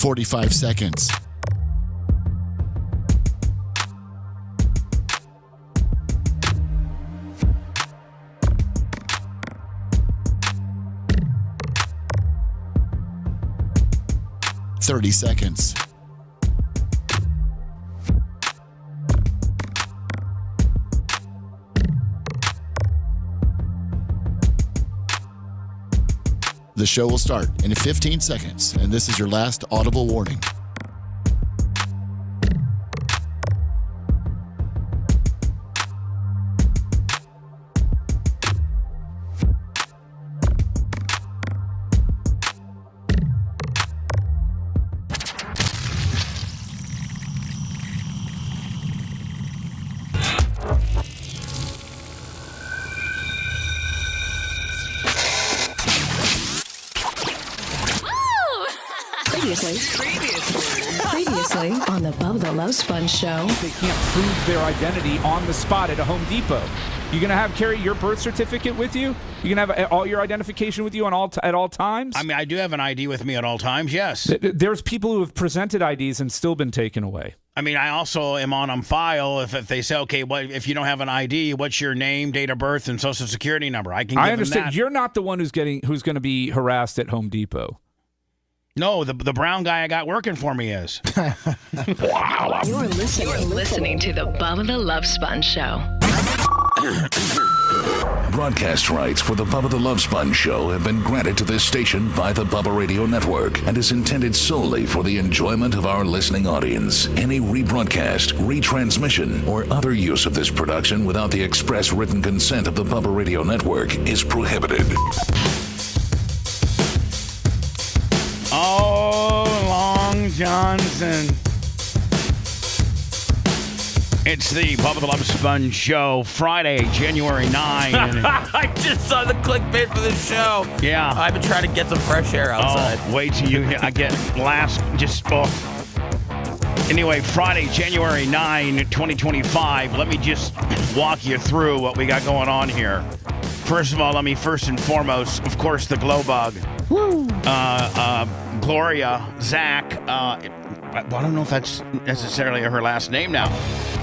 45 seconds. "30 seconds. The show will start in 15 seconds, and this is your last audible warning. Previously on the Bubba the Love Sponge Show. They can't prove their identity on the spot at a Home Depot. You're going to carry your birth certificate with you? You're going to have all your identification with you at all times? I mean, I do have an ID with me at all times, yes. There's people who have presented IDs and still been taken away. I mean, I also am on file if they say, okay, if you don't have an ID, what's your name, date of birth, and social security number? I can give I understand. them that. You're not the one who's going to be harassed at Home Depot. No, the brown guy I got working for me is. Wow. You're listening to the Bubba the Love Sponge Show. Broadcast rights for the Bubba the Love Sponge Show have been granted to this station by the Bubba Radio Network and is intended solely for the enjoyment of our listening audience. Any rebroadcast, retransmission, or other use of this production without the express written consent of the Bubba Radio Network is prohibited. Oh, Long Johnson. It's the Bubba the Love Sponge Show, Friday, January 9. I just saw the clickbait for this show. Yeah. I've been trying to get some fresh air outside. Oh, wait till I get last. Anyway, Friday, January 9, 2025. Let me just walk you through what we got going on here. First of all, let me first and foremost, of course, the glow bug. Woo! Gloria, Zach, I don't know if that's necessarily her last name now,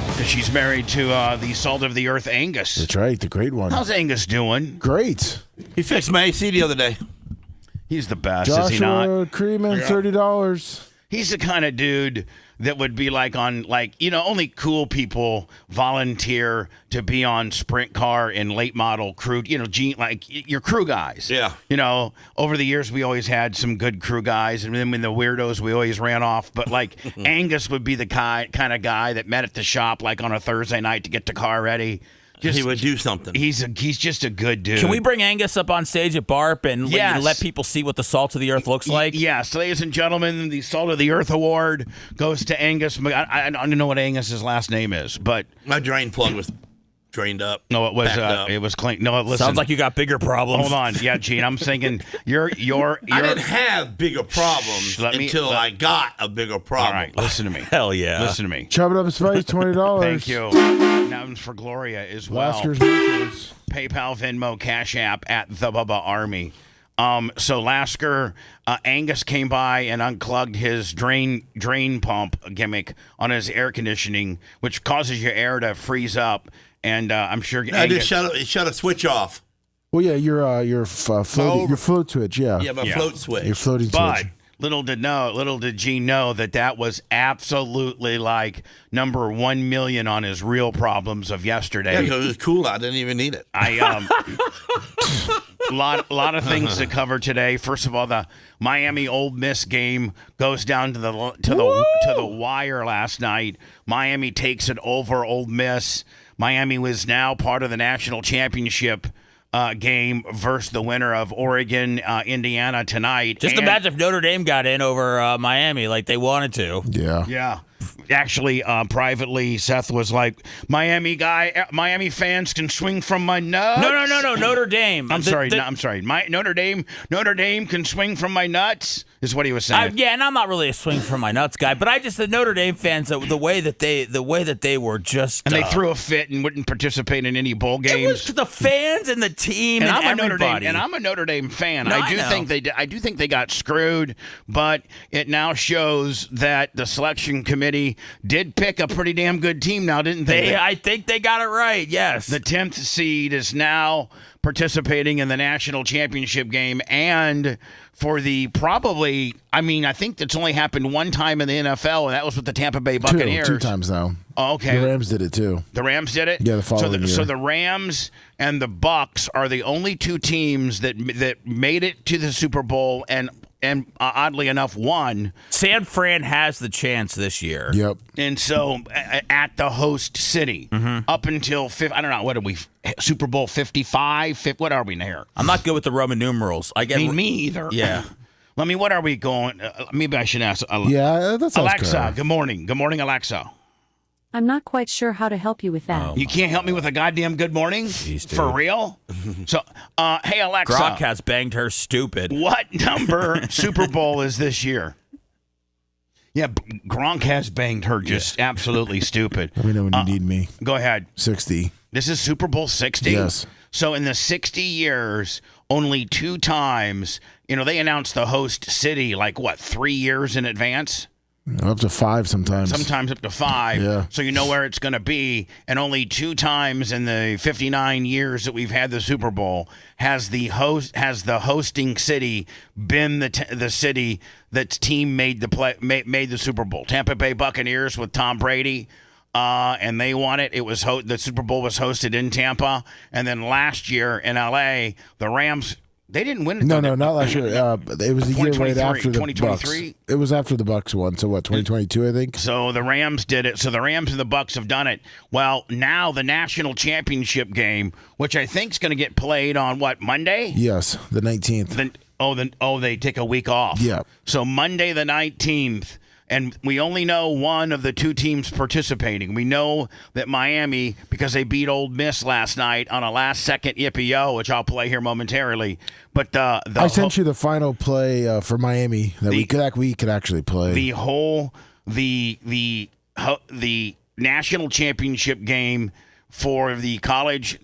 because she's married to the salt of the earth Angus. That's right, the great one. How's Angus doing? Great. He fixed my AC the other day. He's the best, Joshua is he not? Creeman, $30. He's the kind of dude that would be only cool people volunteer to be on sprint car and late model crew, Gene, your crew guys. Yeah. Over the years, we always had some good crew guys, and then when the weirdos, we always ran off. But Angus would be the kind of guy that met at the shop on a Thursday night to get the car ready. He would do something. He's just a good dude. Can we bring Angus up on stage at BARP and let people see what the salt of the earth looks like? Yes, ladies and gentlemen, the Salt of the Earth Award goes to Angus. I don't know what Angus's last name is, but my drain plug was drained up. No, it was clean. No, listen. Sounds like you got bigger problems. Hold on, yeah, Gene. I'm thinking you're. I didn't have bigger problems until I got a bigger problem. All right, listen to me. Hell yeah, listen to me. Chop it up and spice, $20. Thank you. Now one's for Gloria as well. Lasker's Makers. PayPal, Venmo, Cash App at the Bubba Army. So Lasker, Angus came by and unplugged his drain pump gimmick on his air conditioning, which causes your air to freeze up. And I'm sure I just shut a switch off. Well, yeah, your float switch, yeah. Yeah, my float switch. Your floating but switch. Little did Gene know that was absolutely number 1 million on his real problems of yesterday. Yeah, because it was cool. I didn't even need it. lot of things to cover today. First of all, the Miami Ole Miss game goes down to the wire last night. Miami takes it over Ole Miss. Miami was now part of the national championship game versus the winner of Oregon, Indiana tonight. Just imagine if Notre Dame got in over Miami like they wanted to. Yeah. Yeah. Actually, privately, Seth was like, Miami fans can swing from my nuts. No, Notre Dame. I'm sorry. Notre Dame can swing from my nuts is what he was saying. Yeah, and I'm not really a swing from my nuts guy, but the Notre Dame fans, the way that they were just, and they threw a fit and wouldn't participate in any bowl games. It was the fans and the team and everybody. I'm a Notre Dame fan. No, I do think they got screwed, but it now shows that the selection committee did pick a pretty damn good team now, didn't they? I think they got it right, yes. The 10th seed is now participating in the national championship game, and for the I think that's only happened one time in the NFL, and that was with the Tampa Bay Buccaneers. Two times now. Oh, okay. The Rams did it too. The Rams did it? Yeah, the following year. So the Rams and the Bucs are the only two teams that made it to the Super Bowl and oddly enough won. San Fran has the chance this year. Yep. And so at the host city, up until I don't know, what are we, Super Bowl 55? What are we here? I'm not good with the Roman numerals. Me either. Yeah. What are we going? Maybe I should ask. That's Alexa. Good morning. Good morning, Alexa. I'm not quite sure how to help you with that. You can't help me with a goddamn good morning? Jeez, dude. For real? So, hey, Alexa. Gronk has banged her stupid. What number Super Bowl is this year? Yeah, Gronk has banged her just absolutely stupid. Let me know when you need me. Go ahead. 60. This is Super Bowl 60? Yes. So in the 60 years, only 2 times, they announced the host city 3 years in advance? Up to 5 sometimes. Sometimes up to 5. Yeah. So you know where it's going to be. And only 2 times in the 59 years that we've had the Super Bowl has the hosting city been the city that's team made the Super Bowl. Tampa Bay Buccaneers with Tom Brady. And they won it. The Super Bowl was hosted in Tampa. And then last year in LA, the Rams. They didn't win it. No, not last year. It was the year right after the 2023. Bucks. It was after the Bucks won. So what? 2022, I think. So the Rams did it. So the Rams and the Bucks have done it. Well, now the national championship game, which I think is going to get played on Monday? Yes, the 19th. They take a week off. Yeah. So Monday the 19th. And we only know one of the 2 teams participating. We know that Miami, because they beat Ole Miss last night on a last-second yippee-yo, which I'll play here momentarily. But I sent you the final play for Miami that we could actually play. The national championship game for the college,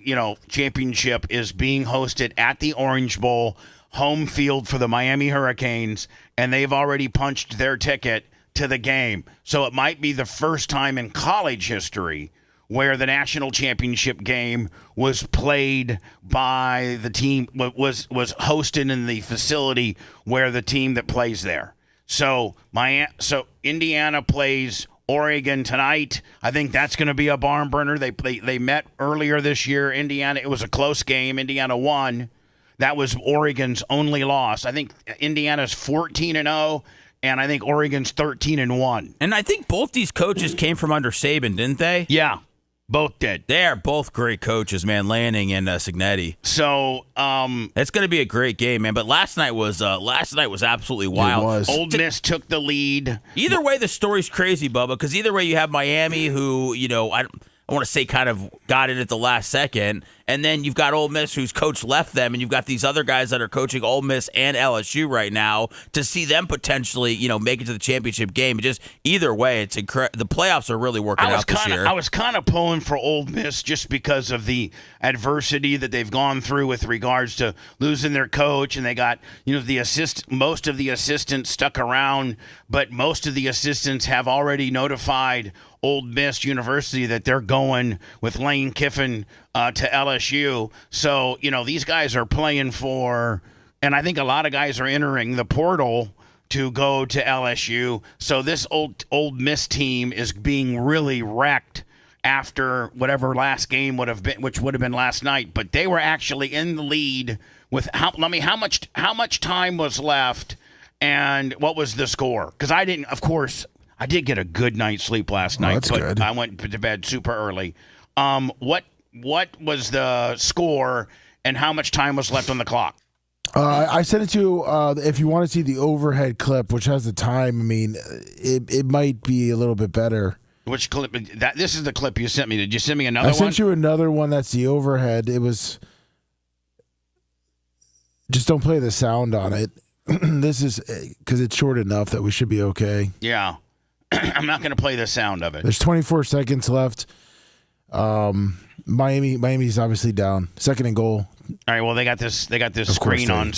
championship is being hosted at the Orange Bowl, home field for the Miami Hurricanes, and they've already punched their ticket to the game. So it might be the first time in college history where the national championship game was played by the team, was hosted in the facility where the team that plays there. So Indiana plays Oregon tonight. I think that's going to be a barn burner. They met earlier this year. Indiana, it was a close game. Indiana won. That was Oregon's only loss. I think Indiana's 14-0. And I think Oregon's 13-1. And I think both these coaches came from under Saban, didn't they? Yeah, both did. They are both great coaches, man. Lanning and Cignetti. So it's going to be a great game, man. But last night was absolutely wild. It was. Old Miss took the lead. Either way, the story's crazy, Bubba. Because either way, you have Miami, who I want to say kind of got it at the last second. And then you've got Ole Miss, whose coach left them, and you've got these other guys that are coaching Ole Miss and LSU right now to see them potentially, make it to the championship game. Just either way, it's incredible. The playoffs are really working out this year. I was kind of pulling for Ole Miss just because of the adversity that they've gone through with regards to losing their coach, and they got most of the assistants stuck around, but most of the assistants have already notified Ole Miss University that they're going with Lane Kiffin to LSU. So, these guys are playing for, and I think a lot of guys are entering the portal to go to LSU. So this old Miss team is being really wrecked after whatever last game would have been, which would have been last night. But they were actually in the lead with how much time was left and what was the score? Because I did get a good night's sleep last night, but good. I went to bed super early. What was the score and how much time was left on the clock? I sent it to if you want to see the overhead clip, which has the time. I mean, it might be a little bit better. Which clip? This is the clip you sent me. Did you send me another one? I sent you another one that's the overhead. It was. Just don't play the sound on it. This is because it's short enough that we should be okay. Yeah. I'm not going to play the sound of it. There's 24 seconds left. Miami's obviously down. Second and goal. All right. Well, they got this screen on.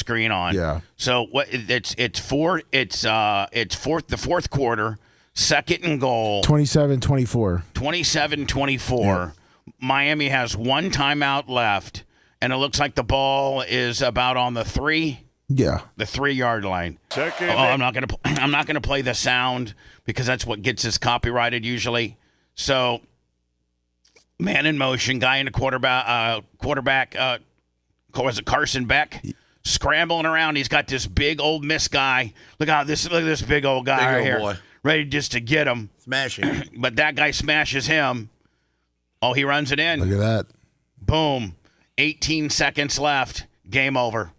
Yeah. So what? It's the fourth quarter. Second and goal. 27-24. 27-24. Yeah. Miami has one timeout left, and it looks like the ball is about on the 3. Yeah. The 3-yard line. I'm not gonna play the sound because that's what gets us copyrighted usually. So, man in motion, guy in the quarterback. Was it Carson Beck? Scrambling around. He's got this big Ole Miss guy. Look at this big old guy right here. Boy. Ready just to get him. Smashing. But that guy smashes him. Oh, he runs it in. Look at that. Boom. 18 seconds left. Game over.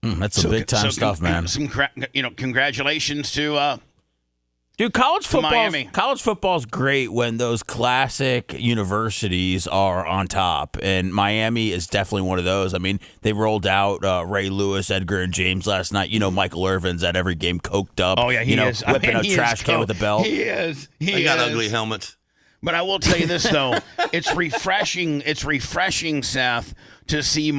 That's big time stuff, man. Congratulations to Dude, college Miami. football's great when those classic universities are on top, and Miami is definitely one of those. I mean, they rolled out Ray Lewis, Edgar, and James last night. Michael Irvin's at every game coked up. Oh, yeah, he is. Whipping a trash can with a belt. He is. They got ugly helmets. But I will tell you this, though. It's refreshing. It's refreshing, Seth, to see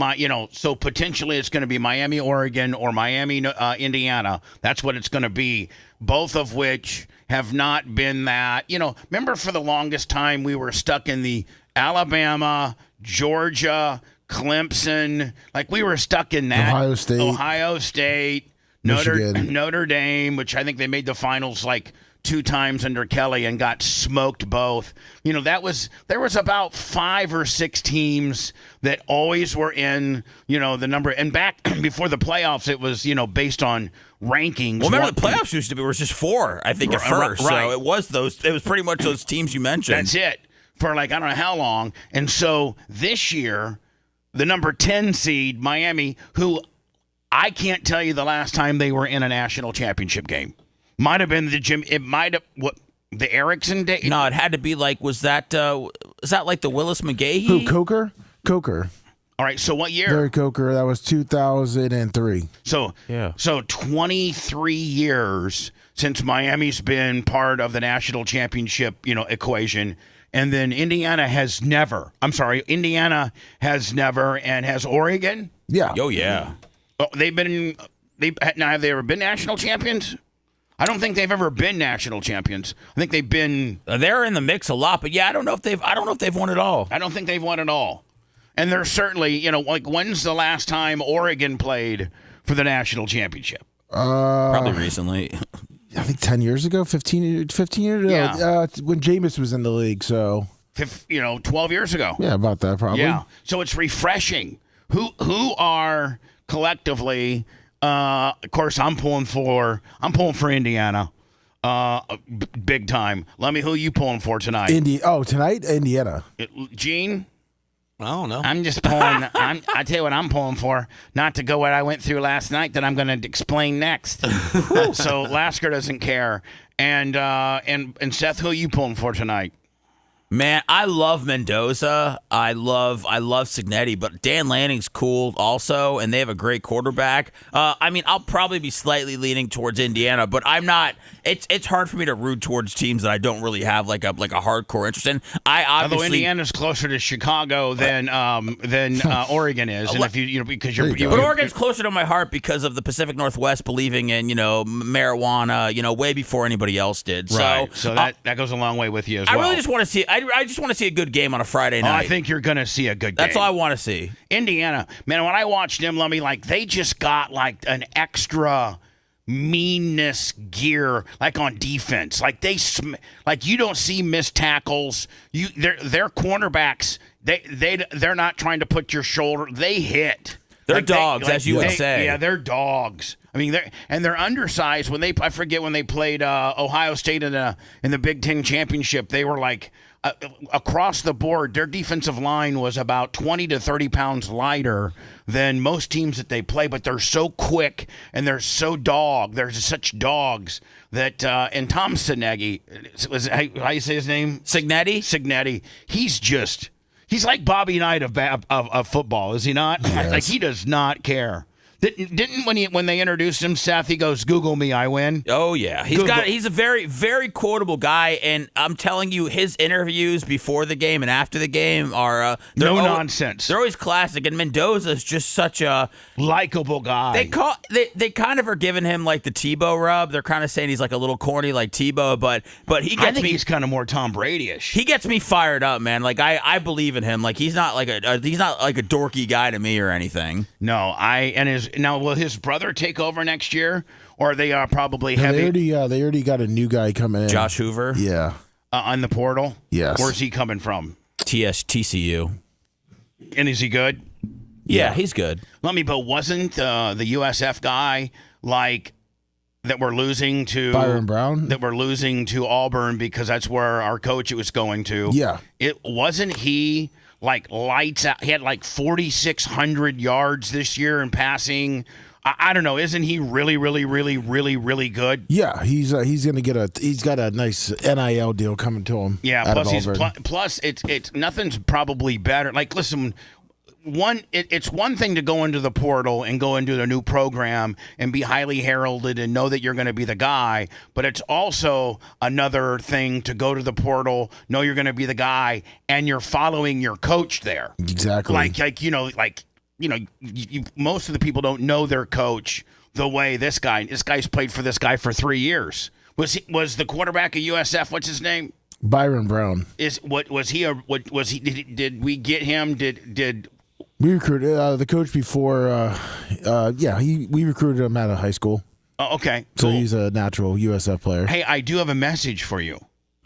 so potentially it's going to be Miami, Oregon, or Miami, Indiana. That's what it's going to be. Both of which have not been that. Remember for the longest time we were stuck in the Alabama, Georgia, Clemson. Like we were stuck in that. Ohio State, Notre Dame, which I think they made the finals like 2 times under Kelly and got smoked both. There was about 5 or 6 teams that always were in, the number. And back before the playoffs, it was, based on rankings. Well, remember the playoffs used to be, it was just 4, I think, at first. Right. So it was pretty much those teams you mentioned. That's it for I don't know how long. And so this year, the number 10 seed, Miami, who I can't tell you the last time they were in a national championship game. Might have been the Erickson day? No, it had to be was that like the Willis McGahee? Who, Coker? All right, so what year? Gary Coker, that was 2003. So 23 years since Miami's been part of the national championship, equation. And then Indiana has never, and has Oregon? Yeah. Oh, yeah. Oh, have they ever been national champions? I don't think they've ever been national champions. I think they've been. They're in the mix a lot, but yeah, I don't know if they've won it all. I don't think they've won it all. And they're certainly, when's the last time Oregon played for the national championship? Probably recently. I think 10 years ago, 15 years. Yeah. When Jameis was in the league, so 12 years ago. Yeah, about that probably. Yeah. So it's refreshing. Who are collectively? Of course, I'm pulling for Indiana, big time. Let me. Who are you pulling for tonight? Tonight, Indiana. Gene. I don't know. I'm just pulling. I tell you what I'm pulling for. Not to go what I went through last night that I'm going to explain next. So Lasker doesn't care. And Seth, who are you pulling for tonight? Man, I love Mendoza. I love Cignetti, but Dan Lanning's cool also, and they have a great quarterback. I'll probably be slightly leaning towards Indiana, but I'm not. It's hard for me to root towards teams that I don't really have like a hardcore interest in. Although Indiana's closer to Chicago than Oregon is, and but Oregon's closer to my heart because of the Pacific Northwest believing in marijuana, way before anybody else did. Right. So that goes a long way with you as well. I really just want to see. I just want to see a good game on a Friday night. I think you're going to see a good game. That's all I want to see. Indiana, man, when I watched them, they just got an extra meanness gear on defense. You don't see missed tackles. Their cornerbacks, they're not trying to put your shoulder. They hit. They're dogs, as you would say. Yeah, they're dogs. They're undersized. I forget when they played Ohio State in the Big Ten championship, they were across the board, their defensive line was about 20 to 30 pounds lighter than most teams that they play, but they're so quick and they're so They're such dogs that, and Tom Signetti, how you say his name? Signetti. He's like Bobby Knight of football, is he not? Yes. Like, he does not care. Didn't when they introduced him, Seth, he goes, "Google me, I win." Oh yeah, he's a very, very quotable guy, and I'm telling you, his interviews before the game and after the game are nonsense. They're always classic, and Mendoza's just such a likable guy. They kind of are giving him like the Tebow rub. They're kind of saying he's like a little corny like Tebow, but he gets I think he's kind of more Tom Brady-ish. He gets me fired up, man. Like I believe in him. Like he's not like a dorky guy to me or anything. No, Now, will his brother take over next year, or they are probably heavy? They already got a new guy coming in. Josh Hoover? Yeah. On the portal? Yes. Where's he coming from? TCU. And is he good? Yeah, he's good. But wasn't the USF guy like that we're losing to Byron Brown? That we're losing to Auburn because that's where our coach was going to? Yeah. It wasn't he. Like lights out. He had like 4,600 yards this year in passing. I don't know. Isn't he really, really, really, really, really good? Yeah, he's gonna he's got a nice NIL deal coming to him. Yeah. Plus it's nothing's probably better. Like, listen. It's one thing to go into the portal and go into the new program and be highly heralded and know that you're going to be the guy, but it's also another thing to go to the portal, know you're going to be the guy, and you're following your coach there. Exactly. Most of the people don't know their coach the way this guy's played for this guy for 3 years. Was the quarterback of USF? What's his name? Byron Brown. Did we get him? Did we recruited the coach before? We recruited him out of high school. Oh, okay. So he's a natural USF player. Hey, I do have a message for you.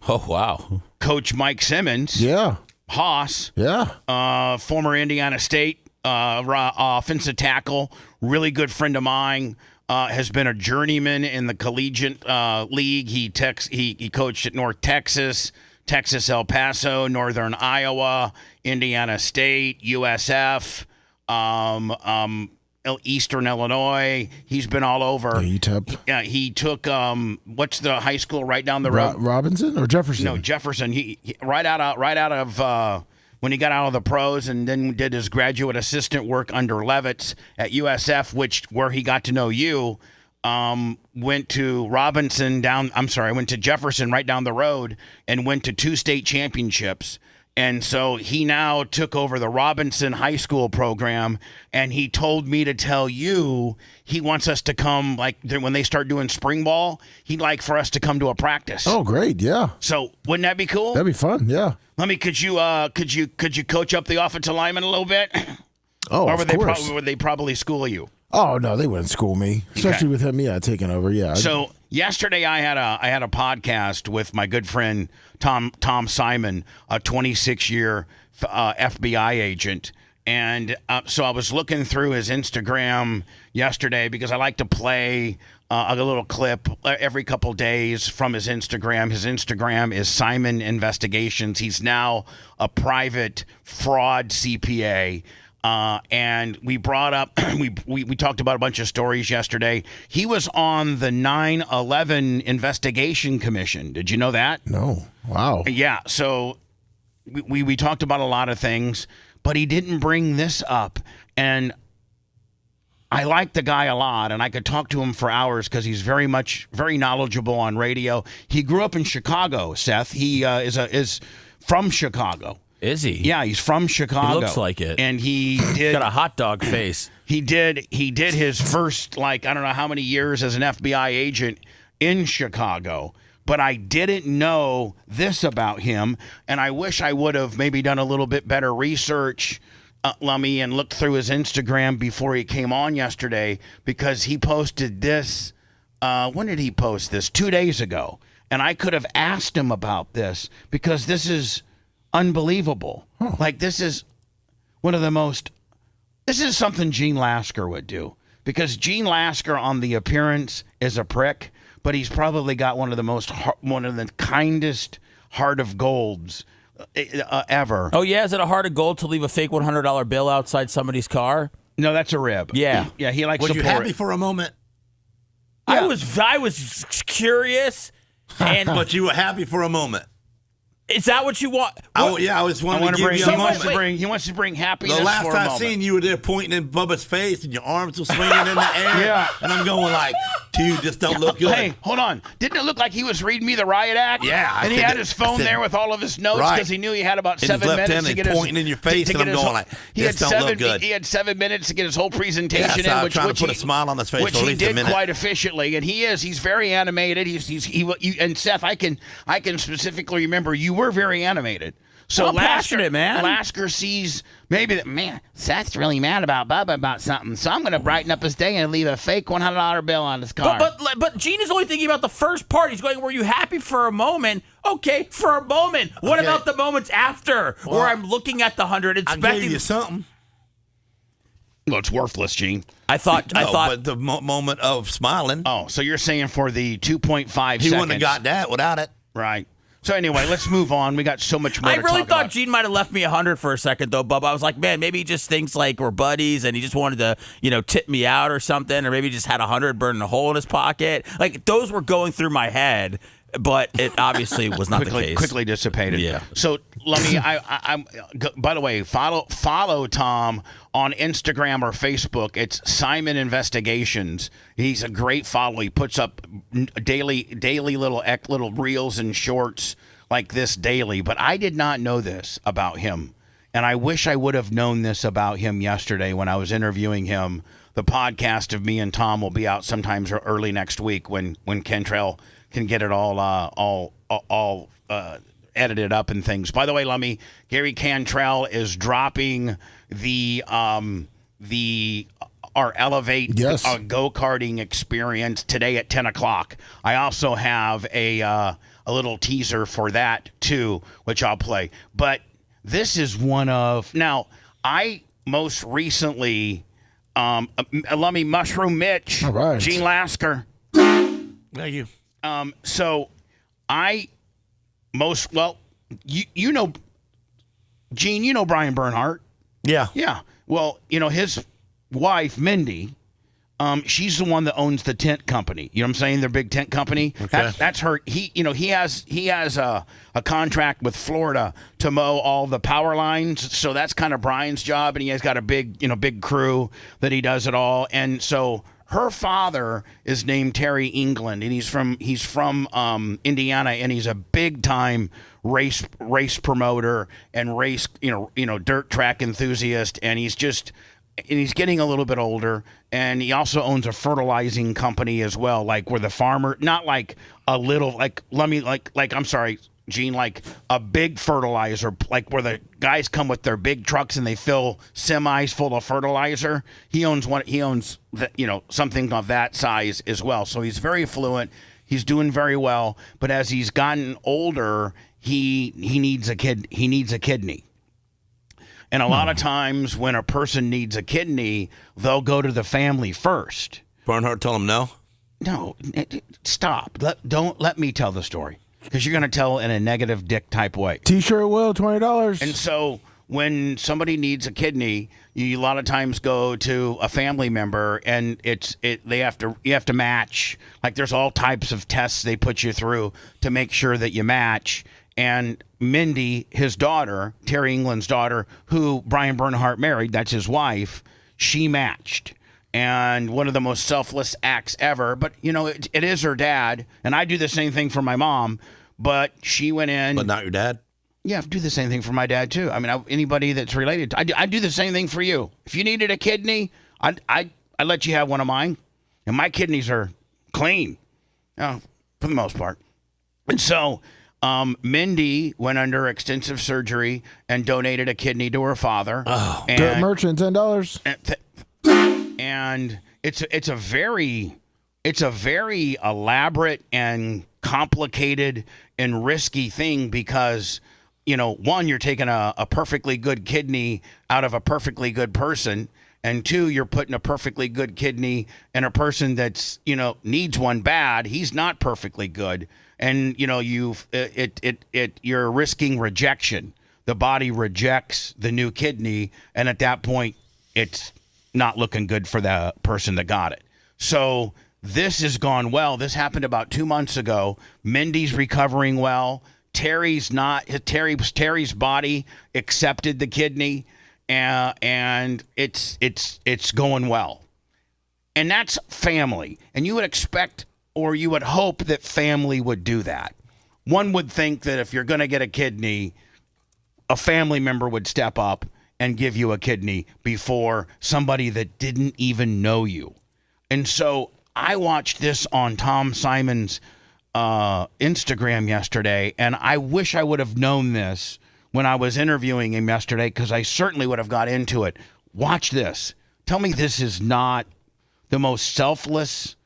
Oh, wow. Coach Mike Simmons. Yeah. Haas. Yeah. Former Indiana State offensive tackle, really good friend of mine. Has been a journeyman in the collegiate league. He coached at North Texas, Texas El Paso, Northern Iowa, Indiana State, USF, Eastern Illinois. He's been all over. UTEP. Yeah, he took what's the high school right down the road? Robinson or Jefferson? No, Jefferson. He right out of when he got out of the pros and then did his graduate assistant work under Levitz at USF, where he got to know you. Went to went to Jefferson right down the road and went to 2 state championships. And so he now took over the Robinson High School program, and he told me to tell you he wants us to come, like when they start doing spring ball, he'd like for us to come to a practice. Oh, great, yeah. So wouldn't that be cool? That'd be fun, yeah. Could you coach up the offensive lineman a little bit? Oh, or would they probably school you? Oh no, they wouldn't school me, especially with him. Yeah, taking over. Yeah. So yesterday I had a podcast with my good friend Tom Simon, a 26-year FBI agent, and so I was looking through his Instagram yesterday because I like to play a little clip every couple days from his Instagram. His Instagram is Simon Investigations. He's now a private fraud CPA. And we brought up, we talked about a bunch of stories yesterday. He was on the 9/11 investigation commission. Did you know that? No. Wow. Yeah. So we talked about a lot of things, but he didn't bring this up. And I like the guy a lot, and I could talk to him for hours because he's very knowledgeable on radio. He grew up in Chicago, Seth. He is from Chicago. Is he? Yeah, he's from Chicago. He looks like it. And he did got a hot dog face. He did his first, I don't know how many years as an FBI agent in Chicago. But I didn't know this about him, and I wish I would have maybe done a little bit better research, Lummy, and looked through his Instagram before he came on yesterday, because he posted this. When did he post this? 2 days ago. And I could have asked him about this, because this is unbelievable. Huh. This is this is something Gene Lasker would do, because Gene Lasker on the appearance is a prick, but he's probably got one of the kindest heart of golds ever. Oh, yeah? Is it a heart of gold to leave a fake $100 bill outside somebody's car? No, that's a rib. Yeah. He likes Was to you pour happy it. for a moment? Yeah. I was curious. And But you were happy for a moment. is that what you want? I was wanting to give you a moment. He wants to bring happiness. The last for a time I moment. seen you were there pointing in Bubba's face and your arms were swinging in the air. Yeah. And I'm going like, dude, this don't look good. Hey, hold on. Didn't it look like he was reading me the riot act? Yeah. And he had his phone there with all of his notes because he knew he had about 7 minutes to get his pointing in your face, and I'm going like, this don't look good. He had 7 minutes to get his whole presentation Yeah, so in, which trying to put a smile on his face which for at he least a did minute. quite efficiently. And he's very animated. And Seth, I can specifically remember you were very animated. So I'm passionate, man. Lasker sees maybe that, man, Seth's really mad about Bubba about something. So I'm going to brighten up his day and leave a fake $100 bill on his car. But Gene is only thinking about the first part. He's going, were you happy for a moment? Okay, for a moment. What about the moments after where I'm looking at the 100, expecting... I gave you something. Well, it's worthless, Gene. I thought. But the moment of smiling. Oh, so you're saying for the 2.5 seconds. He wouldn't have got that without it. Right. So anyway, let's move on. We got so much more I to really talk thought about. Gene might have left me 100 for a second, though, Bubba. I was like, man, maybe he just thinks like we're buddies and he just wanted to, tip me out or something, or maybe he just had 100 burning a hole in his pocket. Like, those were going through my head, but it obviously was not the case. Quickly dissipated. Yeah. So let me. I'm. By the way, follow Tom on Instagram or Facebook. It's Simon Investigations. He's a great follow. He puts up daily little reels and shorts like this daily. But I did not know this about him, and I wish I would have known this about him yesterday when I was interviewing him. The podcast of me and Tom will be out sometimes early next week when Kentrell can get it all edited up and things. By the way, Gary Cantrell is dropping our Elevate go-karting experience today at 10 o'clock. I also have a little teaser for that too, which I'll play. But this is one of... Now, I most recently... Mushroom Mitch, all right. Gene Lasker. Thank you. So you know, Gene, you know Brian Bernhardt. Yeah. Yeah. Well, his wife, Mindy, she's the one that owns the tent company. You know what I'm saying? Their big tent company. Okay. That's her. He has a contract with Florida to mow all the power lines. So that's kind of Brian's job, and he has got a big crew that he does it all. And so her father is named Terry England, and he's from Indiana, and he's a big time race promoter and race dirt track enthusiast, and he's getting a little bit older, and he also owns a fertilizing company as well, like where the farmer, not like a little, I'm sorry, Gene, like a big fertilizer, like where the guys come with their big trucks and they fill semis full of fertilizer. He owns something of that size as well. So he's very affluent. He's doing very well, but as he's gotten older, he needs a kidney. And a lot of times when a person needs a kidney, they'll go to the family first. Bernhardt told him no? No, stop. Don't let me tell the story, because you're going to tell in a negative dick type way. T-shirt will, $20. And so when somebody needs a kidney, you a lot of times go to a family member, and you have to match. Like, there's all types of tests they put you through to make sure that you match. And Mindy, his daughter, Terry England's daughter, who Brian Bernhardt married, that's his wife, she matched. And one of the most selfless acts ever. But, it is her dad. And I do the same thing for my mom. But she went in. But not your dad? Yeah, I do the same thing for my dad, too. I mean, anybody that's related. I do the same thing for you. If you needed a kidney, I'd let you have one of mine. And my kidneys are clean, for the most part. And so... Mindy went under extensive surgery and donated a kidney to her father. Oh, Dirt Merchant, $10. And it's a very elaborate and complicated and risky thing, because one, you're taking a perfectly good kidney out of a perfectly good person, and 2, you're putting a perfectly good kidney in a person that's, needs one bad. He's not perfectly good. And, you're risking rejection. The body rejects the new kidney, and at that point, it's not looking good for the person that got it. So this has gone well. This happened about 2 months ago. Mindy's recovering well. Terry's body accepted the kidney, and it's going well. And that's family. And you would expect, or you would hope that family would do that. One would think that if you're going to get a kidney, a family member would step up and give you a kidney before somebody that didn't even know you. And so I watched this on Tom Simon's Instagram yesterday, and I wish I would have known this when I was interviewing him yesterday, because I certainly would have got into it. Watch this. Tell me this is not the most selfless,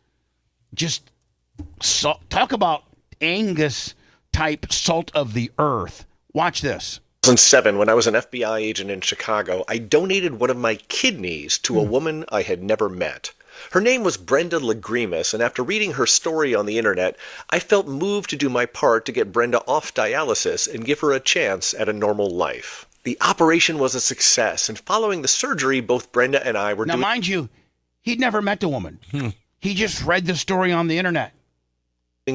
talk about Angus-type salt of the earth. Watch this. 2007, when I was an FBI agent in Chicago, I donated one of my kidneys to a woman I had never met. Her name was Brenda Lagrimas, and after reading her story on the internet, I felt moved to do my part to get Brenda off dialysis and give her a chance at a normal life. The operation was a success, and following the surgery, both Brenda and I were Now, mind you, he'd never met the woman. He just read the story on the internet.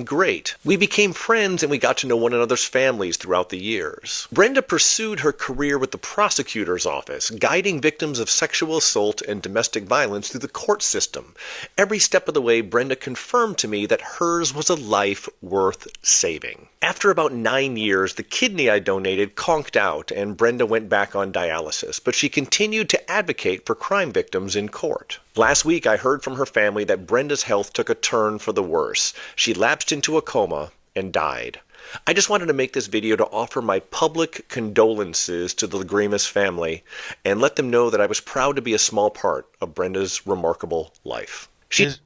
Great. We became friends and we got to know one another's families throughout the years. Brenda pursued her career with the prosecutor's office, guiding victims of sexual assault and domestic violence through the court system. Every step of the way, Brenda confirmed to me that hers was a life worth saving. After about 9 years, the kidney I donated conked out and Brenda went back on dialysis, but she continued to advocate for crime victims in court. Last week, I heard from her family that Brenda's health took a turn for the worse. She lapsed into a coma and died. I just wanted to make this video to offer my public condolences to the Lagrimas family and let them know that I was proud to be a small part of Brenda's remarkable life.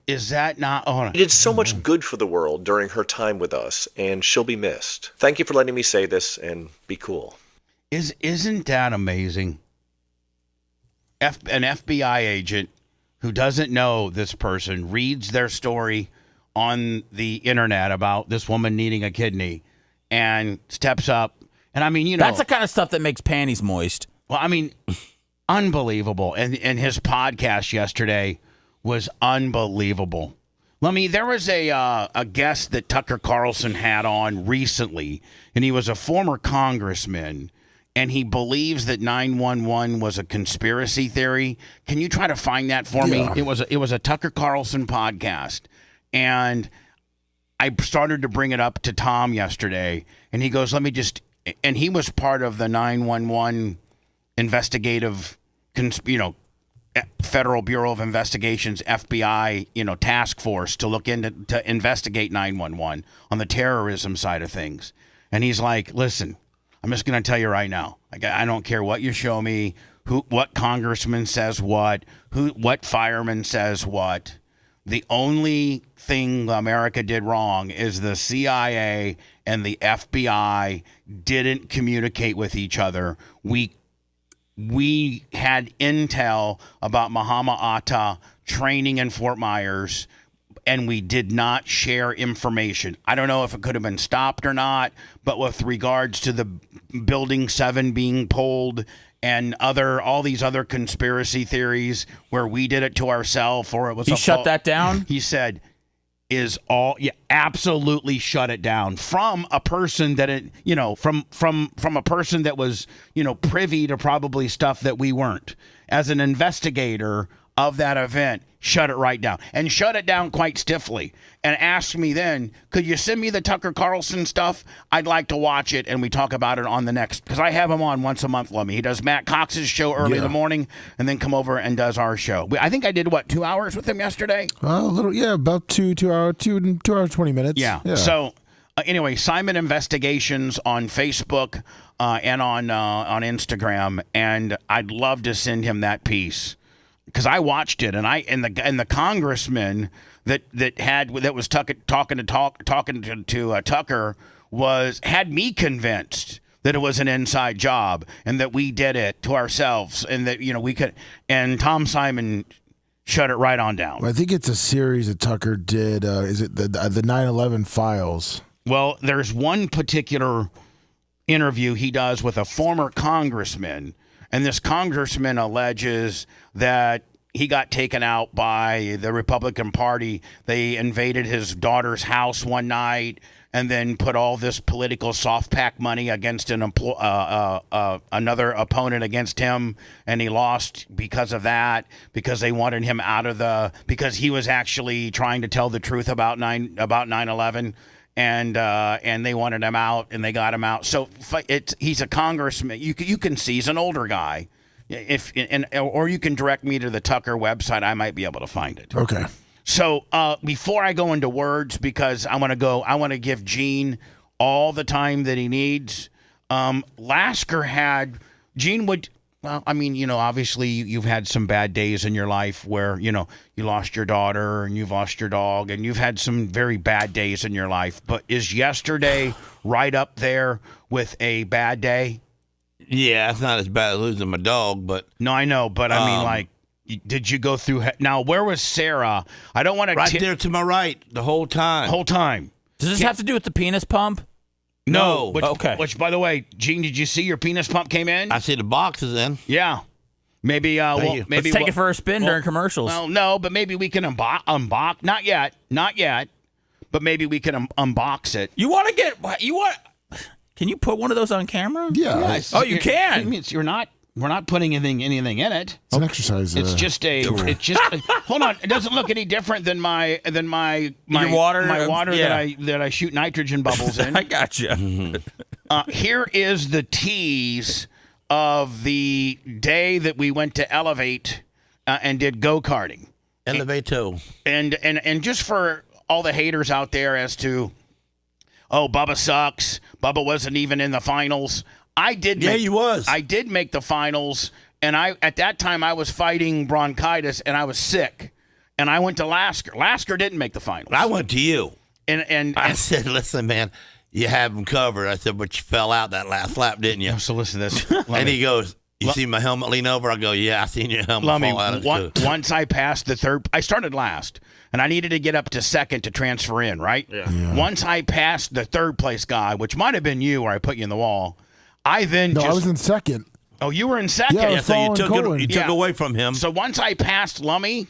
Is that not? She did so much good for the world during her time with us, and she'll be missed. Thank you for letting me say this, and be cool. Isn't that amazing? An FBI agent who doesn't know this person reads their story on the internet about this woman needing a kidney and steps up. And I mean, that's the kind of stuff that makes panties moist. Well, I mean, unbelievable. And his podcast yesterday was unbelievable. There was a guest that Tucker Carlson had on recently, and he was a former congressman, and he believes that 911 was a conspiracy theory. Can you try to find that for me? It was a Tucker Carlson podcast, and I started to bring it up to Tom yesterday, and he goes, and he was part of the 911 investigative, Federal Bureau of Investigations, FBI, task force to look into, to investigate 911 on the terrorism side of things. And he's like, listen, I'm just going to tell you right now, I don't care what you show me, what congressman says what fireman says what. The only thing America did wrong is the CIA and the FBI didn't communicate with each other. We had intel about Muhammad Atta training in Fort Myers, and we did not share information. I don't know if it could have been stopped or not, but with regards to the Building 7 being pulled and all these other conspiracy theories where we did it to ourselves, or it was shut that down? He said, absolutely shut it down from a person that from a person that was, privy to probably stuff that we weren't. As an investigator of that event, shut it right down, and shut it down quite stiffly, and asked me then, could you send me the Tucker Carlson stuff? I'd like to watch it, and we talk about it on the next, because I have him on once a month, Lummy. He does Matt Cox's show early in the morning, and then come over and does our show. I think I did, 2 hours with him yesterday? About 2 hours, 2 hours, 20 minutes. Yeah. So, anyway, Simon Investigations on Facebook and on Instagram, and I'd love to send him that piece. Because I watched it, and the congressman that was talking to Tucker had me convinced that it was an inside job and that we did it to ourselves and that, we could. And Tom Simon shut it right on down. I think it's a series that Tucker did. Is it the 9/11 files? Well, there's one particular interview he does with a former congressman, and this congressman alleges that he got taken out by the Republican Party. They invaded his daughter's house one night and then put all this political soft pack money against another opponent against him, and he lost because of that, because they wanted him out of because he was actually trying to tell the truth about 9/11. And they wanted him out, and they got him out. So he's a congressman. You can see he's an older guy. Or you can direct me to the Tucker website. I might be able to find it. Okay. So before I go into words, because I want to give Gene all the time that he needs. Gene would. Well, I mean, obviously you've had some bad days in your life where, you lost your daughter and you've lost your dog and you've had some very bad days in your life. But is yesterday right up there with a bad day? Yeah, it's not as bad as losing my dog, but. No, I know. But I mean, like, did you go through? Now, where was Sarah? I don't want to. Right there to my right the whole time. Does this have to do with the penis pump? No. Okay. Which, by the way, Gene, did you see your penis pump came in? I see the boxes in. Yeah. Maybe. Maybe let's take it for a spin during commercials. Well, no, but maybe we can unbox. Not yet. But maybe we can unbox it. Can you put one of those on camera? Yeah. Yes. Oh, you can. I mean, we're not putting anything in it. It's an exercise. It's just hold on. It doesn't look any different than my Your water? My water Yeah. that I shoot nitrogen bubbles in. I gotcha. Here is the tease of the day that we went to Elevate and did go-karting. Elevato. And just for all the haters out there as to, oh, Bubba sucks. Bubba wasn't even in the finals. He was. I did make the finals, and at that time I was fighting bronchitis and I was sick, and I went to Lasker. Lasker didn't make the finals. I went to you, and I said, "Listen, man, you have them covered." I said, "But you fell out that last lap, didn't you?" So listen to this. And he goes, "You see my helmet lean over?" I go, "Yeah, I seen your helmet fall out of it too." Once I passed the third, I started last, and I needed to get up to second to transfer in, right? Yeah. Once I passed the third place guy, which might have been you, where I put you in the wall. I was in second. Oh, you were in second. Yeah, So you took away from him. So once I passed Lummy,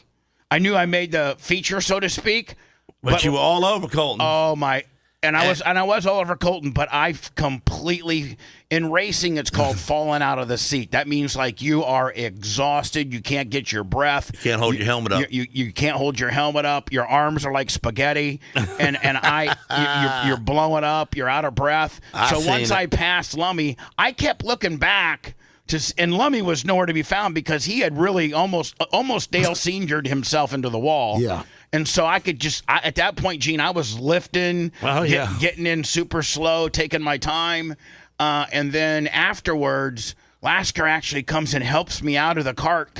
I knew I made the feature, so to speak. But you were all over Colton. Oh my! And I was all over Colton, but I've completely in racing. It's called falling out of the seat. That means like you are exhausted. You can't get your breath. You can't hold your helmet up. You can't hold your helmet up. Your arms are like spaghetti, and you're blowing up. You're out of breath. Once I passed Lummy, I kept looking back. And Lummy was nowhere to be found because he had really almost Dale Seniored himself into the wall. Yeah. And so I could at that point, Gene, I was lifting, getting in super slow, taking my time. And then afterwards, Lasker actually comes and helps me out of the cart.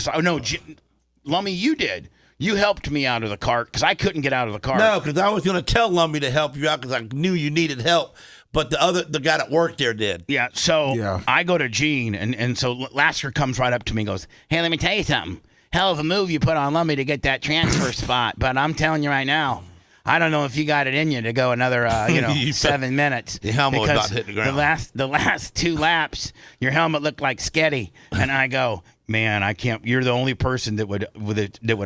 Lummy, you did. You helped me out of the cart because I couldn't get out of the cart. No, because I was going to tell Lummy to help you out because I knew you needed help. But the guy that worked there did. Yeah, so I go to Gene, and so Lasker comes right up to me and goes, "Hey, let me tell you something. Hell of a move you put on Lummy to get that transfer spot. But I'm telling you right now, I don't know if you got it in you to go another 7 minutes. The helmet was about to hit the ground. The last 2 laps, your helmet looked like sketty." And I go, "Man, I can't. You're the only person that would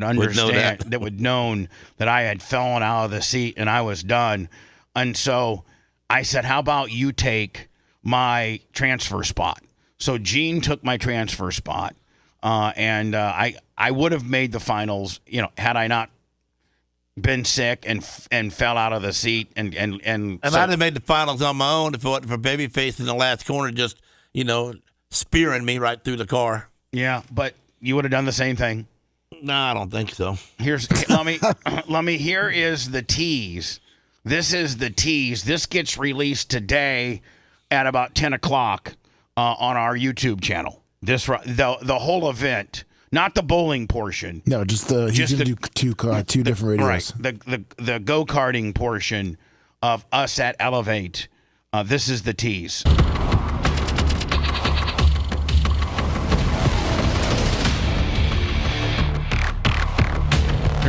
understand that would known that I had fallen out of the seat and I was done." And so I said, "How about you take my transfer spot?" So Gene took my transfer spot, and I would have made the finals, had I not been sick and fell out of the seat and I'd have made the finals on my own if it wasn't for Babyface in the last corner, just spearing me right through the car. Yeah, but you would have done the same thing. No, I don't think so. Let me. Here is the tease. This is the tease. This gets released today at about 10 o'clock on our YouTube channel. The whole event, not the bowling portion. No, he's going to do two different videos. Right, the go-karting portion of us at Elevate. This is the tease.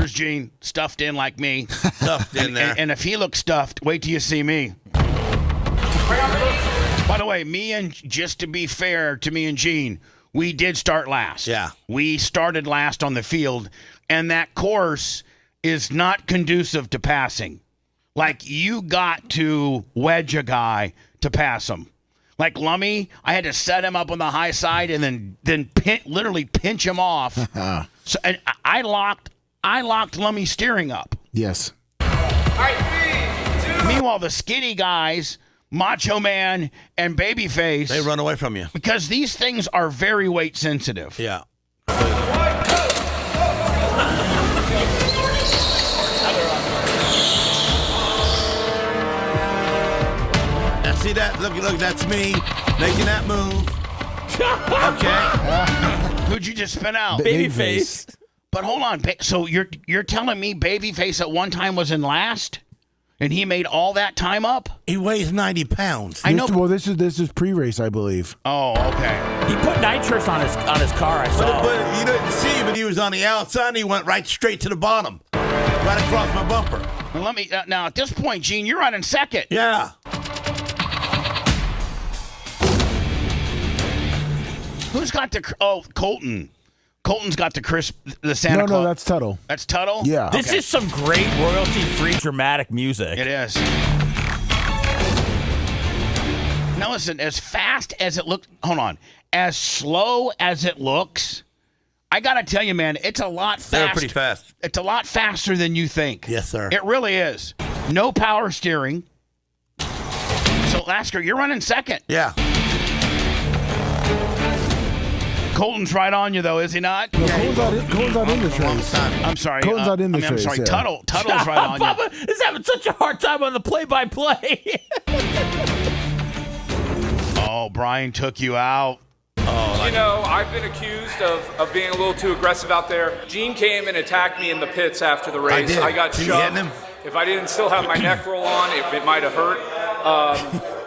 Here's Gene, stuffed in like me. Stuffed in there. And if he looks stuffed, wait till you see me. By the way, just to be fair to me and Gene, we did start last. Yeah. We started last on the field, and that course is not conducive to passing. Like, you got to wedge a guy to pass him. Like Lummy, I had to set him up on the high side and then literally pinch him off. So and I locked Lummy's steering up. Yes. All right, 3, 2. Meanwhile, the skinny guys, Macho Man and Babyface, They run away from you. because these things are very weight sensitive. Yeah. Now see that? Look, that's me making that move. Okay. Who'd you just spin out? Babyface. But hold on. So you're telling me Babyface at one time was in last? And he made all that time up? He weighs 90 pounds. I know. Well, this is pre-race, I believe. Oh, okay. He put nitrous on his car. I saw. But you didn't see, but he was on the outside and he went right straight to the bottom. Right across my bumper. Well, let me now at this point, Gene, you're running second. Yeah. Who's got the Colton? Colton's got the Santa Claus. No, that's Tuttle. That's Tuttle? Yeah. This Okay. is some great royalty-free dramatic music. It is. Now listen, as fast as it looks, hold on, as slow as it looks, I gotta tell you, man, it's a lot faster. They're pretty fast. It's a lot faster than you think. Yes, sir. It really is. No power steering. So Lasker, you're running second. Yeah. Colton's right on you, though, is he not? No, Cole's not in this race. I'm sorry. Colton's not in this I'm race, sorry. yeah. Tuttle's right on you. Bubba is having such a hard time on the play-by-play. Oh, Brian took you out. You know, I've been accused of being a little too aggressive out there. Gene came and attacked me in the pits after the race. did. I got Did you shoved. hit him? If I didn't still have my neck roll on, it might have hurt.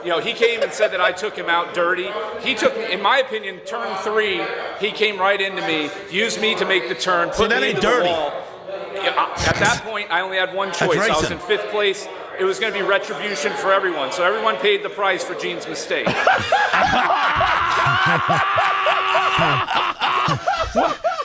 You know, he came and said that I took him out dirty. He took, in my opinion, turn 3. He came right into me, used me to make the turn, put that me ain't into dirty. the wall. At that point, I only had one choice. I was racing. in 5th place. It was going to be retribution for everyone. So everyone paid the price for Gene's mistake.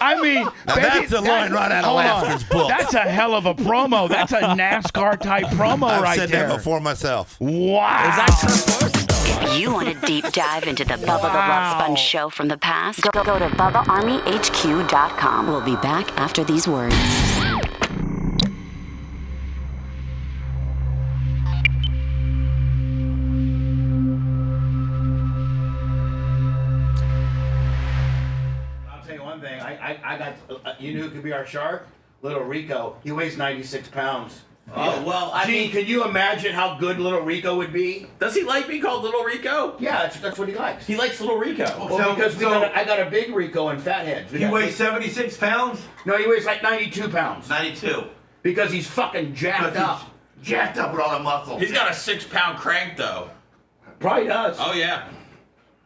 I mean, Now that's a line right out of Lasker's book. That's a hell of a promo. That's a NASCAR type promo I've right said there. that before myself. Wow. Is that Kurt Busch? If you want a deep dive into the Bubba the Love Sponge show from the past, go to BubbaArmyHQ.com. We'll be back after these words. I'll tell you one thing. I got, you know who could be our shark? Little Rico. He weighs 96 pounds. Oh, well, I Gene, mean, can you imagine how good Little Rico would be? does he like being called Little Rico? Yeah, that's what he likes. He likes Little Rico. Well, because I got a big Rico and Fatheads. He weighs 76 pounds? No, he weighs like 92 pounds. 92. Because he's fucking jacked up. Jacked up with all that muscle. He's got a 6-pound crank, though. Probably does. Oh, yeah.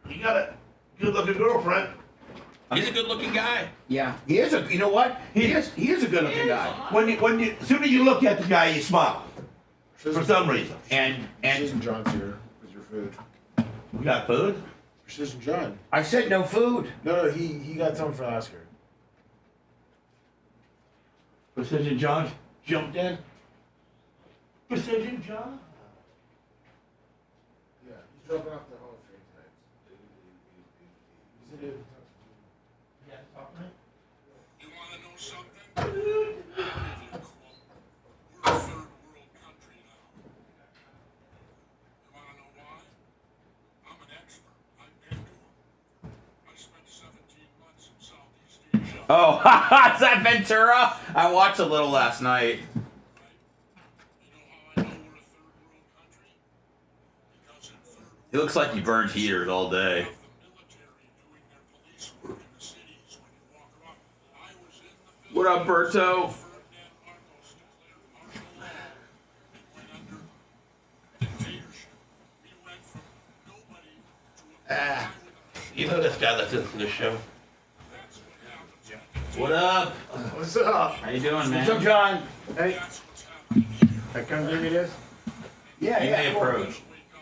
He got a good-looking girlfriend. He's a good-looking guy. Yeah, he is a. You know what? He is a good-looking guy. As soon as you look at the guy, you smile. For some reason. And Precision John's here with your food. We got food? Precision John. I said no food. No, he got something for Oscar. Precision John jumped in. Precision John? Yeah, he's dropping off the Hall of Fame tonight. You want to know something? We're a third world country now. You want to know why? I'm an expert. I've been to them. I spent 17 months in Southeast Asia. Oh, is that Ventura? I watched a little last night. You know how I know we're a third world country? Because in third world He looks like he burned heaters all day. the military doing their police work in the cities when you walk around. I was in the What up, Berto? Ferdinand Marcos declared martial law. We went under dictatorship. We went from nobody to a You know this guy listens to the show. That's what happens when you What up? What's up? How you doing, man? What's up, John? Hey. I come give you this? Yeah, You may approach.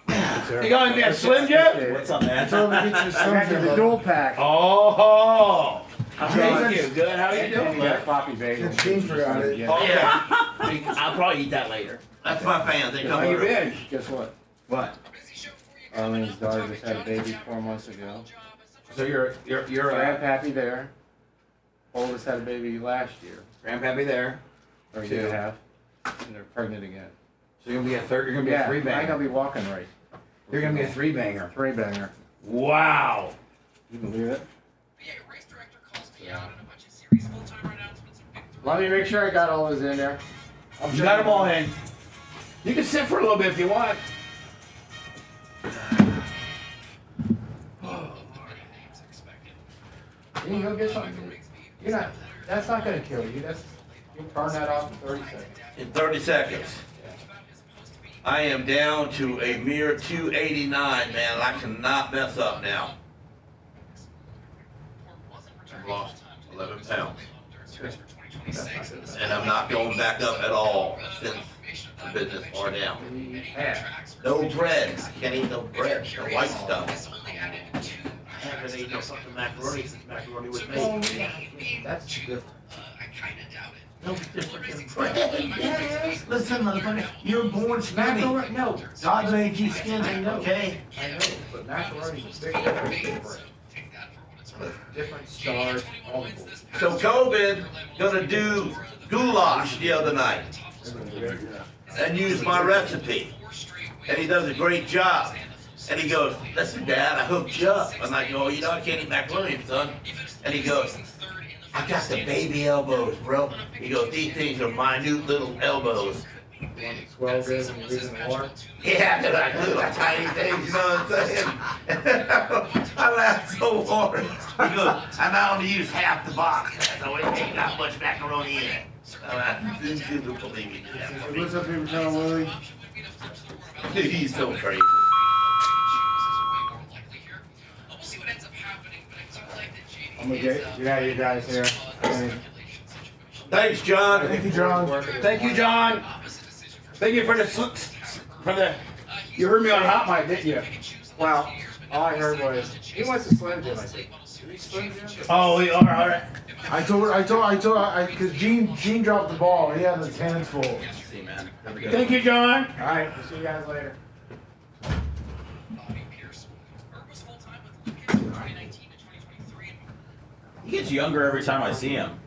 You got me a Slim Jim? What's up, man? I got you the dual pack. Oh! Thank you. Good. How you doing? You got a poppy bagel. Gene forgot it. Oh, yeah. I'll probably eat that later. That's my fans. They come How you over. been? Guess what? What? Arlene's daughter just had a baby 4 months ago. So you're Grandpappy there. Oldest had a baby last year. Grandpappy there. Or a year and a half. And they're pregnant again. So you're gonna be a third. You're gonna be a three I banger. gotta be walking right. You're gonna be a three banger. Three banger. Wow. You believe it? Let me make sure I got all those in there. You got them all in. You can sit for a little bit if you want. You can go get something. You're not. That's not gonna kill you. You'll turn that off in 30 seconds. In 30 seconds. I am down to a mere 289, man. I cannot mess up now. I've lost 11 pounds. And I'm not going back up at all since the business far down. No bread. I can't eat no bread. No white stuff. I haven't eaten no fucking macaroni since macaroni was made. That's different. No different than bread. Yes. Listen, motherfucker, you're born skinny. No. God made you skinny, I know. okay? I know, but macaroni is big different. Different stars, all of them. So COVID gonna do goulash the other night and use my recipe. And he does a great job. And he goes, listen, Dad, I hooked you up. I'm like, oh, you know, I can't eat macaroni, son. And he goes, I got the baby elbows, bro. He goes, these things are minute little elbows. Swell good and leave in the water. Yeah, they're like little tiny things, you know what I'm saying? I laughed so hard. He goes, and I only use half the box, so it ain't got much macaroni in it. Didn't you believe me? What's up, people? John Willie? He's so crazy. I'm gonna get out of you guys here. Thanks, John. Thank you, John. Thank you, John. Thank you for the. You heard me on Hot Mic, didn't you? Well, all I heard was he wants to Slim Jim. I said, Slim Jim? Oh, we are. All right. I told, because Gene dropped the ball. He had his hands full. See, man. Thank you, John. All right, we'll see you guys later. He gets younger every time I see him.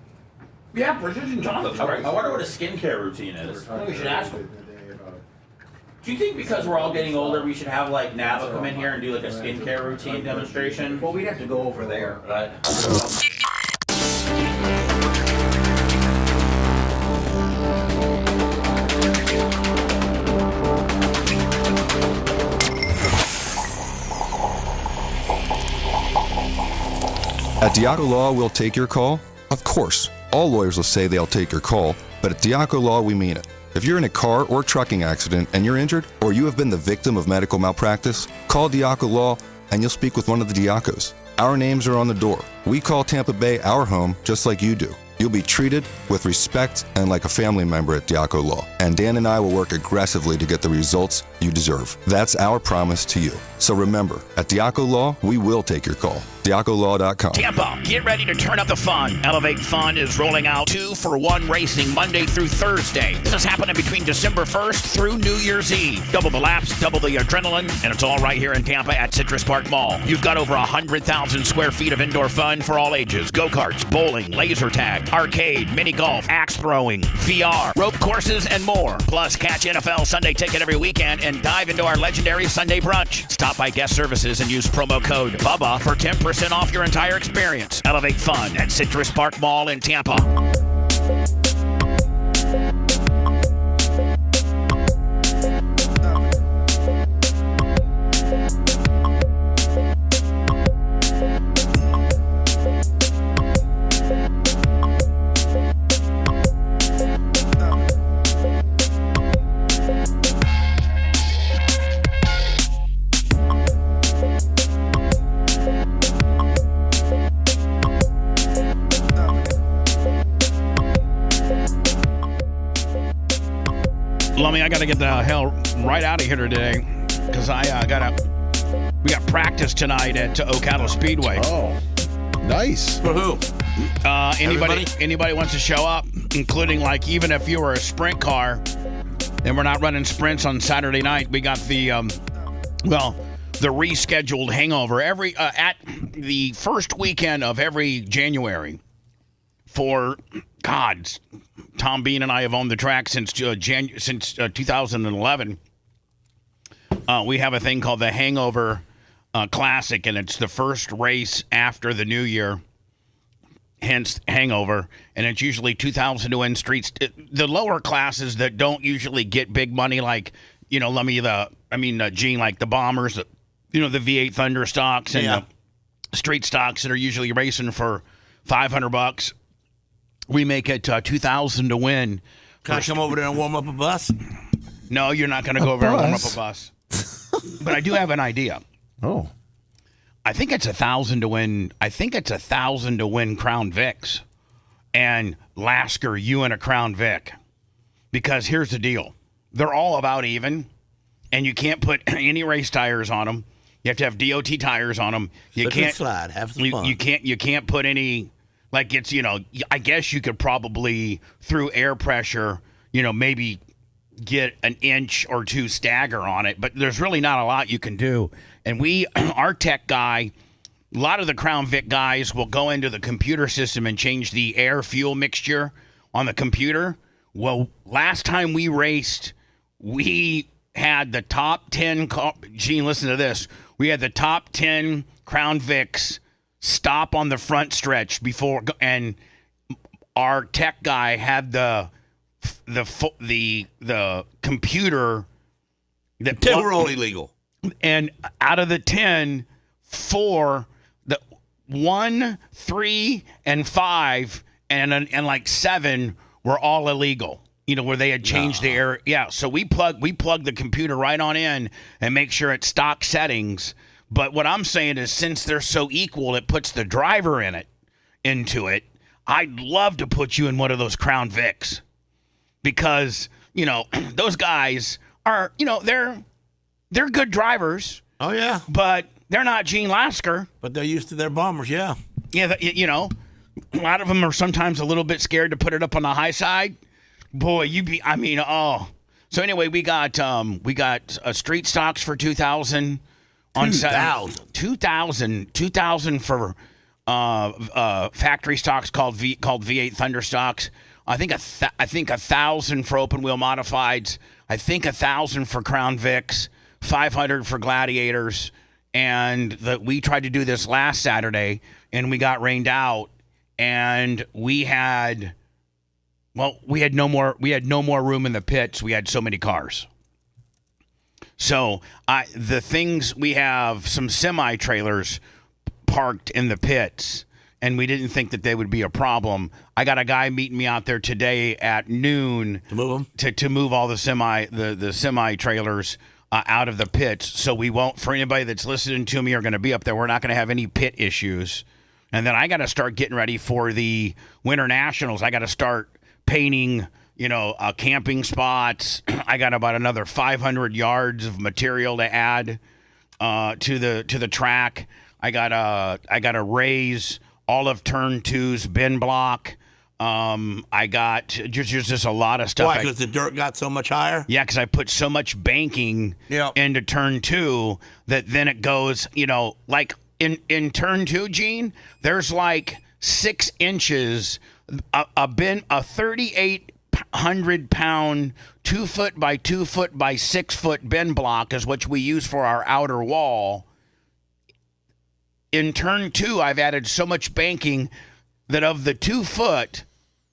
Yeah, Precision John looks great. I wonder what his skincare routine is. I think we should ask him. Do you think because we're all getting older, we should have like Nava come in here and do like a skincare routine demonstration? Well, we'd have to go over there, right? At Diaco Law, we'll take your call? Of course. All lawyers will say they'll take your call, but at Diaco Law, we mean it. If you're in a car or trucking accident and you're injured, or you have been the victim of medical malpractice, call Diaco Law and you'll speak with one of the Diacos. Our names are on the door. We call Tampa Bay our home just like you do. You'll be treated with respect and like a family member at Diaco Law. And Dan and I will work aggressively to get the results you deserve. That's our promise to you. So remember, at Diaco Law, we will take your call. DiacoLaw.com. Tampa, get ready to turn up the fun. Elevate Fun is rolling out 2-for-1 racing Monday through Thursday. This is happening between December 1st through New Year's Eve. Double the laps, double the adrenaline, and it's all right here in Tampa at Citrus Park Mall. You've got over 100,000 square feet of indoor fun for all ages. Go-karts, bowling, laser tag, arcade, mini golf, axe throwing, VR, rope courses, and more. Plus, catch NFL Sunday Ticket every weekend and dive into our legendary Sunday brunch. Stop by Guest Services and use promo code BUBBA for 10% off your entire experience. Elevate Fun at Citrus Park Mall in Tampa. I got to get the hell right out of here today because we got practice tonight at Ocala Speedway. Oh, nice. For who? Anybody wants to show up, including like even if you were a sprint car and we're not running sprints on Saturday night, we got the rescheduled hangover at the first weekend of every January for Tom Bean and I have owned the track since 2011. We have a thing called the Hangover Classic, and it's the first race after the new year, hence Hangover, and it's usually 2,000 to win streets. The lower classes that don't usually get big money, like Gene, like the Bombers, the V8 Thunder stocks and the street stocks that are usually racing for $500. We make it 2,000 to win. Can I come over there and warm up a bus? No, you're not going to go over there and warm up a bus. But I do have an idea. Oh. I think it's 1,000 to win. I think it's 1,000 to win Crown Vics. And Lasker, you and a Crown Vic. Because here's the deal. They're all about even. And you can't put any race tires on them. You have to have DOT tires on them. You can't slide. Have some fun. You can't put any, like it's, I guess you could probably, through air pressure, maybe get an inch or two stagger on it, but there's really not a lot you can do. And our tech guy, a lot of the Crown Vic guys will go into the computer system and change the air fuel mixture on the computer. Well, last time we raced, we had the top 10, Gene, listen to this. We had the top 10 Crown Vics stop on the front stretch before, and our tech guy had the computer that they were all illegal. And out of the 10, 4, the 1, 3, and 5, and like 7 were all illegal. Where they had changed the air. Yeah, so we plug the computer right on in and make sure it's stock settings. But what I'm saying is, since they're so equal, it puts the driver into it. I'd love to put you in one of those Crown Vics. Because, those guys are, they're good drivers. Oh, yeah. But they're not Gene Lasker. But they're used to their Bombers, yeah. Yeah, a lot of them are sometimes a little bit scared to put it up on the high side. Boy, So anyway, we got street stocks for 2,000 on 2,000 for factory stocks called V8 Thunder stocks. I think 1,000 for open wheel modifieds. I think 1,000 for Crown Vics, 500 for Gladiators, and we tried to do this last Saturday and we got rained out, and we had no more room in the pits. We had so many cars. So we have some semi trailers parked in the pits, and we didn't think that they would be a problem. I got a guy meeting me out there today at noon to move them, to move all the semi trailers out of the pits. So we won't, for anybody that's listening to me or going to be up there, we're not going to have any pit issues. And then I got to start getting ready for the Winter Nationals. I got to start painting, camping spots. I got about another 500 yards of material to add to the track. I got to raise all of turn 2's bin block. I got just a lot of stuff. Why? Because the dirt got so much higher? Yeah, because I put so much banking into turn 2 that then it goes, like in turn 2, Gene, there's like 6 inches, a 3,800-pound 2 foot by 2 foot by 6 foot bin block is what we use for our outer wall. In turn 2, I've added so much banking that of the 2 foot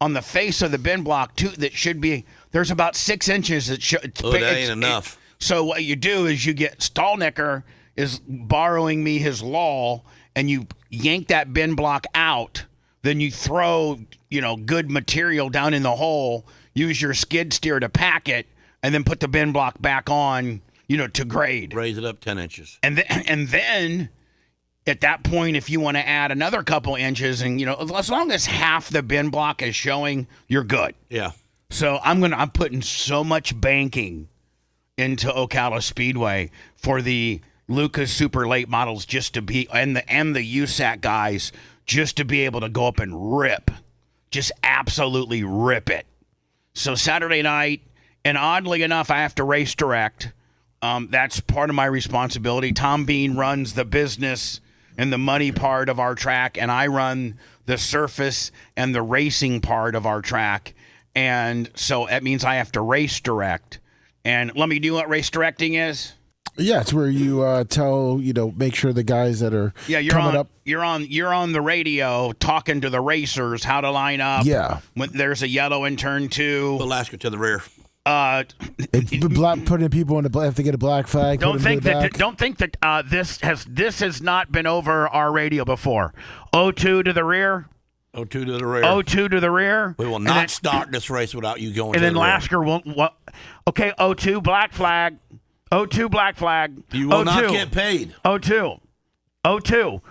on the face of the bin block, there's about 6 inches that should. Oh, that ain't enough. So what you do is you get Stallnecker is borrowing me his law, and you yank that bin block out. Then you throw, good material down in the hole, use your skid steer to pack it, and then put the bin block back on, to grade. Raise it up 10 inches. And then at that point, if you want to add another couple inches and, as long as half the bin block is showing, you're good. Yeah. So I'm putting so much banking into Ocala Speedway for the Lucas Super Late models just to be and the USAC guys just to be able to go up and rip. Just absolutely rip it. So Saturday night, and oddly enough, I have to race direct. That's part of my responsibility. Tom Bean runs the business and the money part of our track, and I run the surface and the racing part of our track. And so that means I have to race direct. And let me do what race directing is. Yeah, it's where you make sure the guys that are coming up. You're on the radio talking to the racers how to line up. Yeah. When there's a yellow in turn 2. Bubba Lasker to the rear. Putting people in have to get a black flag. Don't think that this has not been over our radio before. 0-2 to the rear. 0-2 to the rear. 0-2 to the rear. We will not start this race without you going to the rear. And then Lasker won't. Okay, 0-2 black flag. 0-2 black flag. You will not get paid. 0-2. 0-2.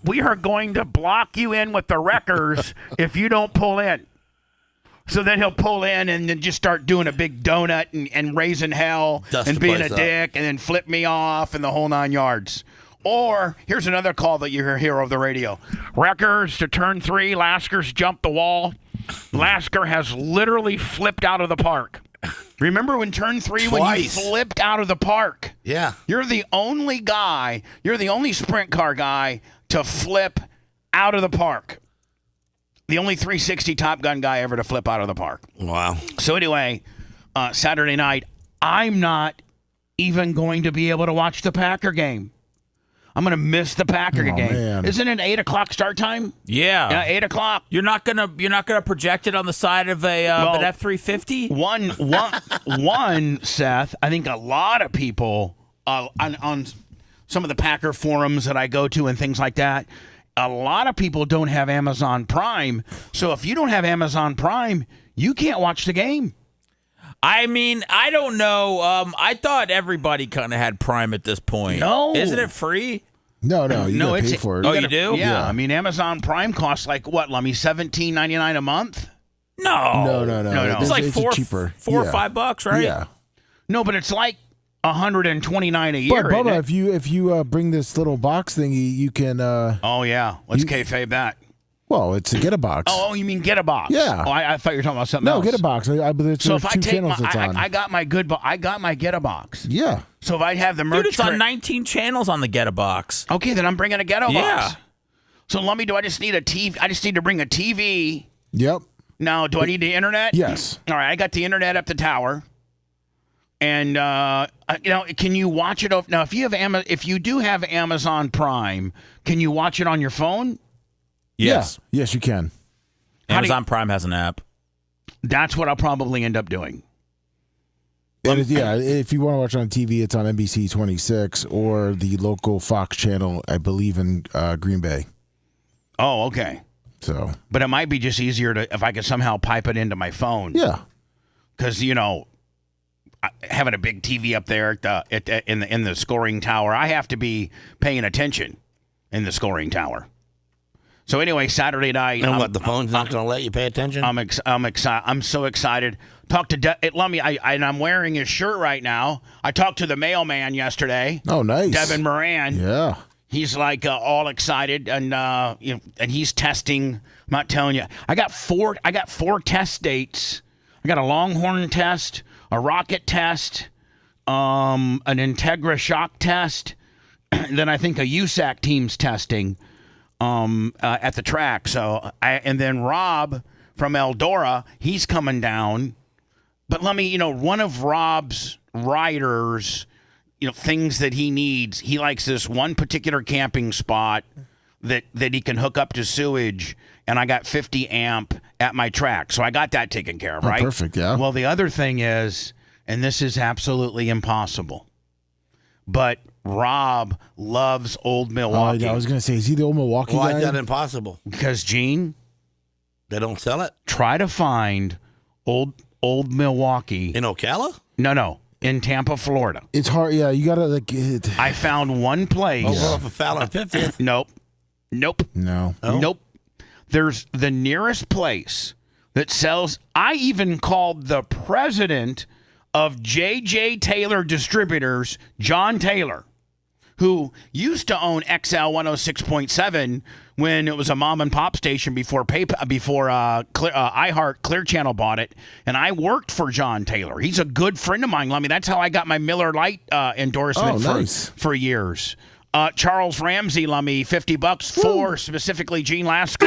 We are going to block you in with the wreckers if you don't pull in. So then he'll pull in and then just start doing a big donut and raising hell and being a dick and then flip me off and the whole 9 yards. Or here's another call that you hear over the radio. Wreckers to turn 3. Lasker's jumped the wall. Lasker has literally flipped out of the park. Remember when turn 3 when you flipped out of the park? Yeah. You're the only sprint car guy to flip out of the park. The only 360 Top Gun guy ever to flip out of the park. Wow. So anyway, Saturday night, I'm not even going to be able to watch the Packer game. I'm going to miss the Packer game. Man. Isn't it 8 o'clock start time? Yeah. 8 o'clock. You're not gonna project it on the side of an F-350? One, Seth, I think a lot of people on some of the Packer forums that I go to and things like that, a lot of people don't have Amazon Prime. So if you don't have Amazon Prime, you can't watch the game. I mean, I don't know. I thought everybody kind of had Prime at this point. No. Isn't it free? No, you gotta pay for it. Oh, you do? Yeah. I mean, Amazon Prime costs like what, Lummy, $17.99 a month? No. It's like cheaper. $4 or $5, right? Yeah. No, but it's like $129 a year. But Bubba, if you bring this little box thingy, you can. Oh yeah, let's kayfabe that. Well, it's a get a box. Oh, you mean get a box? Yeah. Oh, I thought you were talking about something else. No, get a box. I believe so if I two take channels it's on. I got my get a box. Yeah. So if I have the merch, dude, it's on 19 channels on the Get a Box. Okay, then I'm bringing a Get a box. Yeah. So I just need a TV. I just need to bring a TV. Yep. Now, do I need the internet? Yes. All right, I got the internet up the tower. And can you watch it? Now, if you do have Amazon Prime, can you watch it on your phone? Yes. Yeah. Yes, you can. Amazon Prime has an app. That's what I'll probably end up doing. If you want to watch it on TV, it's on NBC 26 or the local Fox channel, I believe, in Green Bay. Oh, okay. So, but it might be just easier if I could somehow pipe it into my phone. Yeah. Because having a big TV up there in the scoring tower, I have to be paying attention in the scoring tower. So anyway, Saturday night. And the phone's not going to let you pay attention? I'm excited. I'm so excited. Talk to Lummy. I'm wearing his shirt right now. I talked to the mailman yesterday. Oh, nice. Devin Moran. Yeah. He's like all excited and and he's testing. I'm not telling you. I got four test dates. I got a Longhorn test, a Rocket test, an Integra shock test, then I think a USAC team's testing. At the track. And then Rob from Eldora, he's coming down. But one of Rob's riders, things that he needs, he likes this one particular camping spot that he can hook up to sewage, and I got 50 amp at my track. So I got that taken care of, right? Perfect, yeah. Well, the other thing is, and this is absolutely impossible, but Rob loves Old Milwaukee. I was going to say, is he the Old Milwaukee guy? Why is that impossible? Because, Gene, they don't sell it? Try to find Old Milwaukee. In Ocala? No. In Tampa, Florida. It's hard. Yeah, you got to I found one place. Over off of Fallon 50th? Nope. No. Nope. There's the nearest place that sells. I even called the president of J.J. Taylor Distributors, John Taylor, who used to own XL 106.7 when it was a mom and pop station before iHeart Clear Channel bought it. And I worked for John Taylor. He's a good friend of mine. I mean, that's how I got my Miller Lite endorsement for years. Charles Ramsey, Lummy, $50 for specifically Gene Lasker.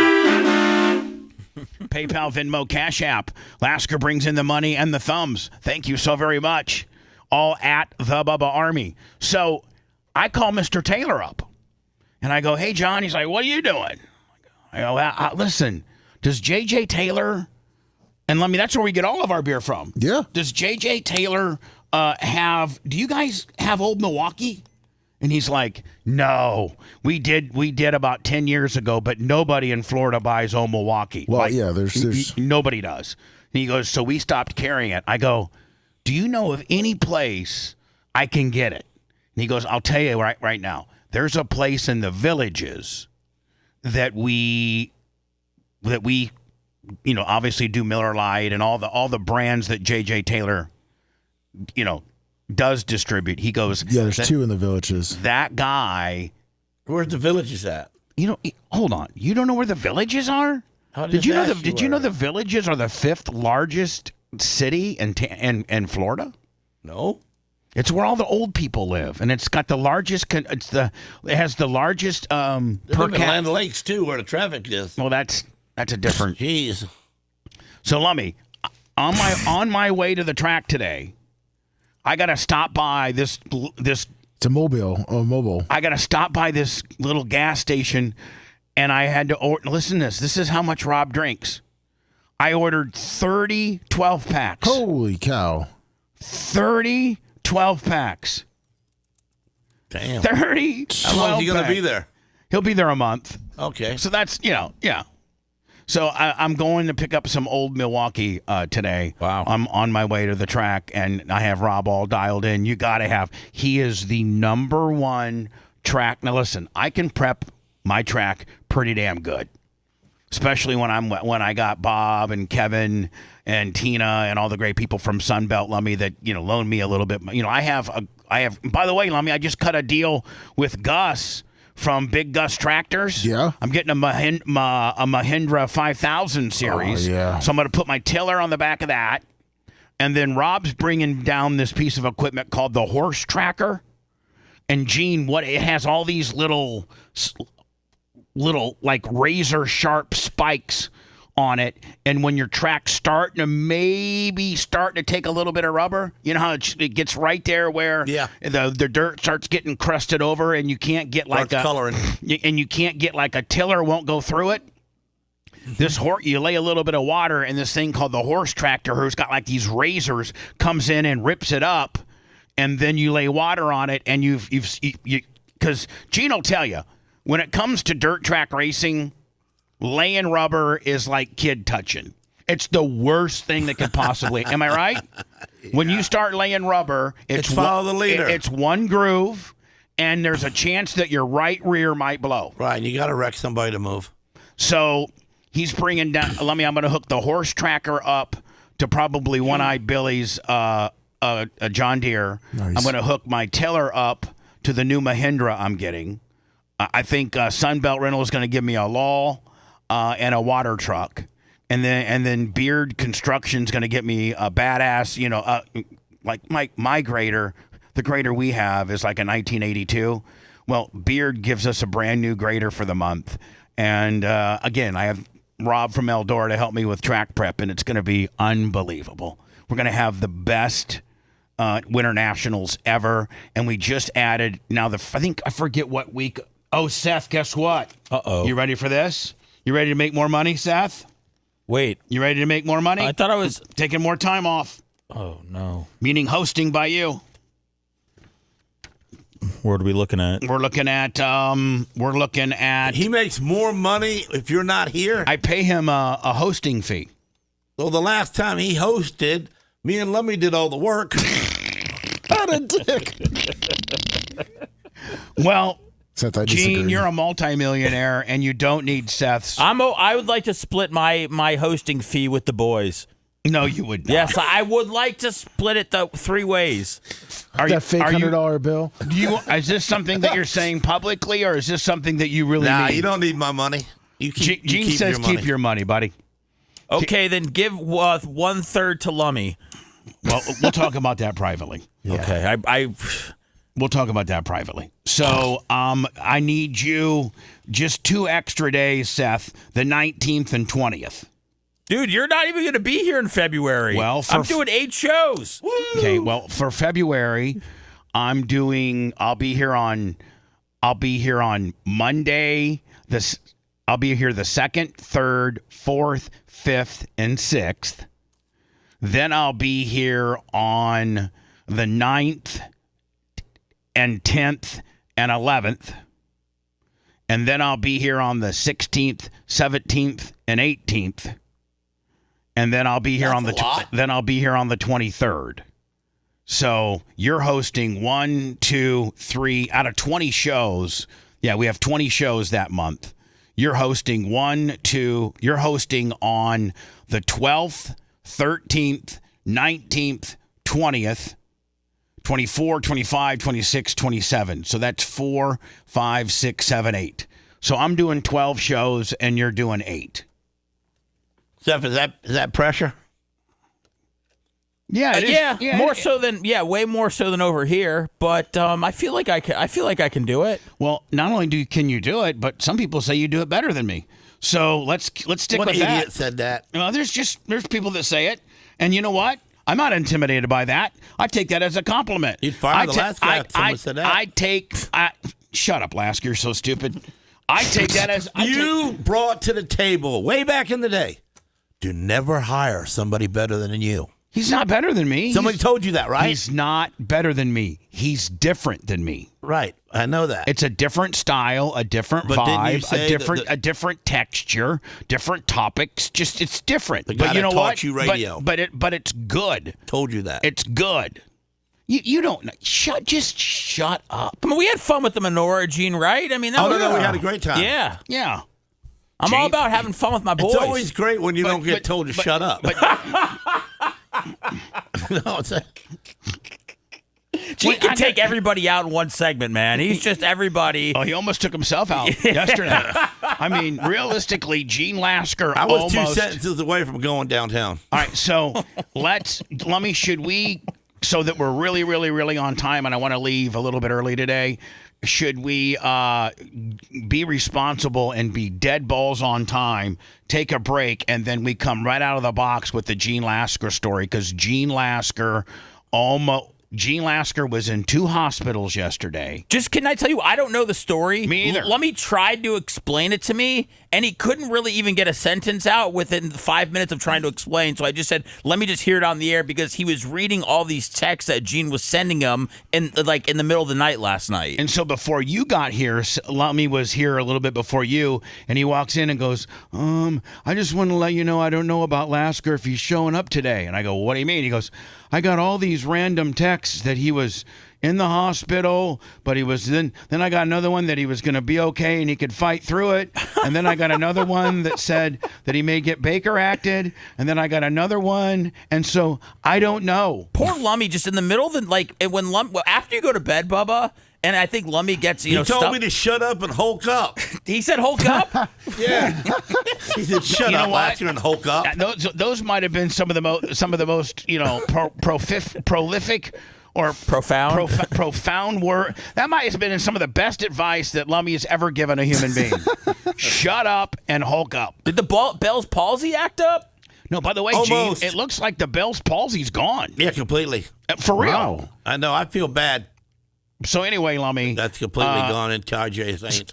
PayPal, Venmo, Cash App. Lasker brings in the money and the thumbs. Thank you so very much. All at the Bubba Army. So I call Mr. Taylor up. And I go, hey, John. He's like, what are you doing? I go, listen, does J.J. Taylor, and Lummy, that's where we get all of our beer from. Yeah. Does J.J. Taylor do you guys have Old Milwaukee? And he's like, no, we did about 10 years ago, but nobody in Florida buys Old Milwaukee. Well, like, yeah, there's nobody does. And he goes, so we stopped carrying it. I go, do you know of any place I can get it? And he goes, I'll tell you right now. There's a place in the Villages that we obviously do Miller Lite and all the brands that J.J. Taylor, does distribute. He goes, yeah, there's two in the Villages. That guy. Where's the Villages at? Hold on. You don't know where the Villages are? Did you know the Villages are the 5th largest city in Florida? No. It's where all the old people live, and it's got the largest. It has the largest per capita. Land Lakes too, where the traffic is. Well, that's a different. Jeez. So, Lummy, on my way to the track today, I got to stop by this. It's a mobile. I got to stop by this little gas station, and I had to order. Listen to this. This is how much Rob drinks. I ordered 30 12-packs. Holy cow! 30 12-packs. Damn. 30 How long is he going to be there? He'll be there a month. Okay. So that's, yeah. So I'm going to pick up some Old Milwaukee today. Wow. I'm on my way to the track, and I have Rob all dialed in. You got to have. He is the #1 track. Now, listen, I can prep my track pretty damn good, especially when I got Bob and Kevin and Tina and all the great people from Sunbelt Lummy that loan me a little bit. I have. By the way, Lummy, I just cut a deal with Gus from Big Gus Tractors. Yeah. I'm getting a Mahindra 5000 series. Oh, yeah. So I'm going to put my tiller on the back of that. And then Rob's bringing down this piece of equipment called the Horse Tracker. And Gene, it has all these little like razor sharp spikes on it, and when your track's starting to take a little bit of rubber, you know how it gets right there where the dirt starts getting crusted over, and you can't get coloring, and you can't get like a tiller won't go through it. This horse, you lay a little bit of water, and this thing called the Horse Tractor, who's got like these razors, comes in and rips it up, and then you lay water on it, and you because Gene will tell you when it comes to dirt track racing, laying rubber is like kid touching. It's the worst thing that could possibly. Am I right? Yeah. When you start laying rubber, it's follow the leader. It's one groove, and there's a chance that your right rear might blow. Right, and you got to wreck somebody to move. So he's bringing down. I'm going to hook the Horse Tracker up to probably One-Eyed Billy's a John Deere. Nice. I'm going to hook my tiller up to the new Mahindra I'm getting. I think Sunbelt Rental is going to give me a Law. And a water truck, and then Beard Construction's going to get me a badass, like my grader. The grader we have is like a 1982. Well, Beard gives us a brand new grader for the month, and again, I have Rob from Eldora to help me with track prep, and it's going to be unbelievable. We're going to have the best Winter Nationals ever, and we just added I forget what week. Oh, Seth, guess what? Uh-oh. You ready for this? You ready to make more money, Seth? Wait. You ready to make more money? I thought I was taking more time off. Oh, no. Meaning hosting by you. What are we looking at? We're looking at He makes more money if you're not here. I pay him a hosting fee. So the last time he hosted, me and Lummy did all the work. What a dick. Well, Seth, I disagree. Gene, you're a multimillionaire, and you don't need Seth's. I would like to split my hosting fee with the boys. No, you would not. Yes, I would like to split it 3 ways. That fake $100 bill. Is this something that you're saying publicly, or is this something that you really need? you don't need my money. Gene says keep your money, buddy. Okay, then give 1/3 to Lummy. Well, we'll talk about that privately. Yeah. Okay, we'll talk about that privately. So, I need you just 2 extra days, Seth, the 19th and 20th. Dude, you're not even going to be here in February. Well, I'm doing 8 shows. Okay, well, for February, I'll be here on Monday. I'll be here the 2nd, 3rd, 4th, 5th, and 6th. Then I'll be here on the 9th and 10th and 11th. And then I'll be here on the 16th, 17th, and 18th. And then I'll be here on the 23rd. So you're hosting 1, 2, 3 out of 20 shows. Yeah, we have 20 shows that month. You're hosting you're hosting on the 12th, 13th, 19th, 20th, 24, 25, 26, 27. So that's 4, 5, 6, 7, 8. So I'm doing 12 shows and you're doing 8. Steph, is that pressure? Yeah, it is. Way more so than over here. But I feel like I can do it. Well, not only can you do it, but some people say you do it better than me. So let's stick with that. What idiot said that? There's people that say it, and you know what? I'm not intimidated by that. I take that as a compliment. You'd fire the last guy if someone said that. Shut up, Lasker. You're so stupid. I take that as you brought to the table way back in the day. To never hire somebody better than you. He's not better than me. Somebody told you that, right? He's not better than me. He's different than me. Right. I know that. It's a different style, a different vibe, a different texture, different topics. Just it's different. The guy but you know that what? taught you radio. But it's good. Told you that. It's good. You don't know. Shut up. I mean, we had fun with the menorah, Gene, right? I mean, no, we had a great time. Yeah. Yeah. I'm all about having fun with my boys. It's always great when you don't get told to shut up. No, it's Gene can take everybody out in one segment, man. He's just everybody. Oh, he almost took himself out yesterday. I mean, realistically, Gene Lasker I was almost 2 sentences away from going downtown. All right, so so that we're really, really, really on time, and I want to leave a little bit early today, should we be responsible and be dead balls on time, take a break, and then we come right out of the box with the Gene Lasker story? Because Gene Lasker was in 2 hospitals yesterday. Just can I tell you, I don't know the story. Me either. Lummy tried to explain it to me, and he couldn't really even get a sentence out within 5 minutes of trying to explain. So I just said, let me just hear it on the air, because he was reading all these texts that Gene was sending him in the middle of the night last night. And so before you got here, Lummy was here a little bit before you, and he walks in and goes, I just want to let you know I don't know about Lasker if he's showing up today. And I go, what do you mean? He goes, I got all these random texts that he was in the hospital, but he was then I got another one that he was going to be okay and he could fight through it. And then I got another one that said that he may get Baker acted. And then I got another one. And so I don't know. Poor Lummy, just in the middle of after you go to bed, Bubba, and I think Lummy gets, He told me to shut up and hulk up. He said hulk up? Yeah. He said shut up last year and hulk up. Those might have been some of the most prolific or profound word. That might have been some of the best advice that Lummy has ever given a human being. Shut up and hulk up. Did the Bell's palsy act up? No, by the way, Gene, it looks like the Bell's palsy's gone. Yeah, completely. For real. Wow. I know. I feel bad. So anyway, Lummy. That's completely gone in KJ's ain't.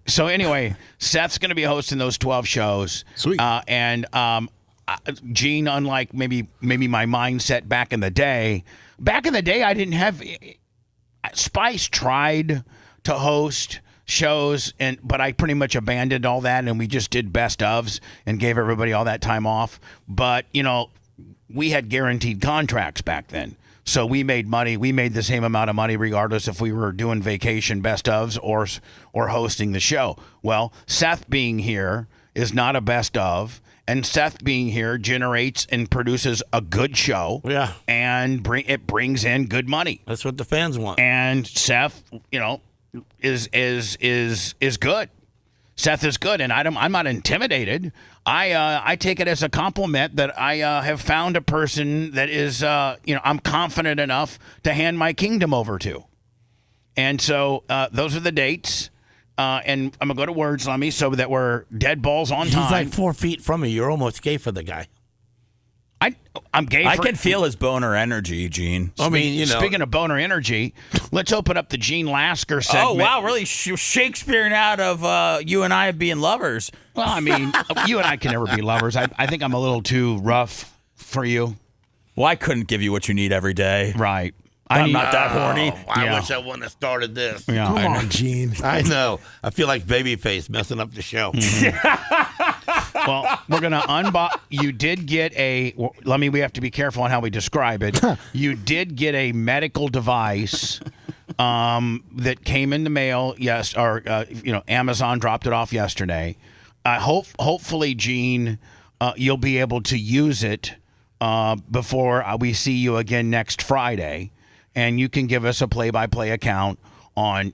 So anyway, Seth's going to be hosting those 12 shows. Sweet. And Gene, unlike maybe my mindset back in the day, I didn't have Spice tried to host shows, but I pretty much abandoned all that, and we just did best ofs and gave everybody all that time off. But we had guaranteed contracts back then. So we made money. We made the same amount of money regardless if we were doing vacation best ofs or hosting the show. Well, Seth being here is not a best of, and Seth being here generates and produces a good show. Yeah. And it brings in good money. That's what the fans want. And Seth, is good. Seth is good, and I'm not intimidated. I take it as a compliment that I have found a person that is, I'm confident enough to hand my kingdom over to. And so those are the dates. And I'm going to go to words, Lummy, so that we're dead balls on time. He's like 4 feet from me. You're almost gay for the guy. I'm gay. I can feel his boner energy, Gene. I mean, Speaking of boner energy, let's open up the Gene Lasker segment. Oh, wow, really Shakespearean out of you and I being lovers. Well, I mean, you and I can never be lovers. I think I'm a little too rough for you. Well, I couldn't give you what you need every day. Right. I'm not that horny. I wish I wouldn't have started this. Yeah. Come on, Gene. I know. I feel like Babyface messing up the show. Well, we're going to unbox. You did get we have to be careful on how we describe it. You did get a medical device that came in the mail, Amazon dropped it off yesterday. Hopefully, Gene, you'll be able to use it before we see you again next Friday. And you can give us a play-by-play account on,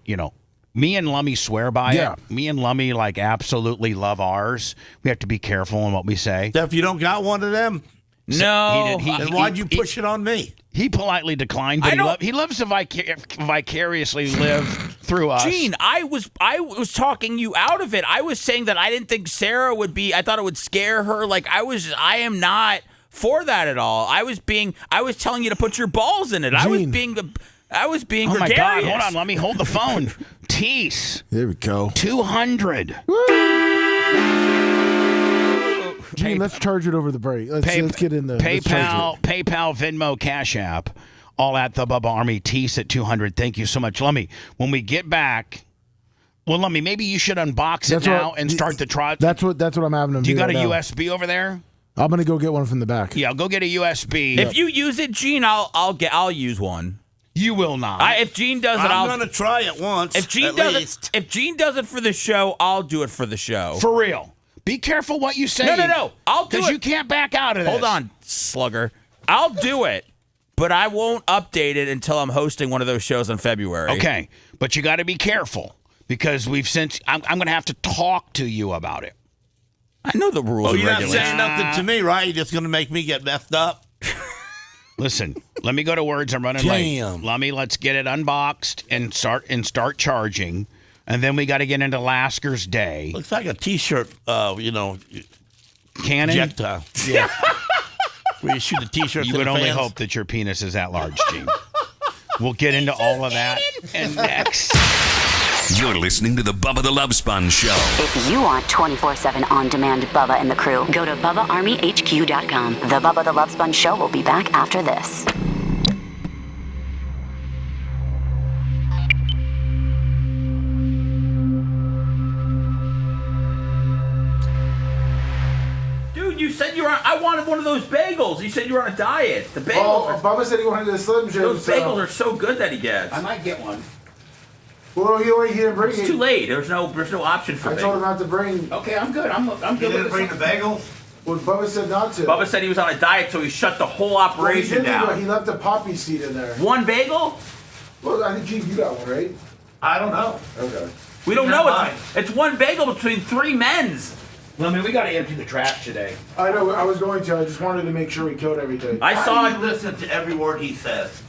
me and Lummy swear by it. Me and Lummy, absolutely love ours. We have to be careful in what we say. If you don't got one of them, no. Then why'd you push it on me? He politely declined, but he loves to vicariously live through us. Gene, I was talking you out of it. I was saying that I didn't think Sarah would be. I thought it would scare her. I am not for that at all. I was telling you to put your balls in it. Gene. I was being oh gregarious. My God, hold on, let me hold the phone. Tease. There we go. 200. Gene, let's charge it over the break. Let's get in the PayPal, Venmo, Cash App, all at the Bubba Army. Tease at 200. Thank you so much. Lummy, when we get back, Lummy, maybe you should unbox it now and start the trot. That's what I'm having to do. Do you got right a now. USB over there? I'm gonna go get one from the back. Yeah, I'll go get a USB. If you use it, Gene, I'll use one. You will not. If Gene does it, I'm gonna try it once. If Gene does it for the show, I'll do it for the show. For real. Be careful what you say. No. I'll do it. Because you can't back out of this. Hold on, slugger. I'll do it, but I won't update it until I'm hosting one of those shows in February. Okay, but you got to be careful because I'm going to have to talk to you about it. I know the rules. Oh, and you're not regulations. saying nothing to me, right? You're just going to make me get messed up. Listen, let me go to words. I'm running late. Lummy, let's get it unboxed and start charging. And then we got to get into Lasker's day. Looks like a T-shirt, cannon? projectile. Yeah. Where you shoot a T-shirt. You would only hope that your penis is that large, Gene. We'll get into all of that and next. You're listening to the Bubba the Love Sponge Show. If you want 24/7 on-demand Bubba and the crew, go to BubbaArmyHQ.com. The Bubba the Love Sponge Show will be back after this. Dude, you said you were on, I wanted one of those bagels. You said you were on a diet. The bagels. Bubba said he wanted a Slim Jim. Those bagels are so good that he gets. I might get one. Well, he didn't bring it. It's too late. There's no option for I told him not to bring. Okay, I'm good. I'm good. You didn't bring the bagels? Well, Bubba said not to. Bubba said he was on a diet, so he shut the whole operation down. He left a poppy seed in there. One bagel? Well, I think Gene, you got one, right? I don't know. Okay. We don't know. It's one bagel between three men's. Well, I mean, we got to empty the trash today. I know. I was going to. I just wanted to make sure we killed everything. I saw you listen to every word he says.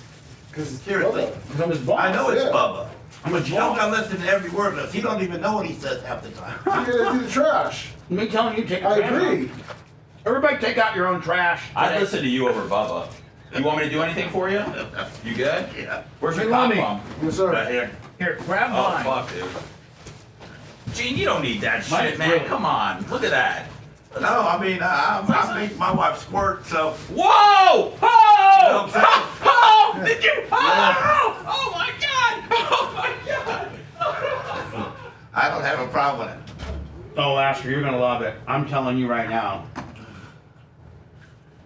Because it's seriously. From his boss. I know it's yeah. Bubba. But you don't gotta listen to every word because he don't even know what he says half the time. You gotta do the trash. Me telling you, take your I trash agree. out. Everybody take out your own trash. I listen to you over Bubba. You want me to do anything for you? You good? Yeah. Where's your cock bomb? Yes, sir. Right here. Here, grab Oh, mine. fuck, dude. Gene, you don't need that Mine's shit, man. broke. Come on. Look at that. No, I mean, I make my wife squirt, so. Whoa! Oh! Oh! Did you? Oh! Yeah. Oh my God! Oh my God! I don't have a problem with it. Oh, Lasker, you're gonna love it. I'm telling you right now.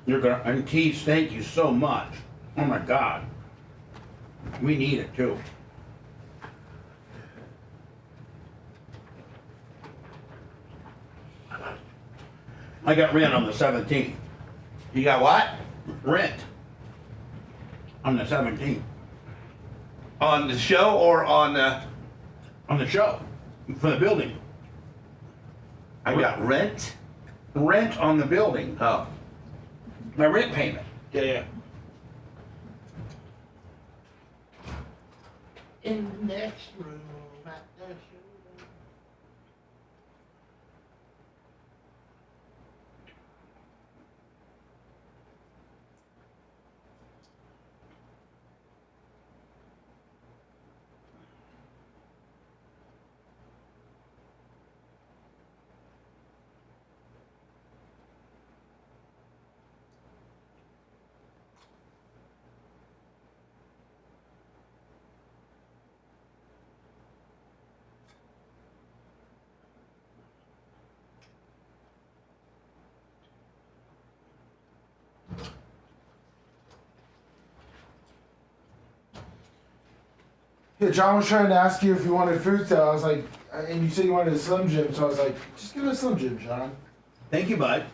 You're gonna. And Keith, thank you so much. Oh my God. We need it too. I got rent on the 17th. You got what? Rent. On the 17th. On the show or on the... On the show. For the building. I got rent? Rent on the building. Oh. My rent payment. Yeah. In the next room at the show. Yeah, John was trying to ask you if you wanted food still. I was like, and you said you wanted a Slim Jim, so I was like, just give it a Slim Jim, John. Thank you, bud.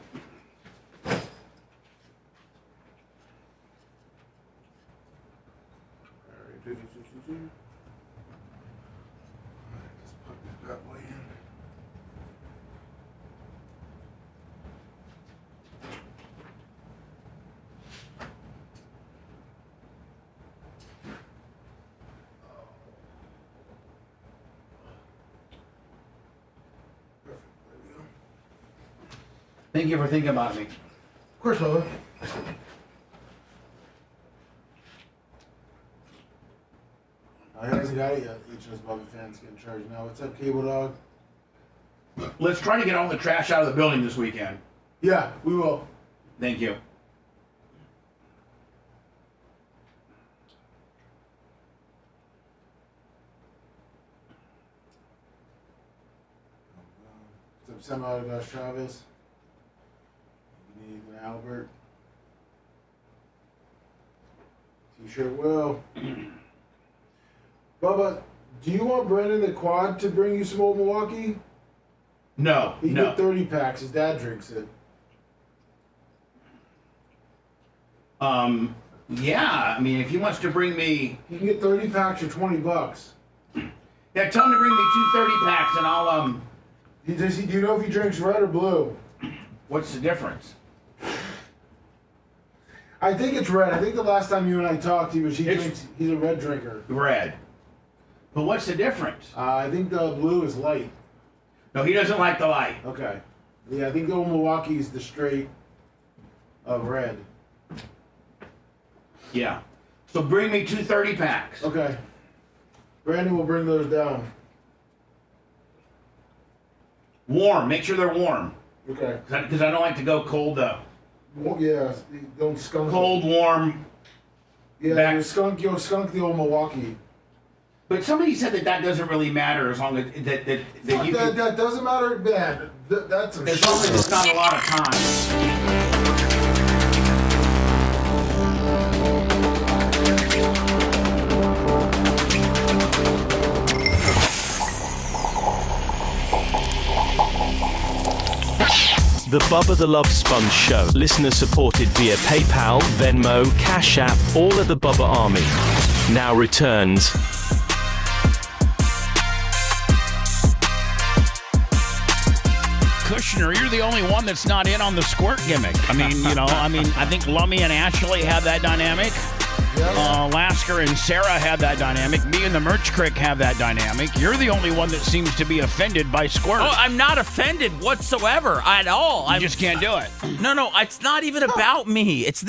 Thank you for thinking about me. Of course, Bubba. I hasn't got it yet. HS Bubba fans getting charged now. What's up, Cable Dog? Let's try to get all the trash out of the building this weekend. Yeah, we will. Thank you. What's up, Semi-Autobus Travis? Nathan Albert. T-shirt Will. Bubba, do you want Brendan the Quad to bring you some Old Milwaukee? No, He can get 30 packs. His dad drinks it. Yeah, I mean, if he wants to bring me... You can get 30 packs for $20. Yeah, tell him to bring me 2 30-packs and I'll, Do you know if he drinks red or blue? What's the difference? I think it's red. I think the last time you and I talked, he's a red drinker. Red. But what's the difference? I think the blue is light. No, he doesn't like the light. Okay. Yeah, I think the Old Milwaukee is the straight of red. Yeah. So bring me 2 30-packs. Okay. Brandon will bring those down. Warm. Make sure they're warm. Okay. Because I don't like to go cold, Well, yeah, don't skunk. Cold, warm. Yeah, you'll skunk the Old Milwaukee. But somebody said that doesn't really matter as long as that doesn't matter, man. That's as long as it's not a lot of time. The Bubba the Love Sponge Show. Listener supported via PayPal, Venmo, Cash App, all of the Bubba Army. Now returns. Kushner, you're the only one that's not in on the squirt gimmick. I mean, I think Lummy and Ashley have that dynamic. Lasker and Sarah have that dynamic. Me and the Merch Crick have that dynamic. You're the only one that seems to be offended by squirt. Oh, I'm not offended whatsoever at all. You just can't do it. No, it's not even about me. It's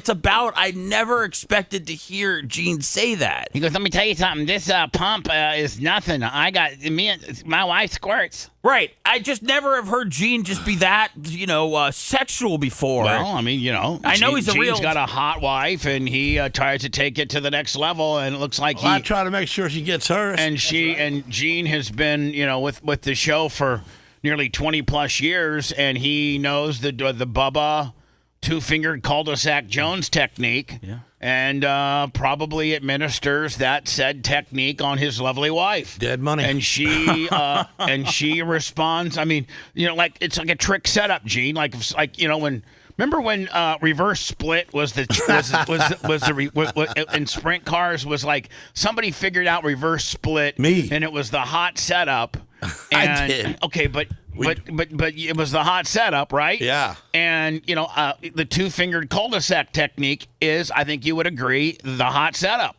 about I never expected to hear Gene say that. He goes, let me tell you something. This pump is nothing. My wife squirts. Right. I just never have heard Gene just be that, sexual before. Well, I know Gene's got a hot wife, and he tries to take it to the next level, and it looks like I try to make sure she gets hers. And Gene has been, with the show for nearly 20 plus years, and he knows the Bubba two-fingered cul-de-sac Jones technique. Yeah. and probably administers that said technique on his lovely wife. Dead money. And she responds. I mean, like it's like a trick setup, Gene. Like remember when reverse split was in sprint cars was like somebody figured out reverse split. Me. And it was the hot setup. And, I did. Okay, but it was the hot setup, right? Yeah. And the two-fingered cul-de-sac technique is, I think you would agree, the hot setup.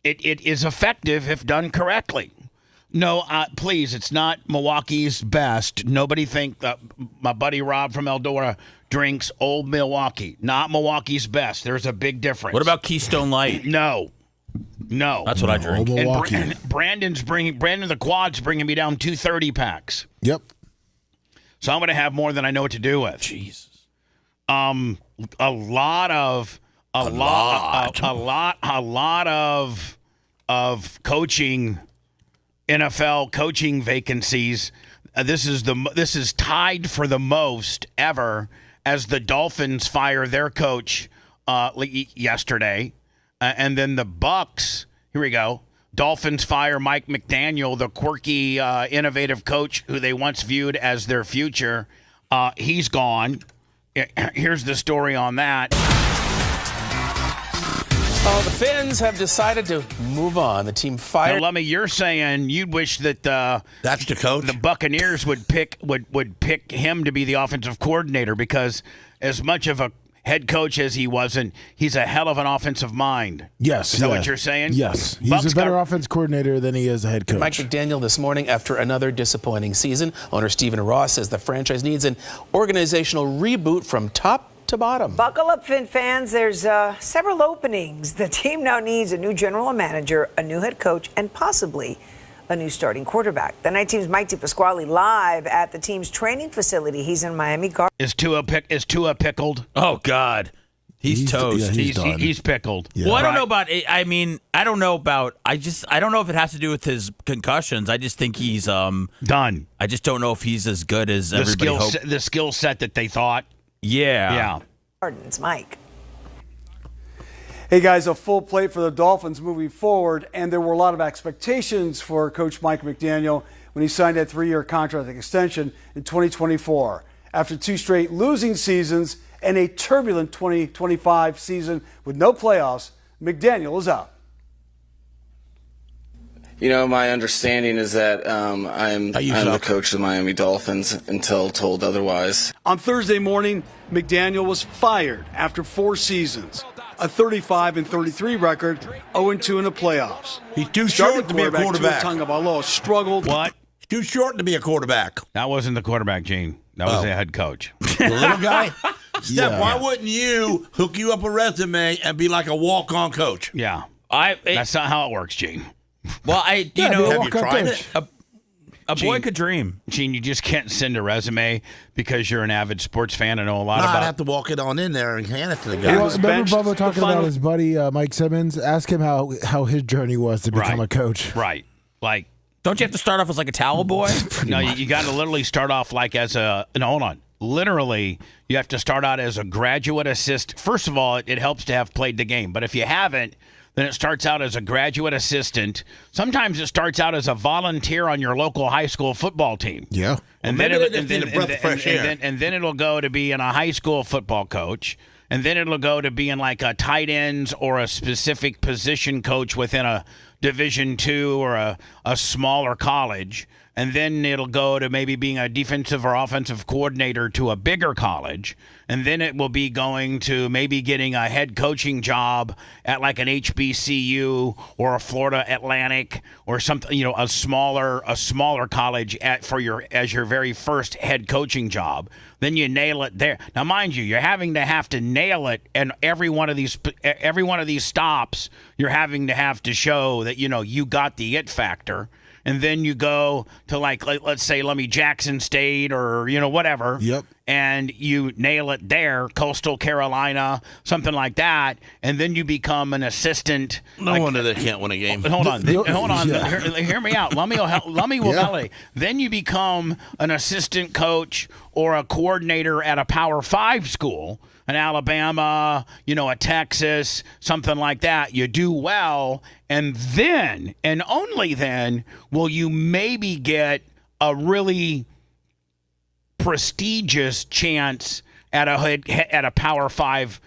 It is effective if done correctly. No, please, it's not Milwaukee's best. Nobody think my buddy Rob from Eldora drinks Old Milwaukee. Not Milwaukee's best. There's a big difference. What about Keystone Light? No. That's what I drink. Old Milwaukee. And Brandon the Quad's bringing me down 230 packs. Yep. So I'm going to have more than I know what to do with. Jesus. A lot of coaching, NFL coaching vacancies. This is tied for the most ever as the Dolphins fire their coach yesterday. And then the Bucks, here we go. Dolphins fire Mike McDaniel, the quirky, innovative coach who they once viewed as their future. He's gone. Here's the story on that. Oh, the fans have decided to move on. The team fired. Now, Lummy, you're saying you'd wish that that's the coach. The Buccaneers would pick him to be the offensive coordinator because as much of a head coach as he wasn't, he's a hell of an offensive mind. Yes. Is that what you're saying? Yes. He's a better offense coordinator than he is a head coach. Mike McDaniel this morning after another disappointing season. Owner Stephen Ross says the franchise needs an organizational reboot from top to bottom. Buckle up, Fin fans. There's several openings. The team now needs a new general manager, a new head coach, and possibly a new starting quarterback. The night team's Mike DePasquale live at the team's training facility. He's in Miami Gardens. Is Tua pickled? Oh God, he's toast. Yeah, he's pickled. Yeah. Well, I don't know about. I mean, I don't know about. I don't know if it has to do with his concussions. I just think he's done. I just don't know if he's as good as everybody hoped. The skill set that they thought. Yeah. Gardens, Mike. Hey guys, a full plate for the Dolphins moving forward, and there were a lot of expectations for Coach Mike McDaniel when he signed that 3-year contract extension in 2024. After 2 straight losing seasons and a turbulent 2025 season with no playoffs, McDaniel is out. My understanding is that I'm the coach of the Miami Dolphins until told otherwise. On Thursday morning, McDaniel was fired after 4 seasons. A 35-33 record, 0-2 in the playoffs. He's too short to be a quarterback. Tagovailoa struggled. What? Too short to be a quarterback. That wasn't the quarterback, Gene. That was the head coach. The little guy? Steph, why wouldn't you hook you up a resume and be like a walk-on coach? Yeah. That's not how it works, Gene. Well, have you tried it? A boy could dream. Gene, you just can't send a resume because you're an avid sports fan and know a lot about. I'd have to walk it on in there and hand it to the guy. Remember Bubba talking about his buddy Mike Simmons? Ask him how his journey was to become a coach. Right. Like, don't you have to start off as like a towel boy? No, you got to literally start off like as a. No, hold on. Literally, you have to start out as a graduate assistant. First of all, it helps to have played the game. But if you haven't, then it starts out as a graduate assistant. Sometimes it starts out as a volunteer on your local high school football team. Yeah. And then it'll go to being a high school football coach. And then it'll go to being like a tight ends or a specific position coach within a Division II or a smaller college. And then it'll go to maybe being a defensive or offensive coordinator to a bigger college. And then it will be going to maybe getting a head coaching job at like an HBCU or a Florida Atlantic or something, a smaller college as your very first head coaching job. Then you nail it there. Now, mind you, you're having to nail it, and every one of these stops, you're having to show that you got the it factor. And then you go to let's say Jackson State or whatever. Yep. And you nail it there, Coastal Carolina, something like that, and then you become an assistant. No wonder they can't win a game. Hold on. Hear me out. Lummy will help. Then you become an assistant coach or a coordinator at a Power 5 school. an Alabama, a Texas, something like that. You do well, and then, and only then, will you maybe get a really prestigious chance at a Power 5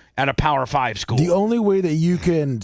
school. The only way that you can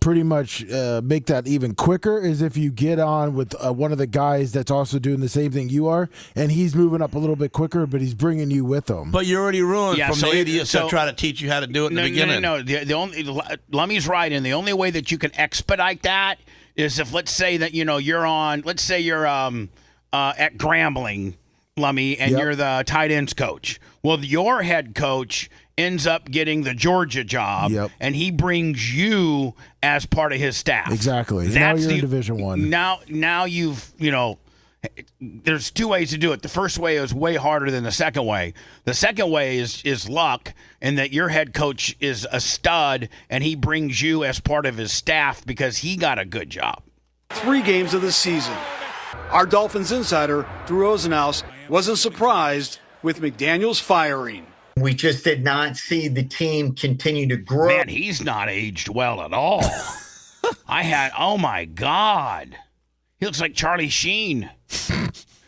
pretty much make that even quicker is if you get on with one of the guys that's also doing the same thing you are, and he's moving up a little bit quicker, but he's bringing you with him. But you're already ruined from the idiots that try to teach you how to do it in the beginning. No. The only Lummy's right, and the only way that you can expedite that is if, let's say that you're on, let's say you're at Grambling, Lummy, and you're the tight ends coach. Well, your head coach ends up getting the Georgia job, and he brings you as part of his staff. Exactly. Now you're in Division One. Now you've there's two ways to do it. The first way is way harder than the second way. The second way is luck, and that your head coach is a stud, and he brings you as part of his staff because he got a good job. 3 games of the season. Our Dolphins insider, Drew Rosenhaus, wasn't surprised with McDaniel's firing. We just did not see the team continue to grow. Man, he's not aged well at all. Oh my God. He looks like Charlie Sheen.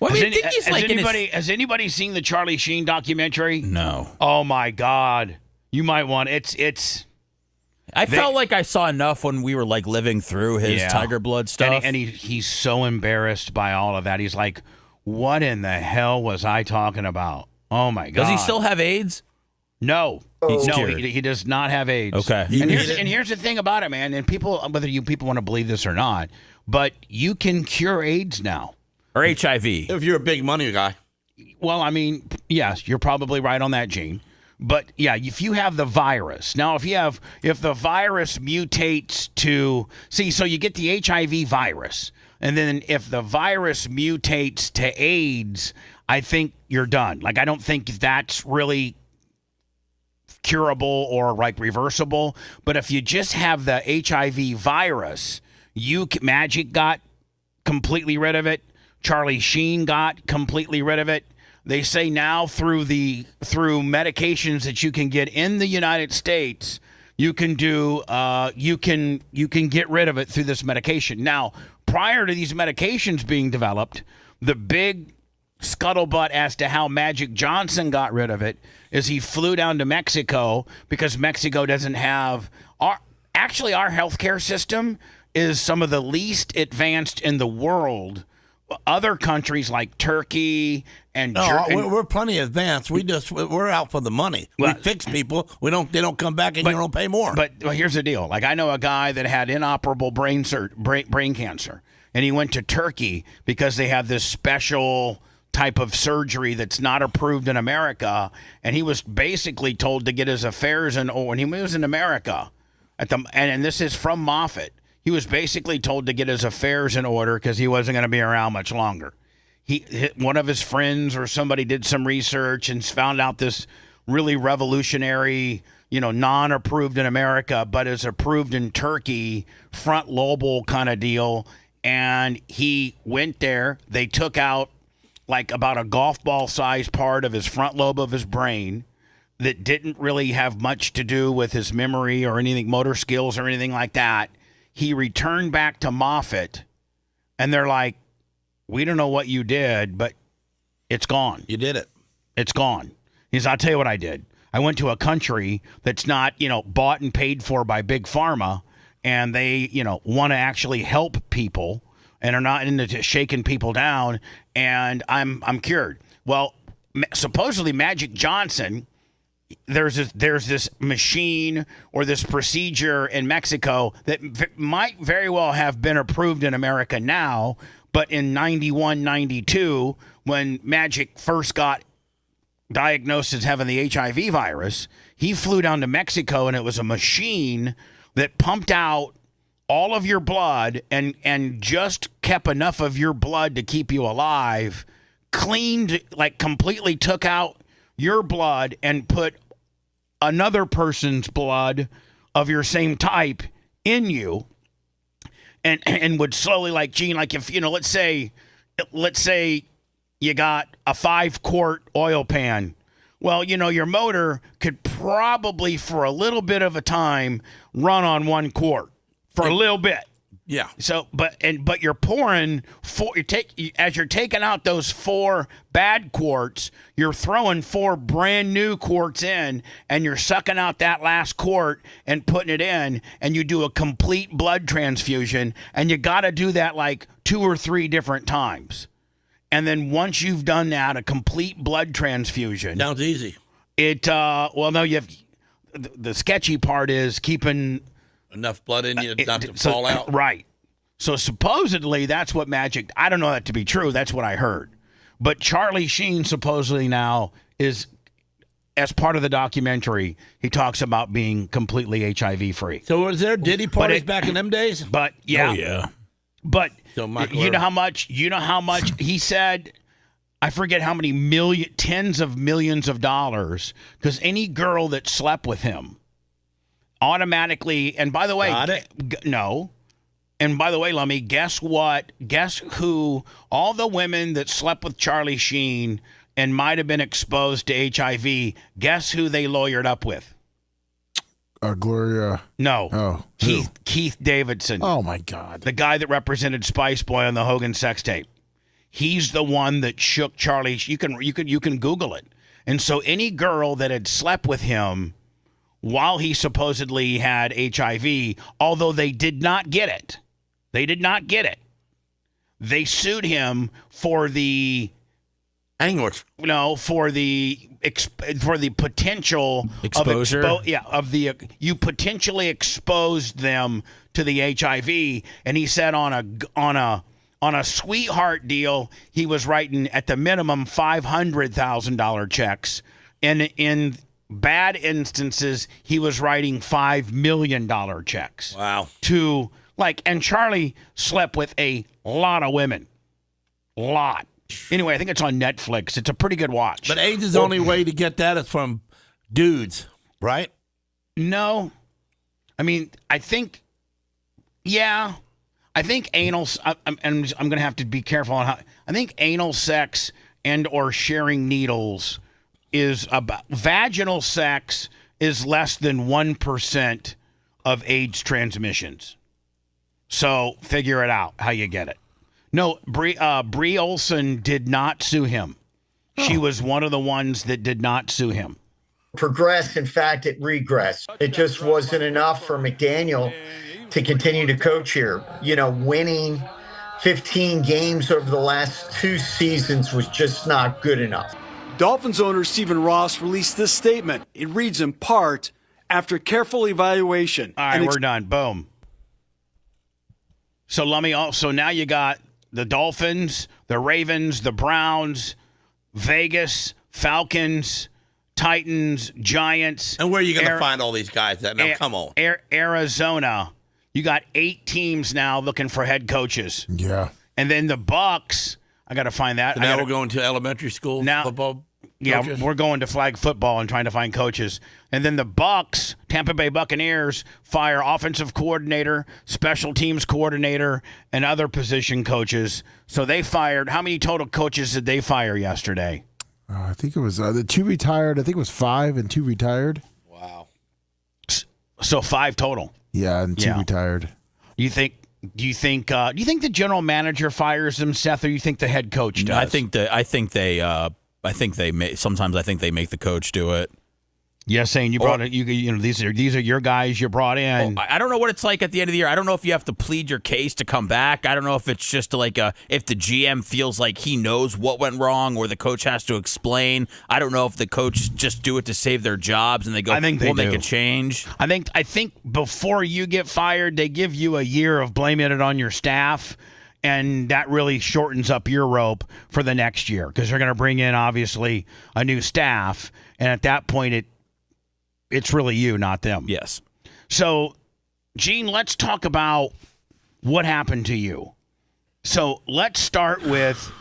Has anybody seen the Charlie Sheen documentary? No. Oh my God. You might want it's I felt like I saw enough when we were like living through his Tiger Blood stuff. And he's so embarrassed by all of that. He's like, what in the hell was I talking about? Oh my God. Does he still have AIDS? No. He does not have AIDS. Okay. And here's the thing about it, man, and people, whether people want to believe this or not, but you can cure AIDS now. Or HIV. If you're a big money guy. Well, I mean, yes, you're probably right on that, Gene. But yeah, if you have the virus now, if the virus mutates so you get the HIV virus, and then if the virus mutates to AIDS, I think you're done. Like, I don't think that's really curable or like reversible. But if you just have the HIV virus, Magic got completely rid of it. Charlie Sheen got completely rid of it. They say now through medications that you can get in the United States, you can get rid of it through this medication. Now, prior to these medications being developed, the big scuttlebutt as to how Magic Johnson got rid of it is he flew down to Mexico because Mexico doesn't have our healthcare system is some of the least advanced in the world. Other countries like Turkey and we're plenty advanced. We're out for the money. We fix people. They don't come back and you don't pay more. But here's the deal. Like, I know a guy that had inoperable brain cancer, and he went to Turkey because they have this special type of surgery that's not approved in America, and he was basically told to get his affairs when he was in America and this is from Moffitt. He was basically told to get his affairs in order because he wasn't going to be around much longer. One of his friends or somebody did some research and found out this really revolutionary, non-approved in America, but is approved in Turkey, front lobal kind of deal. And he went there. They took out like about a golf ball size part of his front lobe of his brain that didn't really have much to do with his memory or anything, motor skills or anything like that. He returned back to Moffitt, and they're like, we don't know what you did, but it's gone. You did it. It's gone. I'll tell you what I did. I went to a country that's not, bought and paid for by Big Pharma, and they, want to actually help people and are not into shaking people down, and I'm cured. Well, supposedly Magic Johnson, there's this machine or this procedure in Mexico that might very well have been approved in America now, but in 91, 92, when Magic first got diagnosed as having the HIV virus, he flew down to Mexico, and it was a machine that pumped out all of your blood and just kept enough of your blood to keep you alive, cleaned, like completely took out your blood and put another person's blood of your same type in you, and would slowly, like, Gene, like, if let's say you got a 5-quart oil pan Well, your motor could probably, for a little bit of a time, run on one quart for a little bit. Yeah. So, but you're pouring as you're taking out those 4 bad quarts, you're throwing 4 brand new quarts in, and you're sucking out that last quart and putting it in, and you do a complete blood transfusion, and you got to do that like 2 or 3 different times. And then once you've done that, a complete blood transfusion. Sounds easy. No, you have the sketchy part is keeping enough blood in you not to fall out. Right. So supposedly that's what magic. I don't know that to be true. That's what I heard. But Charlie Sheen supposedly now is, as part of the documentary, he talks about being completely HIV free. So was there Diddy parties back in them days? But yeah. Oh yeah. But you know how much he said, I forget how many tens of millions of dollars, because any girl that slept with him automatically, and by the way, no. And by the way, Lummy, guess what? Guess who? All the women that slept with Charlie Sheen and might have been exposed to HIV, guess who they lawyered up with? Gloria. No. Oh. Keith Davidson. Oh my God. The guy that represented Spice Boy on the Hogan sex tape. He's the one that shook Charlie. You can Google it. And so any girl that had slept with him while he supposedly had HIV, although they did not get it. They sued him for the English. No, for the potential exposure. You potentially exposed them to the HIV, and he said on a sweetheart deal, he was writing at the minimum $500,000 checks, and in bad instances, he was writing $5 million checks. Wow. And Charlie slept with a lot of women. Lot. Anyway, I think it's on Netflix. It's a pretty good watch. But AIDS is the only way to get that is from dudes, right? No. I mean, I think anal, and I'm going to have to be careful on how, I think anal sex and or sharing needles is about, vaginal sex is less than 1% of AIDS transmissions. So figure it out how you get it. No, Bree Olson did not sue him. She was one of the ones that did not sue him. Progress, in fact, it regressed. It just wasn't enough for McDaniel to continue to coach here. Winning 15 games over the last 2 seasons was just not good enough. Dolphins owner Stephen Ross released this statement. It reads in part, after careful evaluation. All right, we're done. Boom. So now you got the Dolphins, the Ravens, the Browns, Vegas, Falcons, Titans, Giants. And where are you going to find all these guys at? Now, come on. Arizona. You got 8 teams now looking for head coaches. Yeah. And then the Bucks. I got to find that. So now we're going to elementary school football. Yeah, coaches? we're going to flag football and trying to find coaches. And then the Bucks, Tampa Bay Buccaneers, fire offensive coordinator, special teams coordinator, and other position coaches. So they fired. How many total coaches did they fire yesterday? I think it was the 2 retired. I think it was 5 and 2 retired. Wow. So 5 total. Yeah, and 2 retired. Do you think the general manager fires them, Seth, or you think the head coach does? Sometimes I think they make the coach do it. Yeah, saying you brought it. These are your guys you brought in. I don't know what it's like at the end of the year. I don't know if you have to plead your case to come back. I don't know if it's just like if the GM feels like he knows what went wrong, or the coach has to explain. I don't know if the coach just do it to save their jobs and they go, I think we'll make a change. I think before you get fired, they give you a year of blaming it on your staff. And that really shortens up your rope for the next year, because they're going to bring in, obviously, a new staff. And at that point, it's really you, not them. Yes. So, Gene, let's talk about what happened to you. So let's start with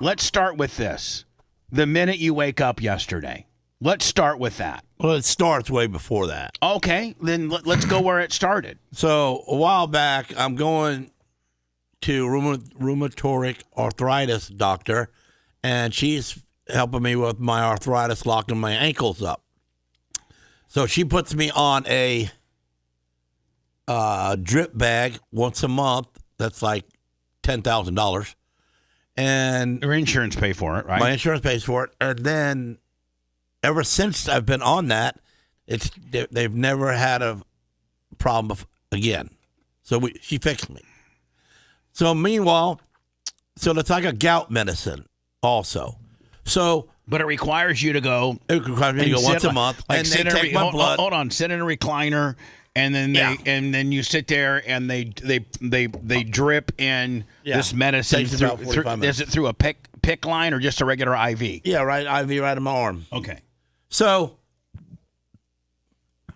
this. The minute you wake up yesterday. Let's start with that. Well, it starts way before that. Okay, then let's go where it started. So a while back, I'm going to rheumatoid arthritis doctor, and she's helping me with my arthritis, locking my ankles up. So she puts me on a drip bag once a month. That's like $10,000. And your insurance pay for it, right? My insurance pays for it. And then ever since I've been on that, they've never had a problem again. So she fixed me. So meanwhile, it's like a gout medicine also. So, but it requires you to go. It requires me to go once a month, like and they take my blood. Hold on, sit in a recliner, and then then you sit there, and they drip in this medicine. Takes about 45 minutes. Is it through a PIC line or just a regular IV? Yeah, right. IV right in my arm. Okay. So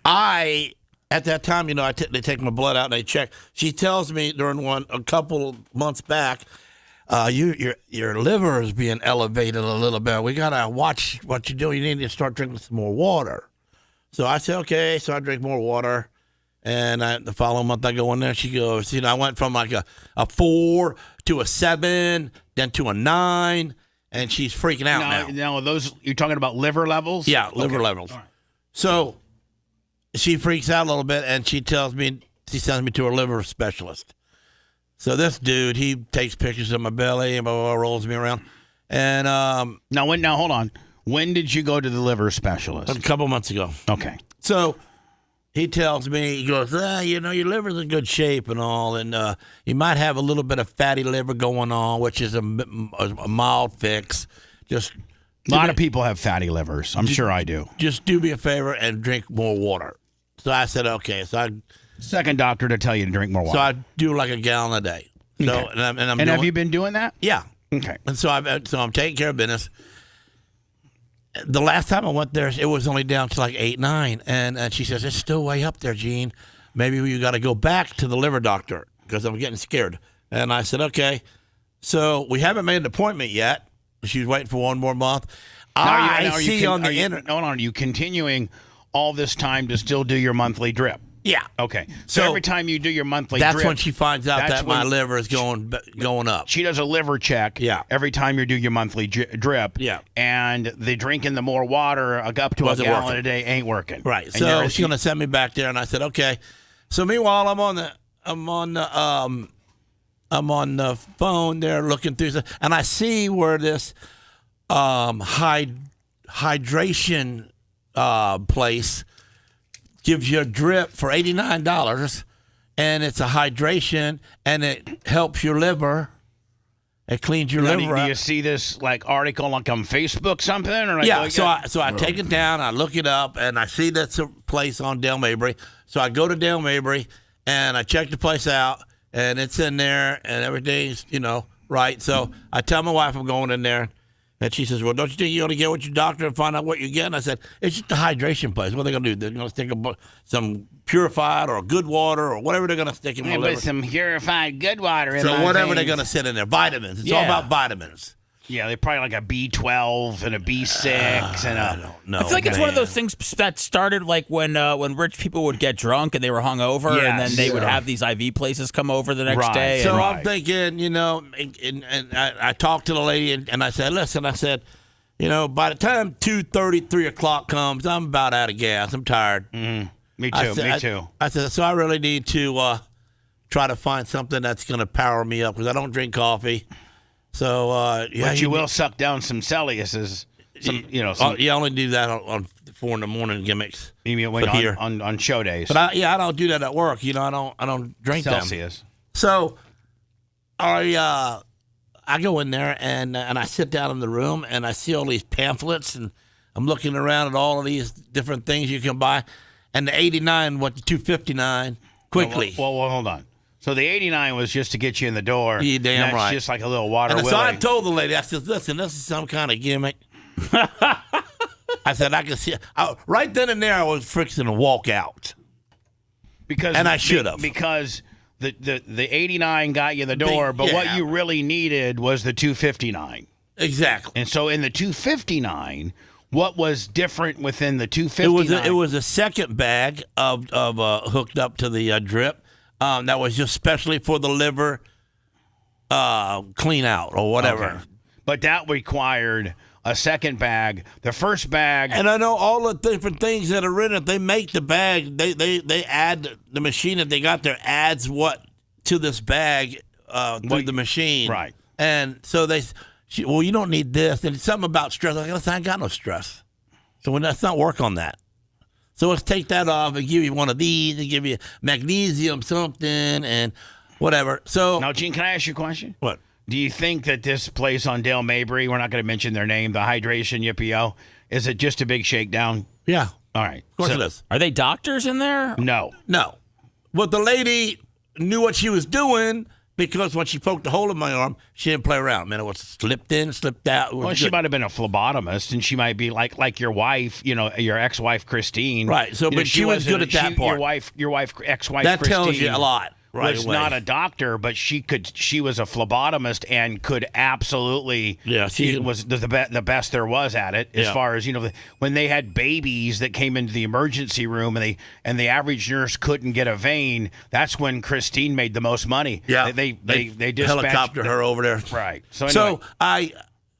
at that time, they take my blood out and they check. She tells me during a couple months back, your liver is being elevated a little bit. We gotta watch what you do. You need to start drinking some more water. So I said, okay. So I drink more water, and the following month I go in there. She goes, I went from like a 4 to a 7, then to a 9, and she's freaking out now. Now, those you're talking about liver levels? Yeah, liver levels. All right. So she freaks out a little bit, and she sends me to a liver specialist. So this dude, he takes pictures of my belly and blah, blah, blah, rolls me around. And now hold on. When did you go to the liver specialist? A couple months ago. Okay. So he tells me, he goes, your liver's in good shape and all, and you might have a little bit of fatty liver going on, which is a mild fix. Just a lot of people have fatty livers. I'm sure I do. Just do me a favor and drink more water. So I said, okay. So second doctor to tell you to drink more water. So I do like a gallon a day. So okay. and have you been doing that? Yeah. Okay. And so I'm taking care of business. The last time I went there, it was only down to like 8, 9, and she says it's still way up there, Gene. Maybe you got to go back to the liver doctor because I'm getting scared. And I said, okay. So we haven't made an appointment yet. She's waiting for one more month. I see on the internet. Hold on, are you continuing all this time to still do your monthly drip? Yeah. Okay. So every time you do your monthly that's drip, when she finds out that my liver is going up. She does a liver check every time you do your monthly drip. Yeah. And the drinking the more water up to a gallon a day ain't working. Right. So she's going to send me back there, and I said, okay. So meanwhile, I'm on the phone there looking through stuff, and I see where this hydration place gives you a drip for $89, and it's a hydration, and it helps your liver. It cleans your liver up. Do you see this article on Facebook something? Or So I take it down, I look it up, and I see that's a place on Dale Mabry. So I go to Dale Mabry, and I check the place out, and it's in there, and everything's right. So I tell my wife I'm going in there. And she says, well, don't you think you ought to get with your doctor and find out what you're getting? I said, it's just a hydration place. What are they going to do? They're going to stick some purified or good water or whatever they're going to stick in my liver. Put some purified good water in my whatever veins. they're going to sit in there. Vitamins. It's all about vitamins. Yeah, they're probably like a B12 and a B6 and I don't know. I feel like it's one of those things that started like when rich people would get drunk and they were hungover, and then they would have these IV places come over the next day. So I'm thinking, and I talked to the lady and I said, listen, by the time 2:30, 3 o'clock comes, I'm about out of gas. I'm tired. Mm-hmm. Me too. I said, so I really need to try to find something that's going to power me up because I don't drink coffee. So but you will suck down some Celsiuses. I only do that on 4 in the morning gimmicks. You mean on show days? But I don't do that at work. I don't drink Celsius. Them. So I go in there and I sit down in the room and I see all these pamphlets and I'm looking around at all of these different things you can buy, and the 89 went to 259 quickly. Well, hold on. So the 89 was just to get you in the door. You damn right. Just like a little water. And so I told the lady, I said, listen, this is some kind of gimmick. I said, I can see it. Right then and there, I was fixing to walk out. And I should have. Because the 89 got you in the door, but what you really needed was the 259. Exactly. And so in the 259, what was different within the 259? It was a second bag of hooked up to the drip. That was just specially for the liver clean out or whatever. Okay. But that required a second bag. The first bag. And I know all the different things that are in it. They make the bag. They add the machine that they got there adds what to this bag through the machine. Right. And so well, you don't need this. And it's something about stress. I ain't got no stress. So let's not work on that. So let's take that off and give you one of these and give you magnesium something and whatever. So now, Gene, can I ask you a question? What? Do you think that this place on Dale Mabry, we're not going to mention their name, the Hydration Yippee-O, is it just a big shakedown? Yeah. All right. Of course it is. Are they doctors in there? No. But the lady knew what she was doing because when she poked a hole in my arm, she didn't play around. Man, it was slipped in, slipped out. Well, she might have been a phlebotomist, and she might be like your wife, your ex-wife Christine. Right. So, but she was good at that part. Your ex-wife that Christine tells you a lot. Right was away. Not a doctor, but she was a phlebotomist and could absolutely. Yeah, she was the best there was at it. As far as when they had babies that came into the emergency room and the average nurse couldn't get a vein, that's when Christine made the most money. Yeah, they dispatched helicopter her over there. Right. So anyway.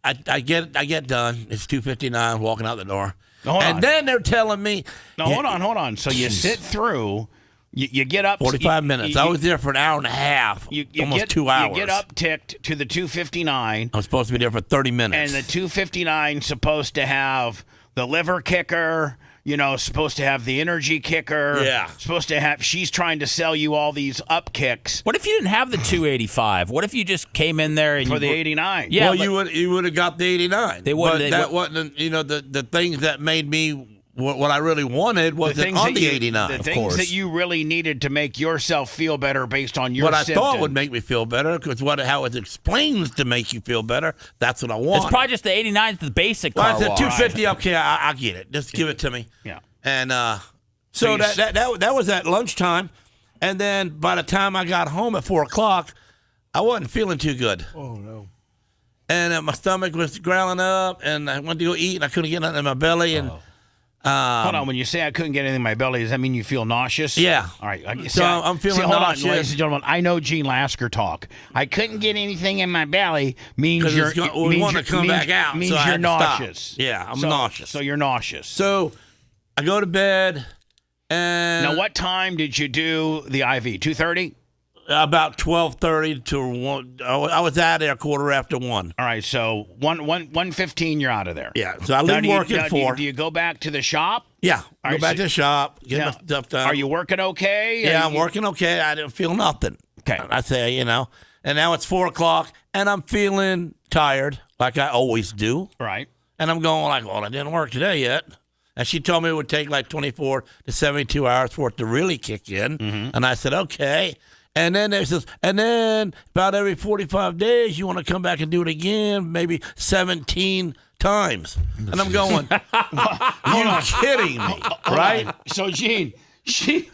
I get done. It's 2:59. Walking out the door, and then they're telling me. No, hold on. So you sit through. You get up 45 minutes. I was there for an hour and a half, almost 2 hours. You get up ticked to the 259. I was supposed to be there for 30 minutes. And the 259 supposed to have the liver kicker, supposed to have the energy kicker. Yeah. Supposed to have, she's trying to sell you all these up kicks. What if you didn't have the 285? What if you just came in there and for the 89? Yeah. Well, you would have got the 89. They would. But that wasn't, the things that made me. What I really wanted wasn't on the 89, The of things course. that you really needed to make yourself feel better based on your what symptoms. I thought would make me feel better, because how it explains to make you feel better, that's what I want. It's probably just the 89 is the basic car I said wash. 250, okay, I get it. Just give it to me. Yeah. And so that was at lunchtime. And then by the time I got home at 4 o'clock, I wasn't feeling too good. Oh, no. And my stomach was growling up, and I went to go eat, and I couldn't get nothing in my belly. And hold on. When you say I couldn't get anything in my belly, does that mean you feel nauseous? Yeah. All right. I'm feeling hold nauseous. on, ladies and gentlemen. I know Gene Lasker talk. I couldn't get anything in my belly means you're want to come back out. Means so you're nauseous. Stop. Yeah, I'm nauseous. So you're nauseous. So I go to bed, and now what time did you do the IV? 2:30. About 12:30 to 1. I was out there 1:15. All right, so 1:15, you're out of there. Yeah, so I leave work at 4. Do you go back to the shop? Yeah, go back to the shop, get my stuff done. Are you working okay? Yeah, I'm working okay. I didn't feel nothing. Okay. I say, and now it's 4 o'clock, and I'm feeling tired, like I always do. Right. And I'm going like, well, I didn't work today yet. And she told me it would take like 24 to 72 hours for it to really kick in. Mm-hmm. And I said, okay. And then there's this, and then about every 45 days, you want to come back and do it again, maybe 17 times. And I'm going, you kidding me, right? So, Gene, she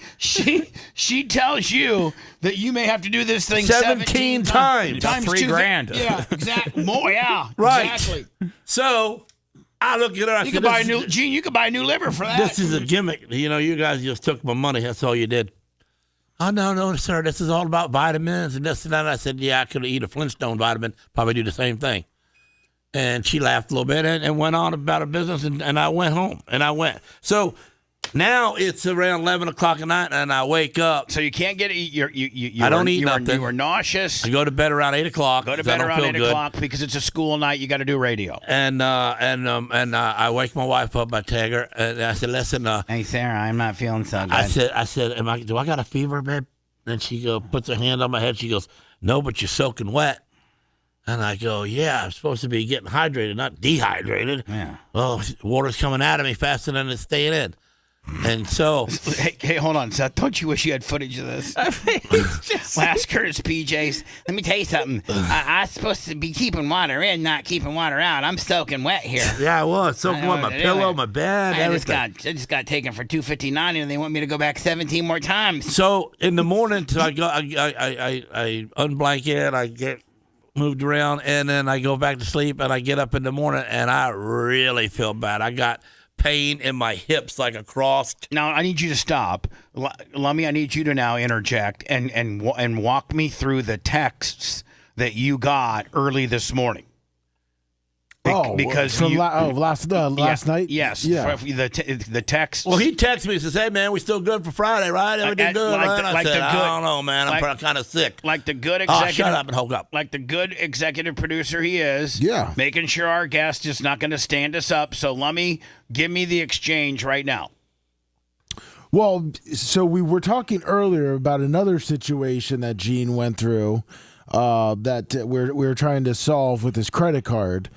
tells you that you may have to do this thing 17 times. Times $3,000. Yeah, exactly. More, yeah, right. Exactly. So I look at her. You could buy a new Gene. You could buy a new liver for that. This is a gimmick. You guys just took my money. That's all you did. Oh, no, sir. This is all about vitamins and this and that. And I said, yeah, I could eat a Flintstone vitamin, probably do the same thing. And she laughed a little bit and went on about her business, and I went home. And I went. So now it's around 11 o'clock at night, and I wake up. So you can't get I don't eat nothing. You were nauseous. I go to bed around 8 o'clock. Go to bed around 8 o'clock because it's a school night. You got to do radio. And I wake my wife up. I tag her, and I said, "Listen, hey Sarah, I'm not feeling so good." I said, do I got a fever, babe? And she puts her hand on my head. She goes, "No, but you're soaking wet." And I go, "Yeah, I'm supposed to be getting hydrated, not dehydrated." Yeah. Well, water's coming out of me faster than it's staying in. And so, hey, hold on, Seth. Don't you wish you had footage of this? Lasker's PJs. Let me tell you something. I'm supposed to be keeping water in, not keeping water out. I'm soaking wet here. Yeah, I was soaking wet. My pillow, my bed, everything. I just got taken for 259, and they want me to go back 17 more times. So in the morning, I unblanket, I get moved around, and then I go back to sleep, and I get up in the morning, and I really feel bad. I got pain in my hips like a cross. Now I need you to stop. Lummy, I need you to now interject and walk me through the texts that you got early this morning. Because from you, last night. Yes. Yeah. The text. Well, he texted me and says, "Hey man, we still good for Friday, right? Everything good?" I said, "I don't know, man. I'm kind of sick." Like the good executive. Shut up and hold up. Like the good executive producer he is. Yeah. Making sure our guest is not going to stand us up. So give me the exchange right now. Well, so we were talking earlier about another situation that Gene went through that we're trying to solve with his credit card.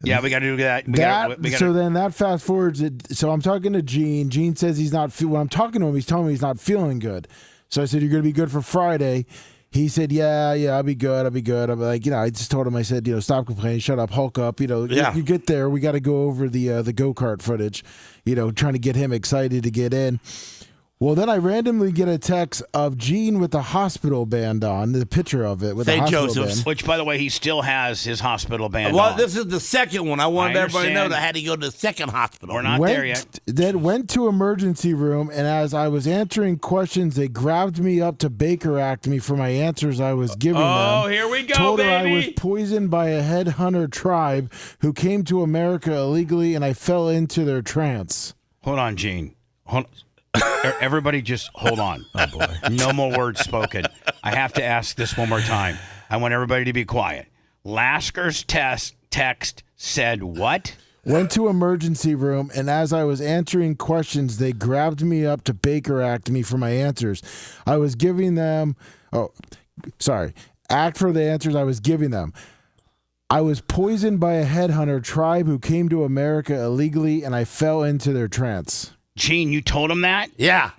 Yeah, we got to do that. Then that fast forwards it. So I'm talking to Gene. Gene says he's not. When I'm talking to him, he's telling me he's not feeling good. So I said, "You're going to be good for Friday." He said, "Yeah, I'll be good. I'm like, I just told him. I said, stop complaining, shut up, hulk up. You get there. We got to go over the go-kart footage. Trying to get him excited to get in." Well, then I randomly get a text of Gene with the hospital band on, the picture of it with the hospital Joseph's. band. Which, by the way, he still has his hospital band Well, on. this is the second one. I wanted everybody to know that I had to go to the second hospital. We're not there yet. Then went to emergency room, and as I was answering questions, they grabbed me up to Baker Act me for my answers I was giving them. Oh, here we go, Told her I baby. was poisoned by a headhunter tribe who came to America illegally, and I fell into their trance. Hold on, Gene. Everybody just hold on. Oh, boy. No more words spoken. I have to ask this one more time. I want everybody to be quiet. Lasker's text said what? Went to emergency room, and as I was answering questions, they grabbed me up to Baker Act me for my answers. I was giving them... Act for the answers I was giving them. I was poisoned by a headhunter tribe who came to America illegally, and I fell into their trance. Gene, you told him that? Yeah.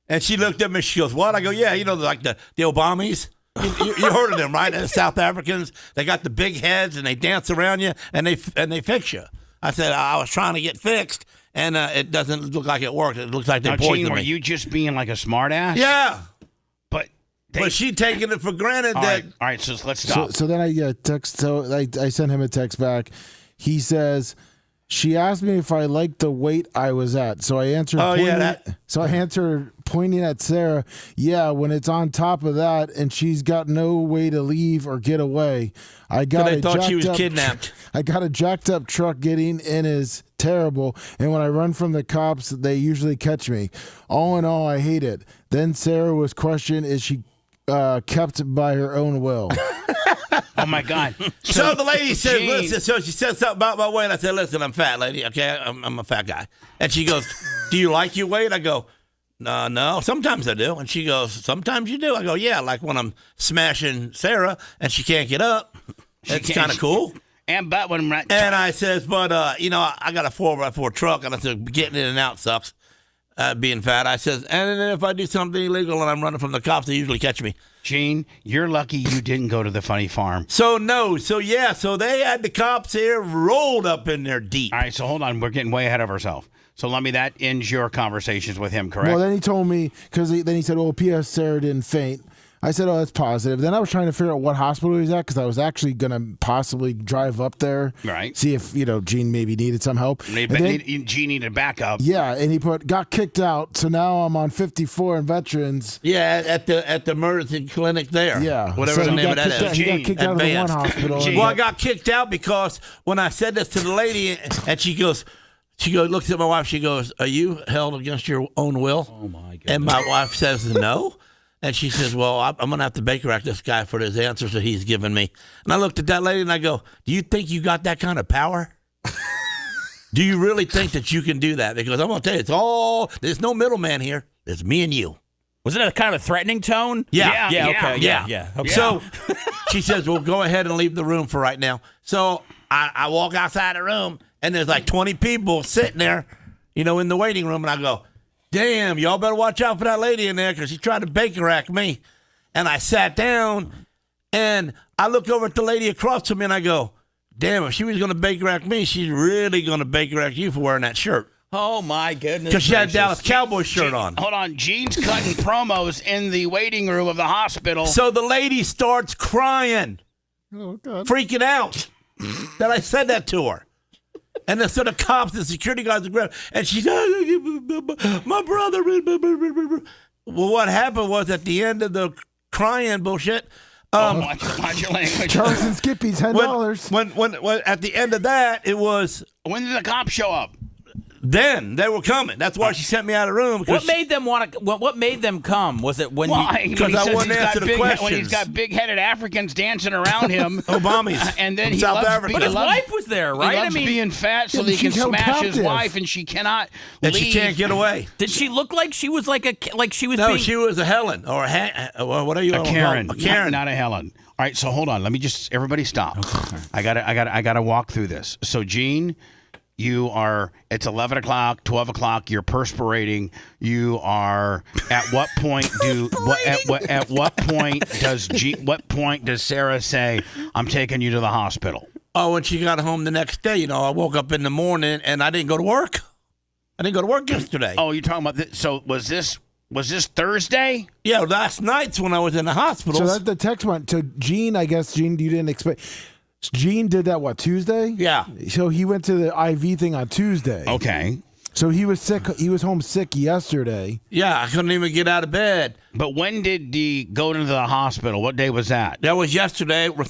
And she looked at me. She goes, "What?" I go, "Yeah, like the Obamis. You heard of them, right? The South Africans. They got the big heads, and they dance around you, and they fix you." I said, "I was trying to get fixed, and it doesn't look like it worked. It looks like they poisoned Gene, me." were you just being like a smartass? Yeah. But she taking it for granted all that. Right, so let's stop. So then I text. So I sent him a text back. He says, "She asked me if I liked the weight I was at." So I answered. I answered pointing at Sarah. "Yeah, when it's on top of that, and she's got no way to leave or get away. I thought she was kidnapped. I got a jacked up truck. Getting in is terrible, and when I run from the cops, they usually catch me. All in all, I hate it." Then Sarah was questioned: "Is she kept by her own will?" Oh, my God. So the lady said, "Listen," so she said something about my weight. I said, "Listen, I'm fat, lady. Okay, I'm a fat guy." And she goes, "Do you like your weight?" I go, "No, sometimes I do." And she goes, "Sometimes you do?" I go, "Yeah, like when I'm smashing Sarah and she can't get up. It's kind of cool." And I says, "But I got a 4x4 truck, and I said getting in and out sucks. Being fat." I says, "And then if I do something illegal and I'm running from the cops, they usually catch me." Gene, you're lucky you didn't go to the funny farm. So they had the cops here rolled up in there deep. All right, so hold on. We're getting way ahead of ourselves. So that ends your conversations with him, correct? Well, then he told me, because then he said, "Oh, P.S. Sarah didn't faint." I said, "Oh, that's positive." Then I was trying to figure out what hospital he was at, because I was actually going to possibly drive up there, right? See if Gene maybe needed some help. Gene needed backup. Yeah, and he got kicked out. So now I'm on 54 in Veterans. Yeah, at the emergency clinic there. Yeah, whatever the name of that is. He got kicked out of the one hospital. Well, I got kicked out because when I said this to the lady, and she goes, looks at my wife. She goes, "Are you held against your own will?" Oh my God! And my wife says, "No." And she says, "Well, I'm going to have to Baker Act this guy for his answers that he's given me." And I looked at that lady and I go, "Do you think you got that kind of power? Do you really think that you can do that?" Because I'm going to tell you, there's no middleman here. It's me and you. Was it a kind of a threatening tone? Yeah. Okay. Okay. So she says, "Well, go ahead and leave the room for right now." So I walk outside the room and there's like 20 people sitting there, in the waiting room. And I go, "Damn, y'all better watch out for that lady in there because she tried to Baker Act me." And I sat down and I look over at the lady across from me and I go, "Damn, if she was going to Baker Act me, she's really going to Baker Act you for wearing that shirt." Oh, my goodness. Because she had a Dallas Cowboys shirt on. Hold on. Gene's cutting promos in the waiting room of the hospital. So the lady starts crying. Oh, God. Freaking out that I said that to her. And then so the cops and security guards grab, and she's, "My brother." Well, what happened was at the end of the crying bullshit, Watch your language. Charles and Skippy's $10. When at the end of that, it was. When did the cops show up? Then they were coming. That's why she sent me out of the room. What made them want to? What made them come? Was it when? Because I wouldn't answer the questions. When he's got big-headed Africans dancing around him, Obama's, and then South Africa. But his wife was there, right? He loves being fat so that he can smash his wife, and she cannot and leave. she can't get away. Did she look like she was she was? No, she was a Helen or what are you? A Karen. A Karen, not a Helen. All right, so hold on. Let me just everybody stop. Okay. I gotta walk through this. So Gene. It's 11 o'clock, 12 o'clock, you're perspirating. You are, at what point does Sarah say, I'm taking you to the hospital? Oh, when she got home the next day, I woke up in the morning and I didn't go to work. I didn't go to work yesterday. Oh, you're talking about this. So was this Thursday? Yeah, last night's when I was in the hospital. So that's the text went to Gene. I guess, Gene, you didn't expect. Gene did that, Tuesday? Yeah. So he went to the IV thing on Tuesday. Okay. So he was sick. He was home sick yesterday. Yeah, I couldn't even get out of bed. But when did he go to the hospital? What day was that? That was yesterday. As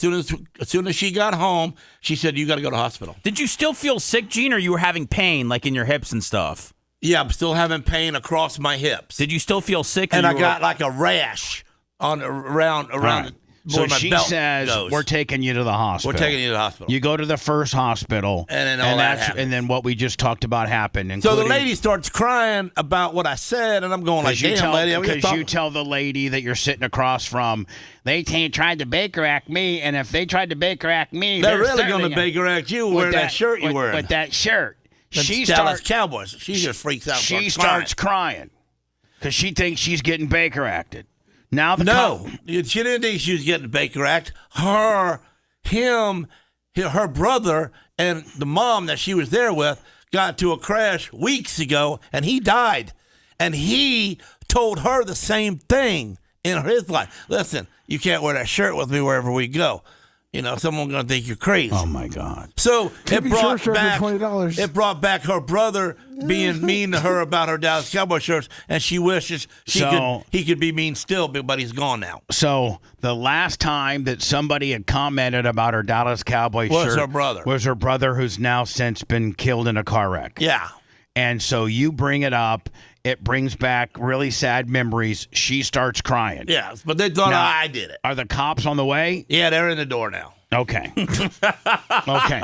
soon as she got home, she said, you got to go to the hospital. Did you still feel sick, Gene, or you were having pain, like in your hips and stuff? Yeah, I'm still having pain across my hips. Did you still feel sick? And I got like a rash around right. So she says, we're taking you to the hospital. We're taking you to the hospital. You go to the first hospital. And then that happens. And then what we just talked about happened. So the lady starts crying about what I said, and I'm going like, damn, lady. Because you tell the lady that you're sitting across from, they tried to Baker Act me, and if they tried to Baker Act me, they're really going to Baker Act you wearing that shirt you're wearing. With that shirt. She Dallas Cowboys. She just freaks out. She starts crying because she thinks she's getting Baker Acted. Now she didn't think she was getting Baker Act. Her brother, and the mom that she was there with got into a crash weeks ago, and he died. And he told her the same thing in his life. Listen, you can't wear that shirt with me wherever we go. Someone's going to think you're crazy. Oh, my God. So it brought $20. It brought back her brother being mean to her about her Dallas Cowboy shirts, and she wishes he could be mean still, but he's gone now. So the last time that somebody had commented about her Dallas Cowboy shirt was her brother, who's now since been killed in a car wreck. Yeah. And so you bring it up. It brings back really sad memories. She starts crying. Yes, but they thought I did it. Are the cops on the way? Yeah, they're in the door now. Okay. Okay.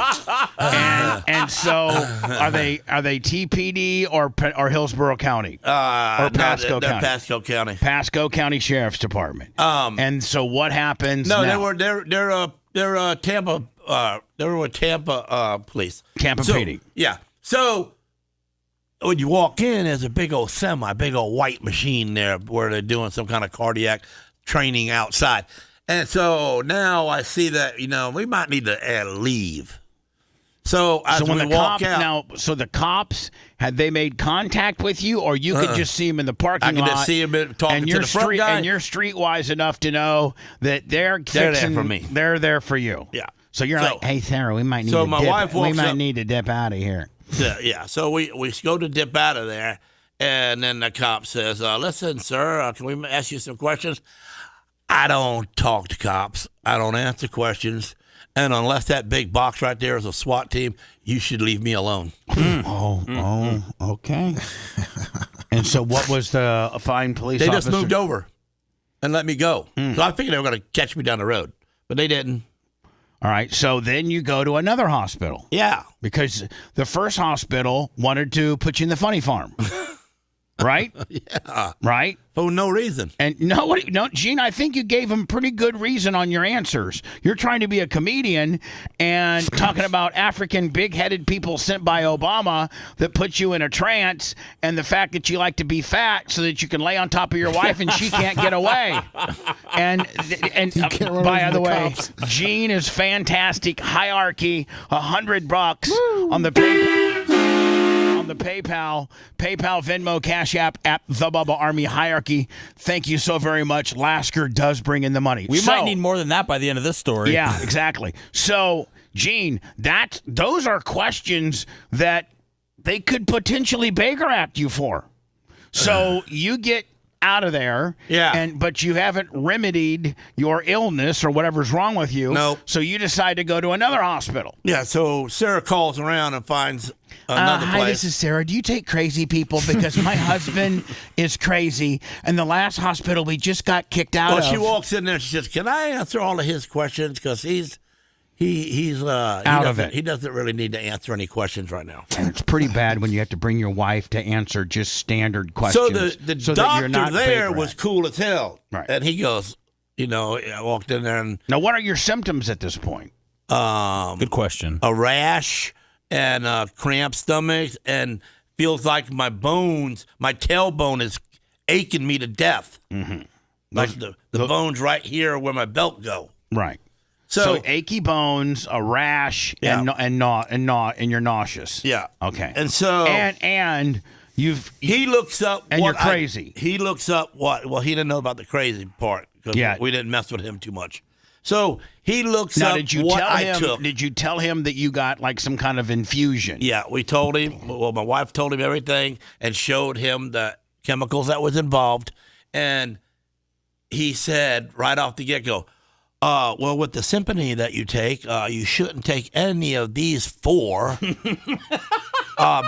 And so are they TPD or Hillsborough County? Or Pasco County? Pasco County. Pasco County Sheriff's Department. And so what happens? No, now? they're Tampa. They were with Tampa police. Tampa PD. Yeah. So when you walk in, there's a big old white machine there where they're doing some kind of cardiac training outside. And so now I see that, we might need to leave. So when we walk out. So the cops, had they made contact with you, or you could just see them in the parking lot? I could just see them talking to the front guy. And you're streetwise enough to know that they're there for me. They're there for you. Yeah. So you're like, hey, Sarah, we might need to dip out of here. Yeah, so we go to dip out of there, and then the cop says, listen, sir, can we ask you some questions? I don't talk to cops. I don't answer questions. And unless that big box right there is a SWAT team, you should leave me alone. Okay. And so what was the fine police officer? They just moved over and let me go. So I figured they were going to catch me down the road, but they didn't. All right, so then you go to another hospital. Yeah. Because the first hospital wanted to put you in the funny farm. Right? Yeah. Right? For no reason. And Gene, I think you gave him pretty good reason on your answers. You're trying to be a comedian and talking about African big-headed people sent by Obama that put you in a trance, and the fact that you like to be fat so that you can lay on top of your wife and she can't get away. And by the way, Gene is fantastic. Hierarchy, $100 on the PayPal, Venmo, Cash App, the Bubba Army hierarchy. Thank you so very much. Lasker does bring in the money. We might need more than that by the end of this story. Yeah, exactly. So, Gene, those are questions that they could potentially Baker Act you for. So you get out of there. Yeah. But you haven't remedied your illness or whatever's wrong with you. Nope. So you decide to go to another hospital. Yeah, so Sarah calls around and finds another Hi, place. this is Sarah. Do you take crazy people? Because my husband is crazy, and the last hospital we just got kicked out of. Well, she walks in there and she says, "Can I answer all of his questions? Because he's out of it. He doesn't really need to answer any questions right now." And it's pretty bad when you have to bring your wife to answer just standard questions. So the that you're doctor not there paper was at. cool as hell, Right. and he goes, I walked in there and Now, what are your symptoms at this point? Good question. a rash and cramped stomach, and feels like my tailbone is aching me to death. Mm-hmm. Like the bones right here where my belt go. Right. So, So achy bones, a rash, Yeah. and you're nauseous. yeah. Okay. And so and he looks up and what you're crazy. he looks up what? Well, he didn't know about the crazy part because Yeah. we didn't mess with him too much. So he looks Now, up did you what tell I him? took. Did you tell him that you got like some kind of infusion? Yeah, we told him. Well, my wife told him everything and showed him the chemicals that was involved, and he said right off the get-go, well, with the symphony that you take, you shouldn't take any of these 4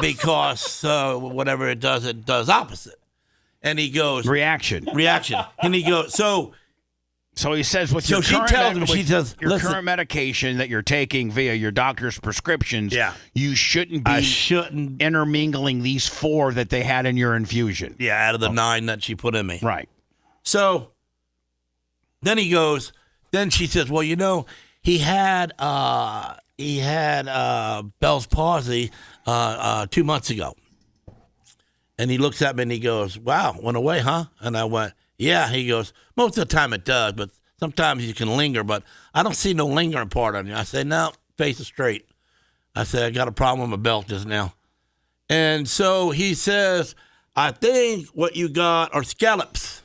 because whatever it does opposite. And he goes, Reaction. And he goes, so he says with So your she current tells him, with she says, your "Listen." current medication that you're taking via your doctor's prescriptions, Yeah. you shouldn't be I shouldn't. intermingling these 4 that they had in your infusion. Yeah, out of the 9 that she put in me. Right. So then he goes. Then she says, "Well, he had Bell's palsy 2 months ago." And he looks at me and he goes, "Wow, went away, huh?" And I went, "Yeah." He goes, "Most of the time it does, but sometimes you can linger. But I don't see no lingering part on you." I said, "No, face it straight." I said, "I got a problem with my belt just now." And so he says, "I think what you got are scallops."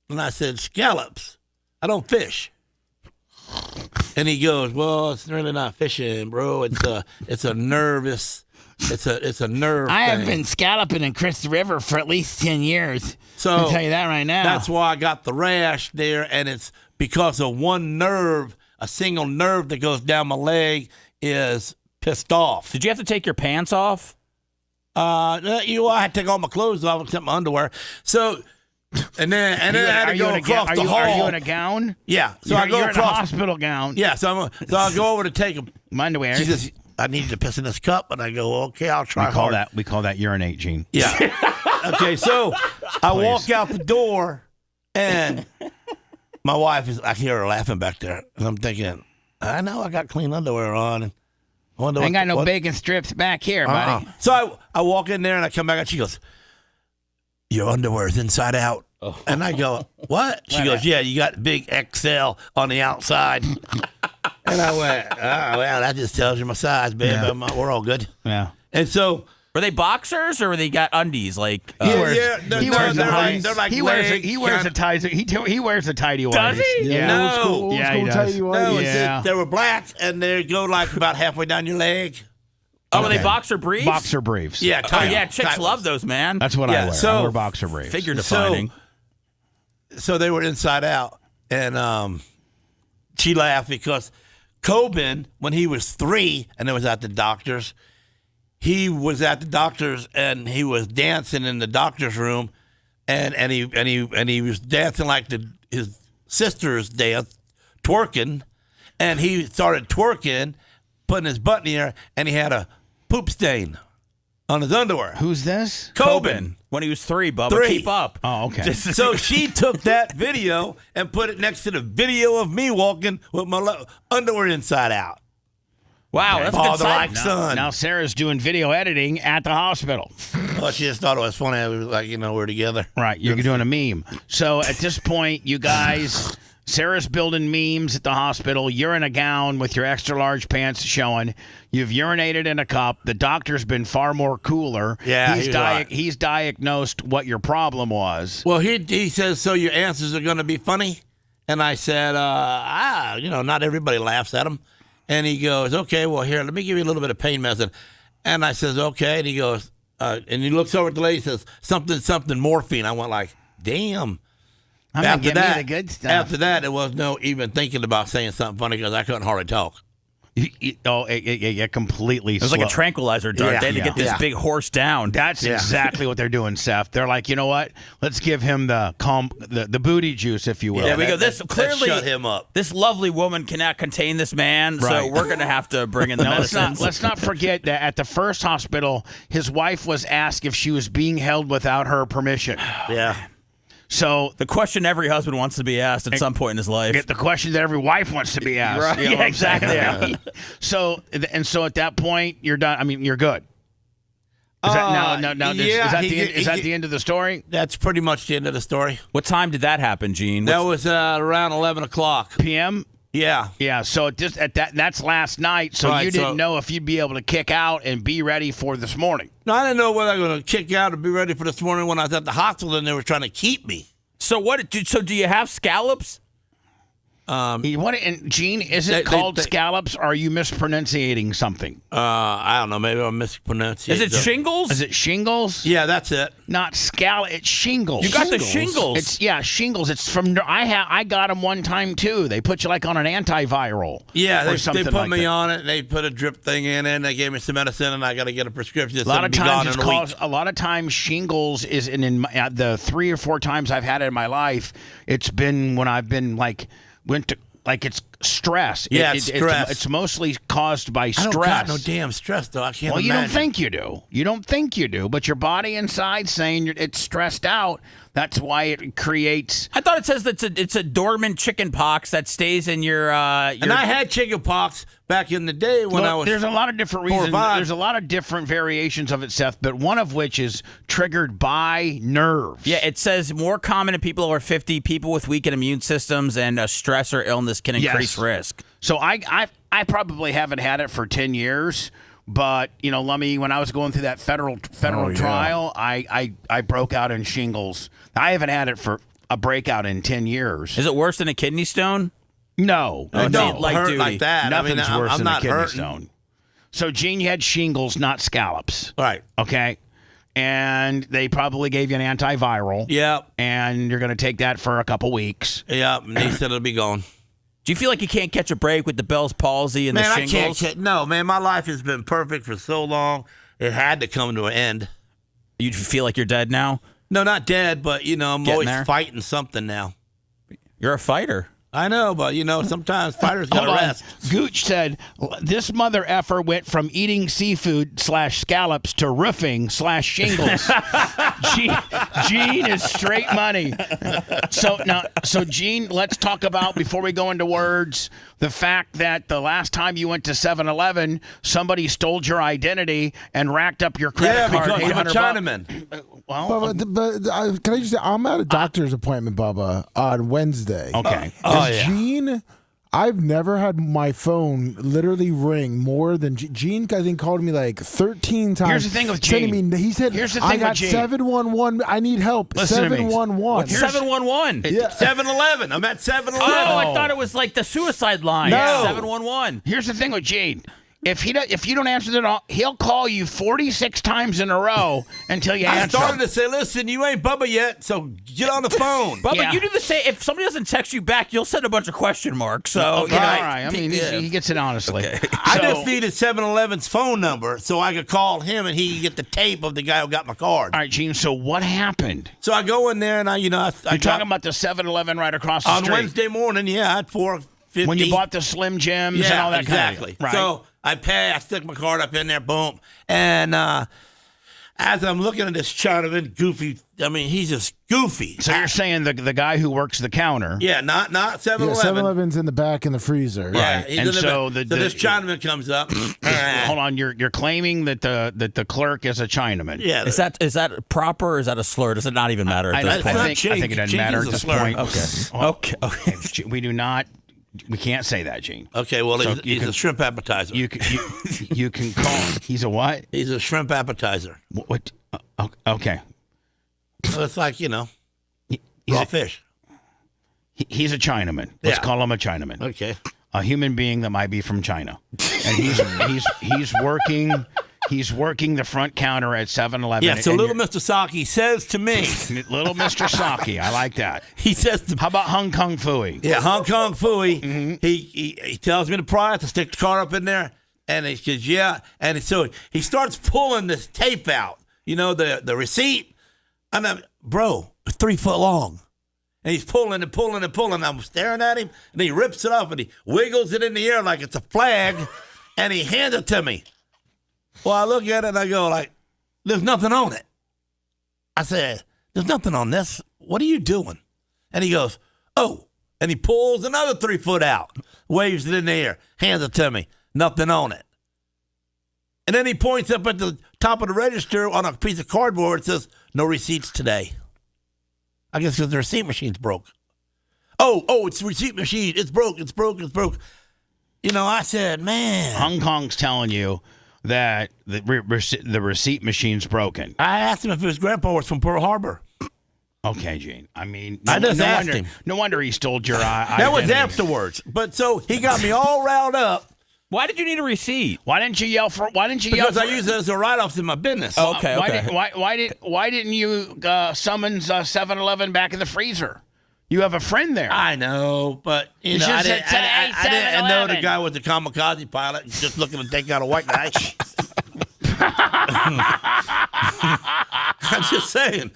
And I said, "Scallops? I don't fish." And he goes, "Well, it's really not fishing, bro. It's a nervous, it's a nerve I have thing." been scalloping in Chris River for at least 10 years. So I'll tell you that right now. That's why I got the rash there, and it's because of one nerve, a single nerve that goes down my leg is pissed off. Did you have to take your pants off? I had to take all my clothes off except my underwear. So, and then I had to go across the hall. Are you in a gown? Yeah. So I go you're across in a hospital gown. Yeah. So I'll go over to take them. My underwear. She says, "I need you to piss in this cup," and I go, "Okay, I'll try hard." We call that urinate, Gene. Yeah. Okay, so I walk out the door, and my wife I hear her laughing back there, and I'm thinking, I know I got clean underwear on. And I wonder Ain't got no bacon strips back here, buddy. So I walk in there, and I come back, and she goes, "Your underwear is inside out." Oh. And I go, "What?" She goes, "Yeah, you got big XL on the outside." And I went, "Oh, well, that just tells you my size, babe. Yeah. We're all good." Yeah. And so, were they boxers or were they got undies? Like He wears a tidy whities. Does he? Yeah. No. Yeah, he does. No, Yeah. they were black, and they go like about halfway down your leg. Oh, were they boxer briefs? Boxer briefs. Yeah, tight. Yeah, chicks love those, man. That's what I wear. so- I wear boxer briefs. Figure defining. So they were inside out, and she laughed because Coben, when he was 3 and it was at the doctor's, he was at the doctor's and he was dancing in the doctor's room, and he was dancing like his sister's dance, twerking, and he started twerking, putting his butt in the air, and he had a poop stain on his underwear. Who's this? Coben. When he was 3, Bubba. 3. Keep up. Oh, okay. So she took that video and put it next to the video of me walking with my underwear inside out. Wow, that's a good Father like side. son. Now Sarah's doing video editing at the hospital. Well, she just thought it was funny. I was like, we're together. Right, you're doing a meme. So at this point, you guys, Sarah's building memes at the hospital. You're in a gown with your extra large pants showing. You've urinated in a cup. The doctor's been far more cooler. Yeah, he's diagnosed what your problem was. Well, he says, so your answers are going to be funny? And I said, not everybody laughs at them. And he goes, okay, well, here, let me give you a little bit of pain medicine. And I says, okay. And he goes, and he looks over at the lady and says, something, morphine. I went like, damn. I'm gonna get me the good stuff. After that, it was no even thinking about saying something funny because I couldn't hardly talk. Completely. It was like a tranquilizer dart. They had to get this big horse down. That's exactly what they're doing, Seth. They're like, you know what? Let's give him the booty juice, if you will. Yeah, we go. This clearly shut him up. This lovely woman cannot contain this man, so we're going to have to bring in the medicines. Let's not forget that at the first hospital, his wife was asked if she was being held without her permission. Yeah. So the question every husband wants to be asked at some point in his life. The question that every wife wants to be asked. Right. Yeah, exactly. Yeah. So at that point, you're done. I mean, you're good. Is that is that the end of the story? That's pretty much the end of the story. What time did that happen, Gene? That was around 11 o'clock p.m. Yeah. Yeah. So that's last night. So you didn't know if you'd be able to kick out and be ready for this morning. No, I didn't know whether I was going to kick out or be ready for this morning when I was at the hospital and they were trying to keep me. So what? So do you have scallops? And Gene, is it called scallops? Or are you mispronunciating something? I don't know. Maybe I'm mispronouncing. Is it shingles? Is it shingles? Yeah, that's it. Not scallop. It's shingles. You got the shingles. It's shingles. It's from. I got them one time too. They put you like on an antiviral. Yeah, they put like me on it. They put a drip thing in it. And they gave me some medicine, and I got to get a prescription. A lot of times shingles is in the 3 or 4 times I've had it in my life. It's been when I've been it's stress. Yeah, stress. It's mostly caused by stress. I don't got no damn stress, though. I can't imagine. You don't think you do. You don't think you do, but your body inside saying it's stressed out. That's why it creates. I thought it says that it's a dormant chicken pox that stays in your. And I had chicken pox back in the day when I was. There's a lot of different reasons. There's a lot of different variations of it, Seth, but one of which is triggered by nerves. Yeah, it says more common in people over 50, people with weakened immune systems, and stress or illness can increase risk. So I probably haven't had it for 10 years. But, when I was going through that federal trial, I broke out in shingles. I haven't had it for a breakout in 10 years. Is it worse than a kidney stone? No. It don't hurt like that. Nothing's worse than a kidney stone. So, Gene, you had shingles, not scallops. Right. Okay. And they probably gave you an antiviral. Yep. And you're going to take that for a couple weeks. Yep. And they said it'll be gone. Do you feel like you can't catch a break with the Bell's palsy and the shingles? I can't. No, man, my life has been perfect for so long. It had to come to an end. You feel like you're dead now? No, not dead, but, I'm always fighting something now. You're a fighter. I know, but, sometimes fighters got to rest. Gooch said, this mother effer went from eating seafood /scallops to roofing /shingles. Gene is straight money. So Gene, let's talk about, before we go into words, the fact that the last time you went to 7-Eleven, somebody stole your identity and racked up your credit card. Yeah, because I'm a Chinaman. Bubba, can I just say, I'm at a doctor's appointment, Bubba, on Wednesday. Okay. Gene, I've never had my phone literally ring more than Gene. I think called me like 13 times. Here's the thing with Gene. He said, "I got 711. I need help." 711. What's 711? Yeah. 7-Eleven. I'm at 7-Eleven. Oh, I thought it was like the suicide line. No. 711. Here's the thing with Gene. If you don't answer it all, he'll call you 46 times in a row until you answer. I started to say, listen, you ain't Bubba yet, so get on the phone. Bubba, you do the same. If somebody doesn't text you back, you'll send a bunch of question marks. So, all right. I mean, he gets it honestly. Okay. I just needed 7-Eleven's phone number so I could call him and he could get the tape of the guy who got my card. All right, Gene, so what happened? So I go in there and You're talking about the 7-Eleven right across the street? On Wednesday morning, yeah, at 4:50. When you bought the Slim Jims and all that exactly. Right. So I pay, I stick my card up in there, boom. And as I'm looking at this Chinaman, goofy, he's just goofy. So you're saying the guy who works the counter. Yeah, not 7-Eleven. Yeah, 7-Eleven's in the back in the freezer. Yeah, right. And so this Chinaman comes up. Hold on, you're claiming that the clerk is a Chinaman. Yeah. Is that proper or is that a slur? Does it not even matter at this point? I think it doesn't matter at this point. Okay. We do not. We can't say that, Gene. Okay, well, so he's a shrimp appetizer. You can call him. He's a what? He's a shrimp appetizer. What? Okay. Well, it's like, raw fish. He's a Chinaman. Let's call him a Chinaman. Okay. A human being that might be from China. And he's working He's working the front counter at 7-Eleven. Yeah, so little Mr. Saki says to me. Little Mr. Saki, I like that. He says How about Hong Kong Fooey? Yeah, Hong Kong Fooey. Mm-hmm. He tells me the price. I stick the card up in there. And he says, yeah. And so he starts pulling this tape out, the receipt. And I'm, bro, it's 3 foot long. And he's pulling and pulling and pulling. I'm staring at him, and he rips it off, and he wiggles it in the air like it's a flag, and he hands it to me. Well, I look at it, and I go like, there's nothing on it. I said, there's nothing on this. What are you doing? And he goes, oh. And he pulls another 3 foot out, waves it in the air, hands it to me. Nothing on it. And then he points up at the top of the register on a piece of cardboard. It says, no receipts today. I guess because the receipt machine's broke. Oh, it's the receipt machine. It's broke. I said, man. Hong Kong's telling you that the receipt machine's broken. I asked him if his grandpa was from Pearl Harbor. Okay, Gene. I mean, I just asked him. No wonder he stole your identity. That was afterwards. But so he got me all riled up. Why did you need a receipt? Why didn't you yell for? Because I use it as a write-off in my business. Oh, okay. Why didn't you summons 7-Eleven back in the freezer? You have a friend there. I know, but I didn't know the guy was a kamikaze pilot and just looking to take out a white guy. I'm just saying.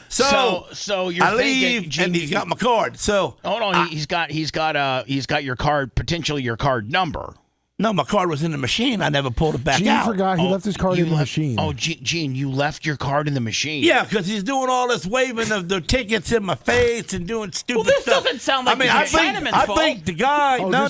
So you're I leave and he's got my card. So hold on, he's got your card, potentially your card number. No, my card was in the machine. I never pulled it back out. Gene forgot he left his card in the machine. Oh, Gene, you left your card in the machine. Yeah, because he's doing all this waving of the tickets in my face and doing stupid stuff. Well, this doesn't sound like I think the guy. No.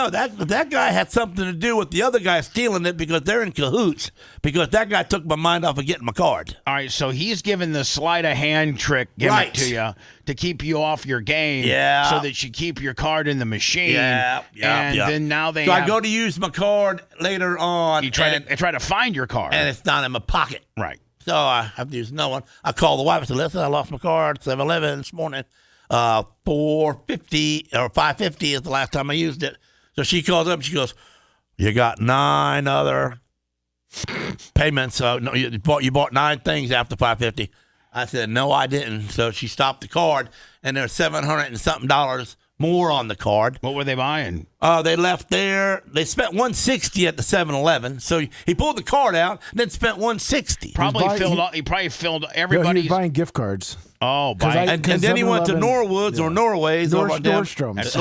That guy had something to do with the other guy stealing it because they're in cahoots. Because that guy took my mind off of getting my card. All right, so he's giving the sleight of hand trick gimmick to you to keep you off your game. Yeah. So that you keep your card in the machine. Yeah. Then now they. So I go to use my card later on. You try to find your card, and it's not in my pocket. Right. So I have to use another one. I call the wife and say, "Listen, I lost my card 7-Eleven this morning. 450 or 550 is the last time I used it." So she calls up. And she goes, "You got 9 other payments. No, you bought 9 things after 550." I said, "No, I didn't." So she stopped the card, and there's $700 and something more on the card. What were they buying? They left there. They spent $160 at the 7-Eleven. So he pulled the card out, and then spent $160. He probably filled everybody's. He was buying gift cards. Oh, and then he went to Norwood's or Norway's. Nordstrom's.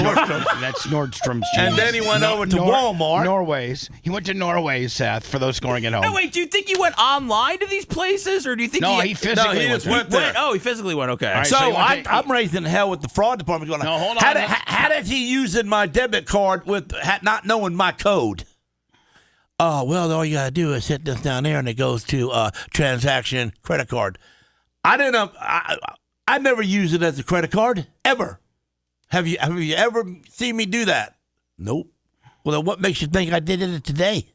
That's Nordstrom's. And then he went over to Walmart. Norway's. He went to Norway's, Seth, for those scoring at home. No, wait, do you think he went online to these places, or do you think he physically went there? Oh, he physically went, okay. Right, so I'm raising hell with the fraud department going, no, hold on. How did he using my debit card with not knowing my code? Oh, well, all you got to do is hit this down there, and it goes to transaction credit card. I never use it as a credit card, ever. Have you ever seen me do that? Nope. Well, then what makes you think I did it today?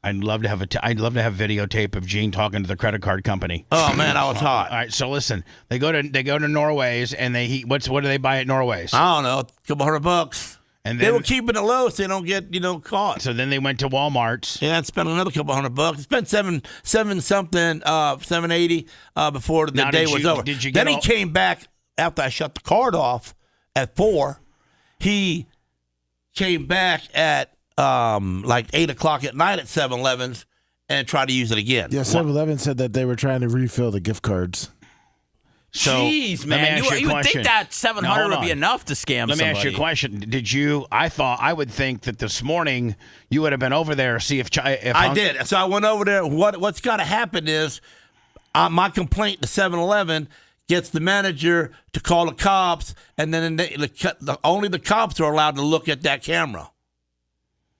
I'd love to have videotape of Gene talking to the credit card company. Oh man, I was hot. All right, so listen, they go to Norway's and what do they buy at Norway's? I don't know, a couple $100. And they were keeping it low so they don't get caught. So then they went to Walmart's. Yeah, and spent another couple $100. Spent $780 before the day was over. Then he came back after I shut the card off at 4. He came back at like 8 o'clock at night at 7-Eleven's and tried to use it again. Yeah, 7-Eleven said that they were trying to refill the gift cards. So, jeez, man, you would think that $700 would be enough to scam somebody. Let me ask you a question. I would think that this morning you would have been over there to see if I did. So I went over there. What's got to happen is my complaint to 7-Eleven gets the manager to call the cops, and then only the cops are allowed to look at that camera.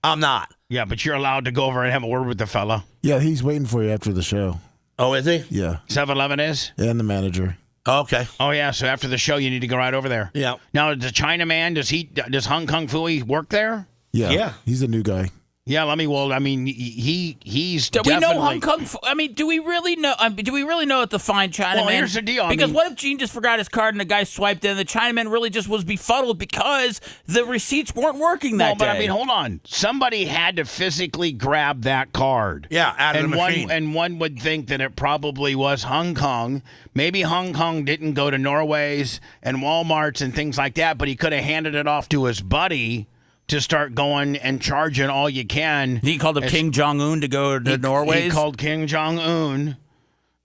I'm not. Yeah, but you're allowed to go over and have a word with the fella. Yeah, he's waiting for you after the show. Oh, is he? Yeah. 7-Eleven is? And the manager. Okay. Oh, yeah, so after the show, you need to go right over there. Yeah. Now, the Chinaman, does Hong Kong Fooey work there? Yeah. He's a new guy. Yeah, I mean, he's Do definitely. we know Hong Kong? I mean, do we really know? Do we really know what the fine Chinaman? Well, here's the deal. Because what if Gene just forgot his card and the guy swiped in? The Chinaman really just was befuddled because the receipts weren't working that day. But I mean, hold on. Somebody had to physically grab that card. Yeah, out of the machine. And one would think that it probably was Hong Kong. Maybe Hong Kong didn't go to Norway's and Walmart's and things like that, but he could have handed it off to his buddy to start going and charging all you can. He called up King Jong-un to go to Norway's? He called King Jong-un.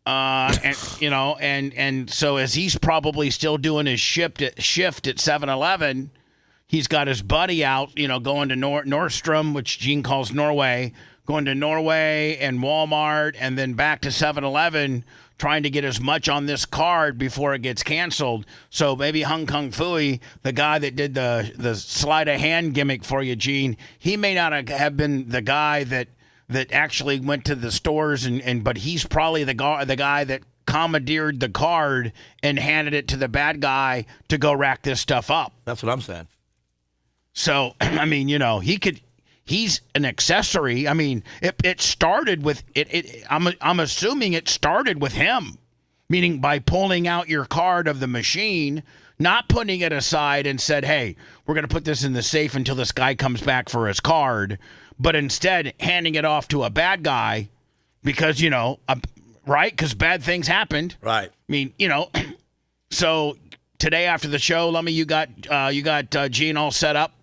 And so as he's probably still doing his shift at 7-Eleven, he's got his buddy out, going to Nordstrom, which Gene calls Norway, going to Norway and Walmart and then back to 7-Eleven, trying to get as much on this card before it gets canceled. So maybe Hong Kong Fooey, the guy that did the sleight of hand gimmick for you, Gene, he may not have been the guy that actually went to the stores, but he's probably the guy that commandeered the card and handed it to the bad guy to go rack this stuff up. That's what I'm saying. So, I mean, he's an accessory. I mean, it started with it. I'm assuming it started with him, meaning by pulling out your card of the machine, not putting it aside and said, "Hey, we're going to put this in the safe until this guy comes back for his card," but instead handing it off to a bad guy because right? Because bad things happened. Right. I mean, So today after the show, Lummy, you got Gene all set up.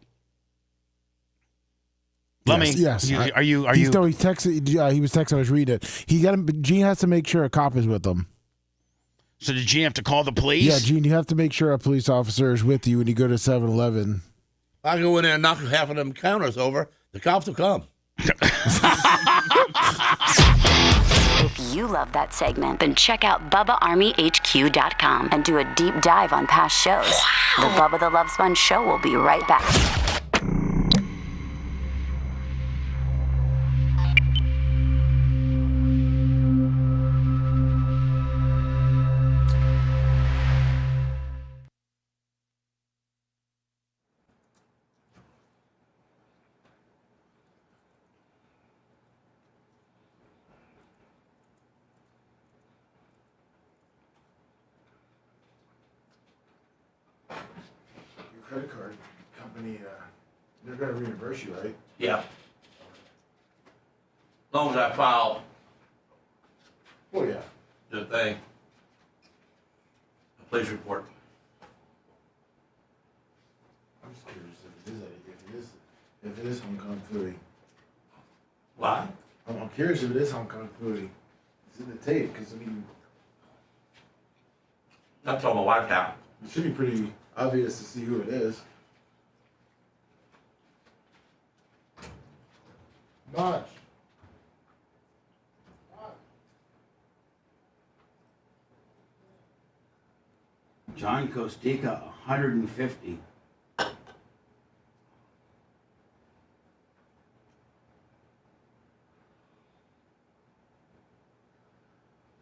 Lummy, yes. Are you? No, he texted. He was texting us. Read it. Gene has to make sure a cop is with him. So did Gene have to call the police? Yeah, Gene, you have to make sure a police officer is with you when you go to 7-Eleven. I go in there and knock half of them counters over. The cops will come. If you love that segment, then check out BubbaArmyHQ.com and do a deep dive on past shows. The Bubba the Love Sponge Show will be right back. Credit card company, they're going to reimburse you, right? Yeah. As long as I file Oh, yeah. the thing, the police report. I'm just curious if it is Hong Kong Fooey. Why? I'm curious if it is Hong Kong Fooey. It's in the tape, because, That's all my wife out. it should be pretty obvious to see who it is. Much. John Costica, 150.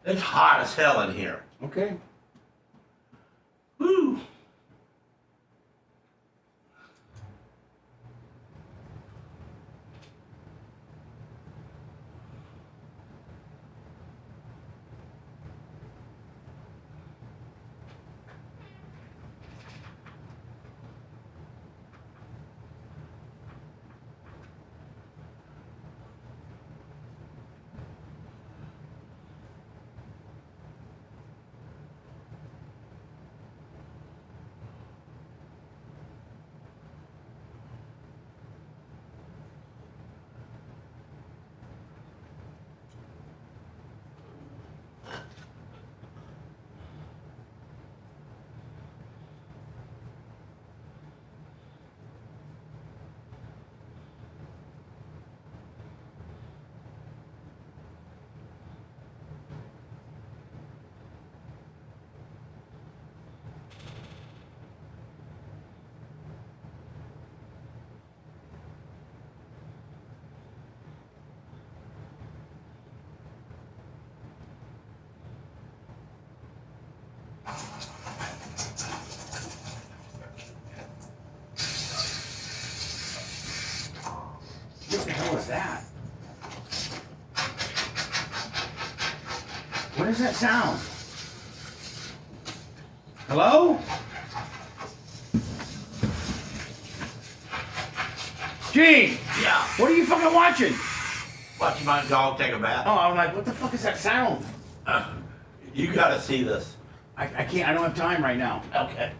It's hot as hell in here. Okay. Woo. What the hell is that? What is that sound? Hello? Gene! Yeah. What are you fucking watching? Watching my dog take a bath. Oh, I'm like, what the fuck is that sound? You gotta see this. I can't, I don't have time right now. Okay.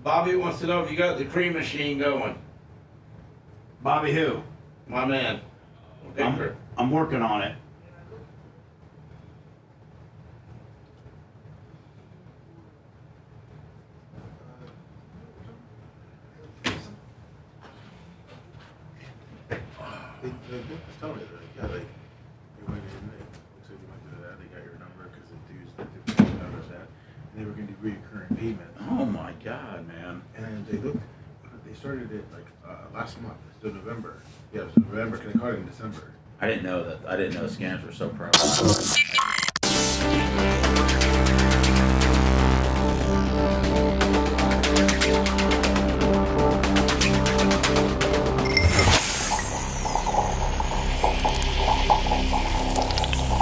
Bobby wants to know if you got the cream machine going. Bobby who? My man. I'm working on it. They just told me that, yeah, they went in, looks like you went through that, they got your number because the dues that they noticed that, and they were going to do reoccurring payments. Oh my God, man. And they looked, they started it like last month, so November. Yeah, so November, can I call it in December? I didn't know that. I didn't know scams were so prevalent.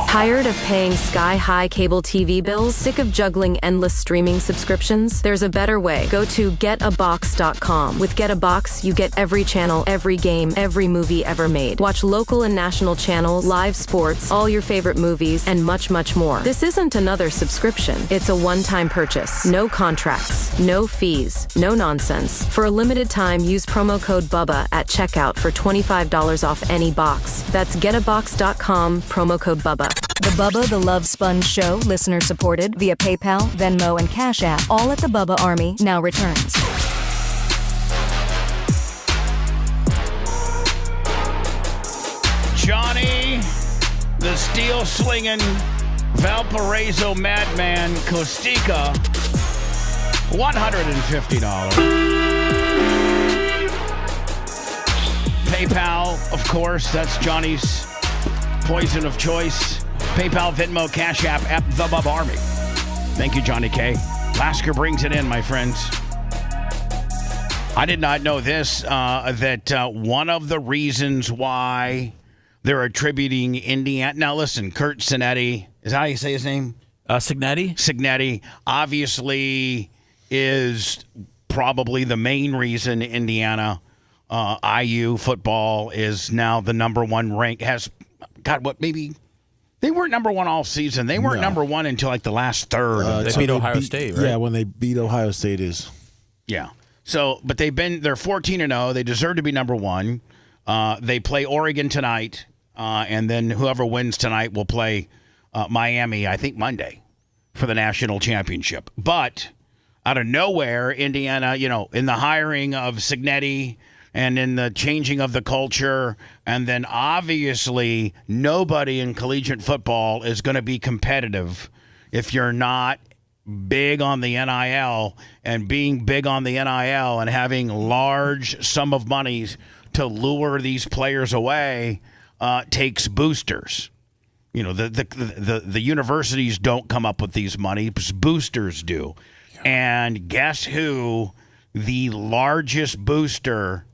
Tired of paying sky-high cable TV bills? Sick of juggling endless streaming subscriptions? There's a better way. Go to getabox.com. With Get a Box, you get every channel, every game, every movie ever made. Watch local and national channels, live sports, all your favorite movies, and much, much more. This isn't another subscription. It's a one-time purchase. No contracts, no fees, no nonsense. For a limited time, use promo code BUBBA at checkout for $25 off any box. That's getabox.com, promo code BUBBA. The Bubba the Love Sponge Show, listener supported via PayPal, Venmo, and Cash App, all at the Bubba Army, now returns. Johnny, the steel-slinging Valparaiso madman Costica, $150. PayPal, of course, that's Johnny's poison of choice. PayPal, Venmo, Cash App, The Bubba Army. Thank you, Johnny K. Lasker brings it in, my friends. I did not know this, that one of the reasons why they're attributing Indiana... Now, listen, Kurt Cinetti, is that how you say his name? Cignetti? Cignetti, obviously, is probably the main reason Indiana IU football is now the number one rank. Has, God, what, maybe... They weren't number one all season. They weren't number one until like the last third. They beat Ohio State, right? Yeah, when they beat Ohio State is. Yeah. So, but they're 14-0. They deserve to be number one. They play Oregon tonight, and then whoever wins tonight will play Miami, I think Monday, for the national championship. But out of nowhere, Indiana, in the hiring of Cignetti and in the changing of the culture, and then obviously nobody in collegiate football is going to be competitive if you're not big on the NIL, and being big on the NIL and having large sum of monies to lure these players away takes boosters. The universities don't come up with these money, boosters do. And guess who the largest booster,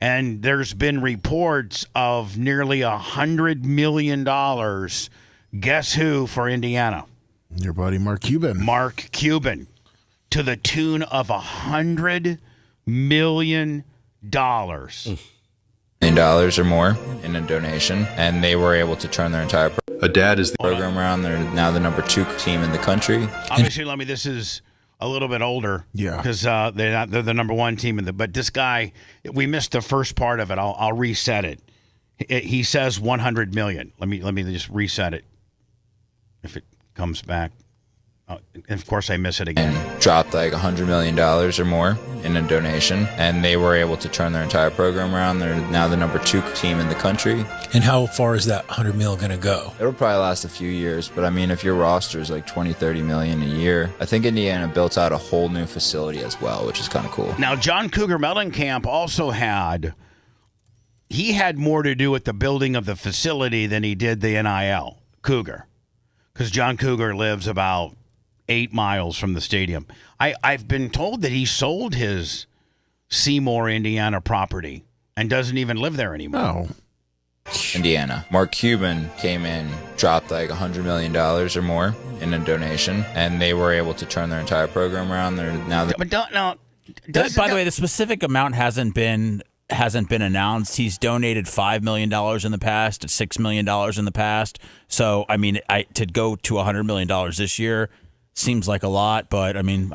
and there's been reports of nearly $100 million. Guess who for Indiana? Your buddy Mark Cuban. Mark Cuban, to the tune of $100 million. $1 million or more in a donation, and they were able to turn their entire program around. They're now the number 2 team in the country. Obviously, this is a little bit older, because they're the number 1 team but this guy, we missed the first part of it. I'll reset it. He says 100 million. Let me just reset it. If it comes back. And of course, I miss it again. And dropped like $100 million or more in a donation, and they were able to turn their entire program around. They're now the number 2 team in the country. And how far is that $100 million going to go? It'll probably last a few years, but I mean, if your roster is like 20-30 million a year, I think Indiana built out a whole new facility as well, which is kind of cool. Now, John Cougar Mellencamp also had more to do with the building of the facility than he did the NIL. Cougar, because John Cougar lives about 8 miles from the stadium. I've been told that he sold his Seymour, Indiana property and doesn't even live there anymore. Oh. Indiana. Mark Cuban came in, dropped like $100 million or more in a donation, and they were able to turn their entire program around. They're now By the way, the specific amount hasn't been announced. He's donated $5 million in the past, $6 million in the past. So, I mean, to go to $100 million this year seems like a lot, but I mean,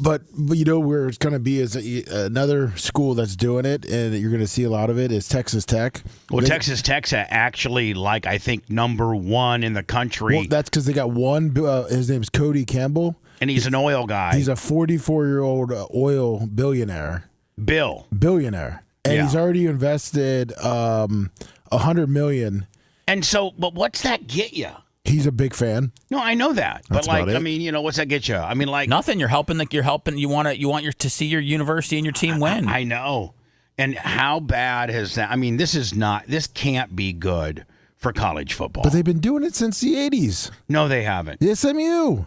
But you know where it's going to be is another school that's doing it, and you're going to see a lot of it is Texas Tech. Well, Texas Tech's actually I think number 1 in the country. Well, that's because they got one. His name's Cody Campbell, and he's an oil guy. He's a 44-year-old oil billionaire. Billionaire, and he's already invested $100 million. And so, but what's that get you? He's a big fan. No, I know that, That's but about it. I mean, what's that get you? I mean, nothing. You're helping. You want to see your university and your team win. I know. And how bad has that? I mean, this can't be good for college football. But they've been doing it since the 80s. No, they haven't. The SMU.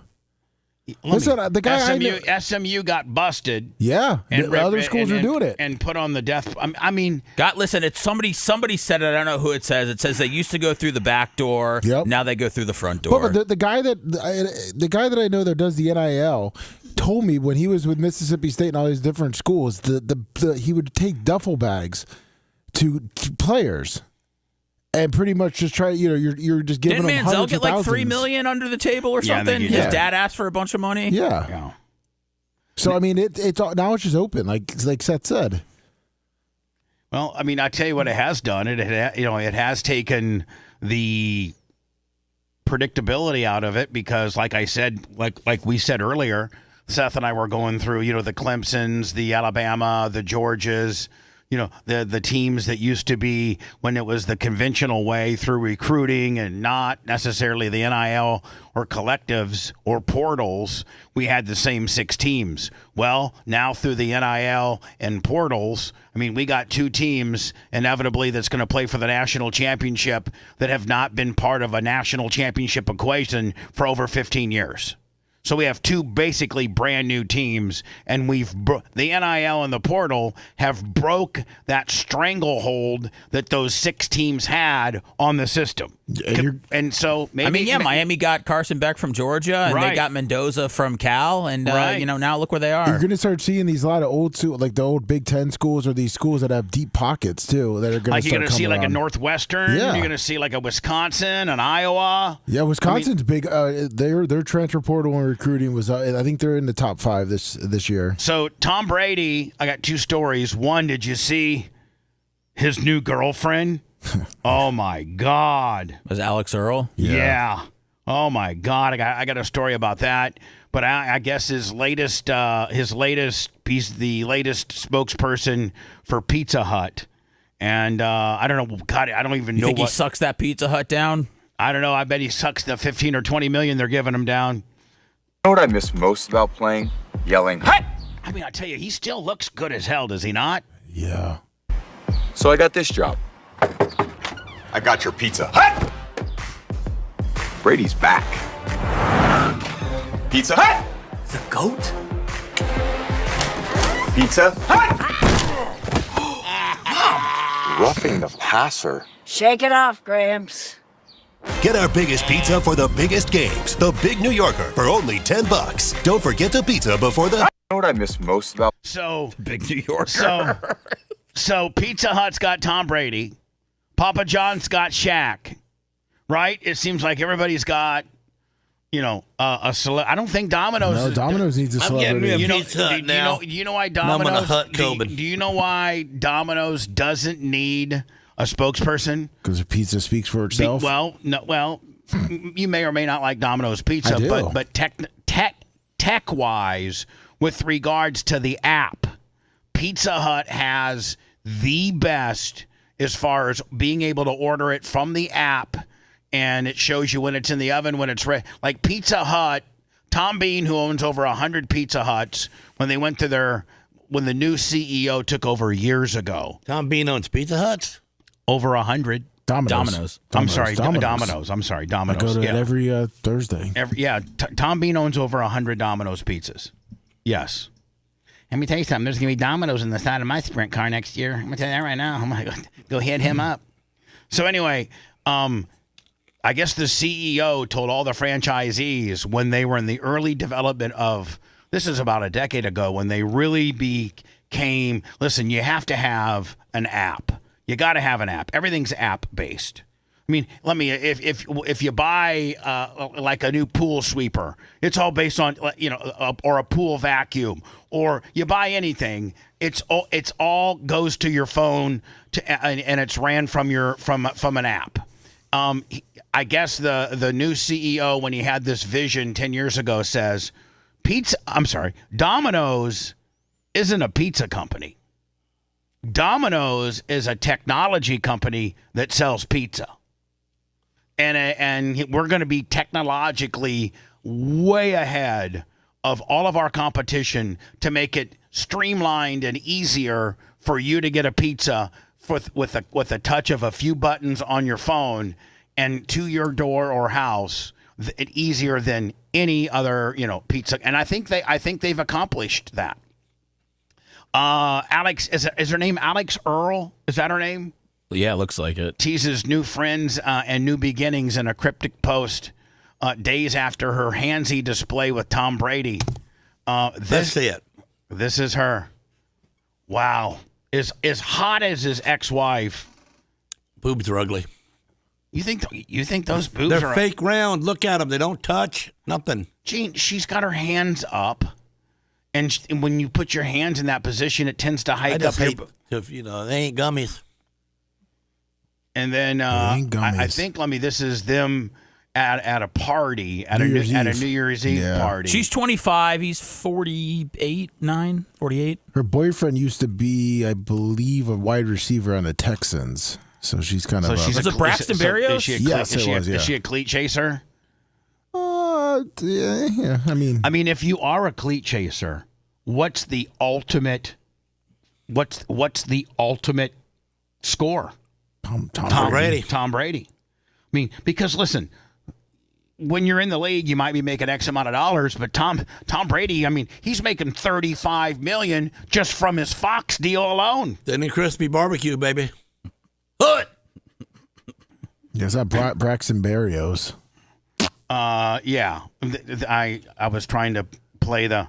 Listen, the guy SMU got busted. Yeah, and other schools are doing it and put on the death. I mean, listen. It's somebody said it. I don't know who it says. It says they used to go through the back door. Yep. Now they go through the front door. But the guy that I know that does the NIL told me when he was with Mississippi State and all these different schools, he would take duffel bags to players. And pretty much just try, you're just giving them hundreds of thousands. Didn't Manziel get like $3 million under the table or something? His dad asked for a bunch of money. Yeah. So I mean, it's now it's just open, like Seth said. Well, I mean, I tell you what, it has done. It has taken the predictability out of it because, like I said, like we said earlier, Seth and I were going through, the Clemsons, the Alabama, the Georgias. The teams that used to be when it was the conventional way through recruiting and not necessarily the NIL or collectives or portals, we had the same 6 teams. Well, now through the NIL and portals, I mean, we got 2 teams inevitably that's going to play for the national championship that have not been part of a national championship equation for over 15 years. So we have 2 basically brand new teams, and the NIL and the portal have broke that stranglehold that those 6 teams had on the system. And so maybe Miami got Carson Beck from Georgia, and they got Mendoza from Cal, and now look where they are. You're going to start seeing these a lot of old like the old Big Ten schools or these schools that have deep pockets too that are going to you're going to see like a Northwestern, you're going to see like a Wisconsin, an Iowa. Yeah, Wisconsin's big. Their transfer portal and recruiting was I think they're in the top 5 this year. So Tom Brady, I got 2 stories. One, did you see his new girlfriend? Oh my God! Was Alex Earl? Yeah. Oh my God! I got a story about that. But I guess he's the latest spokesperson for Pizza Hut, and I don't know. God, I don't even know. Think he sucks that Pizza Hut down? I don't know. I bet he sucks the 15 or 20 million they're giving him down. You know what I miss most about playing? Yelling, "Hut!" I mean, I tell you, he still looks good as hell, does he not? Yeah. So I got this job. I got your Pizza Hut! Brady's back. Pizza Hut! The goat? pizza? Roughing the passer. Shake it off, Gramps. Get our biggest pizza for the biggest games. The Big New Yorker for only $10. Don't forget the pizza before the... You know what I miss most about... So, Big New Yorker. So Pizza Hut's got Tom Brady. Papa John's got Shaq. Right? It seems like everybody's got, a celebrity. I don't think Domino's. No, Domino's needs a celebrity. I'm getting me a Pizza Hut now. Do you know why Now I'm Domino's? gonna hut Coben. Do you know why Domino's doesn't need a spokesperson? Because pizza speaks for itself. You may or may not like Domino's pizza, I do. but tech wise, with regards to the app, Pizza Hut has the best as far as being able to order it from the app, and it shows you when it's in the oven, when it's ready. Like Pizza Hut, Tom Bean, who owns over 100 Pizza Huts, when they went to when the new CEO took over years ago. Tom Bean owns Pizza Huts? Over 100. Domino's. I'm sorry, Domino's. I'm sorry, Domino's. I go to it every Thursday. Tom Bean owns over 100 Domino's pizzas. Yes. Let me tell you something. There's going to be Domino's in the side of my sprint car next year. I'm going to tell you that right now. I'm going to go hit him up. So anyway, I guess the CEO told all the franchisees when they were in the early development of, this is about a decade ago, when they really became, listen, you have to have an app. You got to have an app. Everything's app-based. I mean, if you buy like a new pool sweeper, it's all based on or a pool vacuum, or you buy anything, it's all goes to your phone and it's ran from an app. I guess the new CEO, when he had this vision 10 years ago, says Domino's isn't a pizza company. Domino's is a technology company that sells pizza. And we're going to be technologically way ahead of all of our competition to make it streamlined and easier for you to get a pizza with a touch of a few buttons on your phone and to your door or house, easier than any other pizza. And I think they've accomplished that. Alex, is her name Alex Earl? Is that her name? Yeah, it looks like it. Teases new friends and new beginnings in a cryptic post days after her handsy display with Tom Brady. Let's see it. This is her. Wow. As hot as his ex-wife. Boobs are ugly. You think those boobs They're are fake round. Look at them. They don't touch. Nothing. Gene, she's got her hands up. And when you put your hands in that position, it tends to hike up. They ain't gummies. And then I think, this is them at a party, at a New Year's Eve party. She's 25. He's 48. Her boyfriend used to be, I believe, a wide receiver on the Texans. So she's kind of. Was it Braxton Berrios? Yes, it was. Yeah. Is she a cleat chaser? Yeah. I mean, if you are a cleat chaser, what's the ultimate? What's the ultimate score? Tom Brady. Tom Brady. I mean, because listen, when you're in the league, you might be making X amount of dollars, but Tom Brady, I mean, he's making $35 million just from his Fox deal alone. Then in crispy barbecue, baby. Hood. Yes, that Braxton Berrios. Yeah. I was trying to play I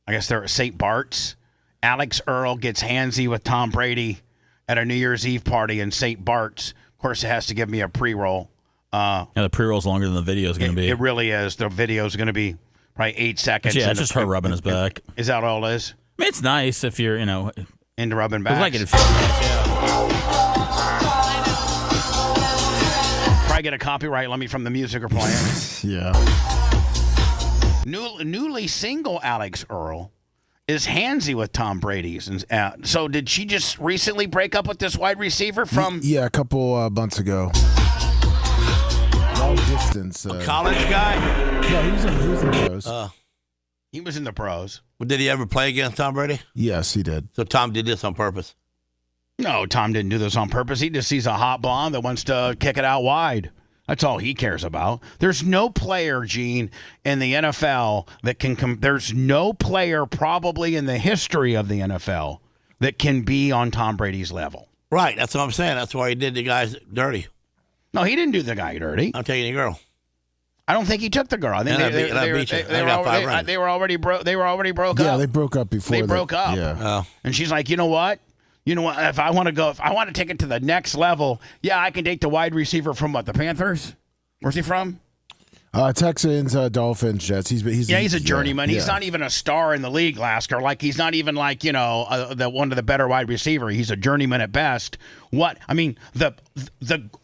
guess they're at St. Bart's. Alex Earl gets handsy with Tom Brady at a New Year's Eve party in St. Bart's. Of course, it has to give me a pre-roll. The pre-roll's longer than the video is going to be. It really is. The video is going to be probably 8 seconds. Yeah, it's just her rubbing his back. Is that all it is? I mean, it's nice if you're, into rubbing back. Like it in 15 minutes, yeah. Probably get a copyright let me from the music or playing. Yeah. Newly single Alex Earl is handsy with Tom Brady. So did she just recently break up with this wide receiver from? Yeah, a couple months ago. Long distance. College guy? No, he was in the pros. He was in the pros. Well, did he ever play against Tom Brady? Yes, he did. So Tom did this on purpose? No, Tom didn't do this on purpose. He just sees a hot blonde that wants to kick it out wide. That's all he cares about. There's no player, Gene, in the NFL that can there's no player probably in the history of the NFL that can be on Tom Brady's level. Right, that's what I'm saying. That's why he did the guys dirty. No, he didn't do the guy dirty. I'm taking the girl. I don't think he took the girl. I think they were already broke. They were already broke up. Yeah, they broke up before. They broke up. Yeah. And she's like, you know what? If I want to take it to the next level, yeah, I can date the wide receiver from the Panthers. Where's he from? Texans, Dolphins, Jets. He's a journeyman. He's not even a star in the league, Lasker. Like he's not even one of the better wide receiver. He's a journeyman at best. What I mean, the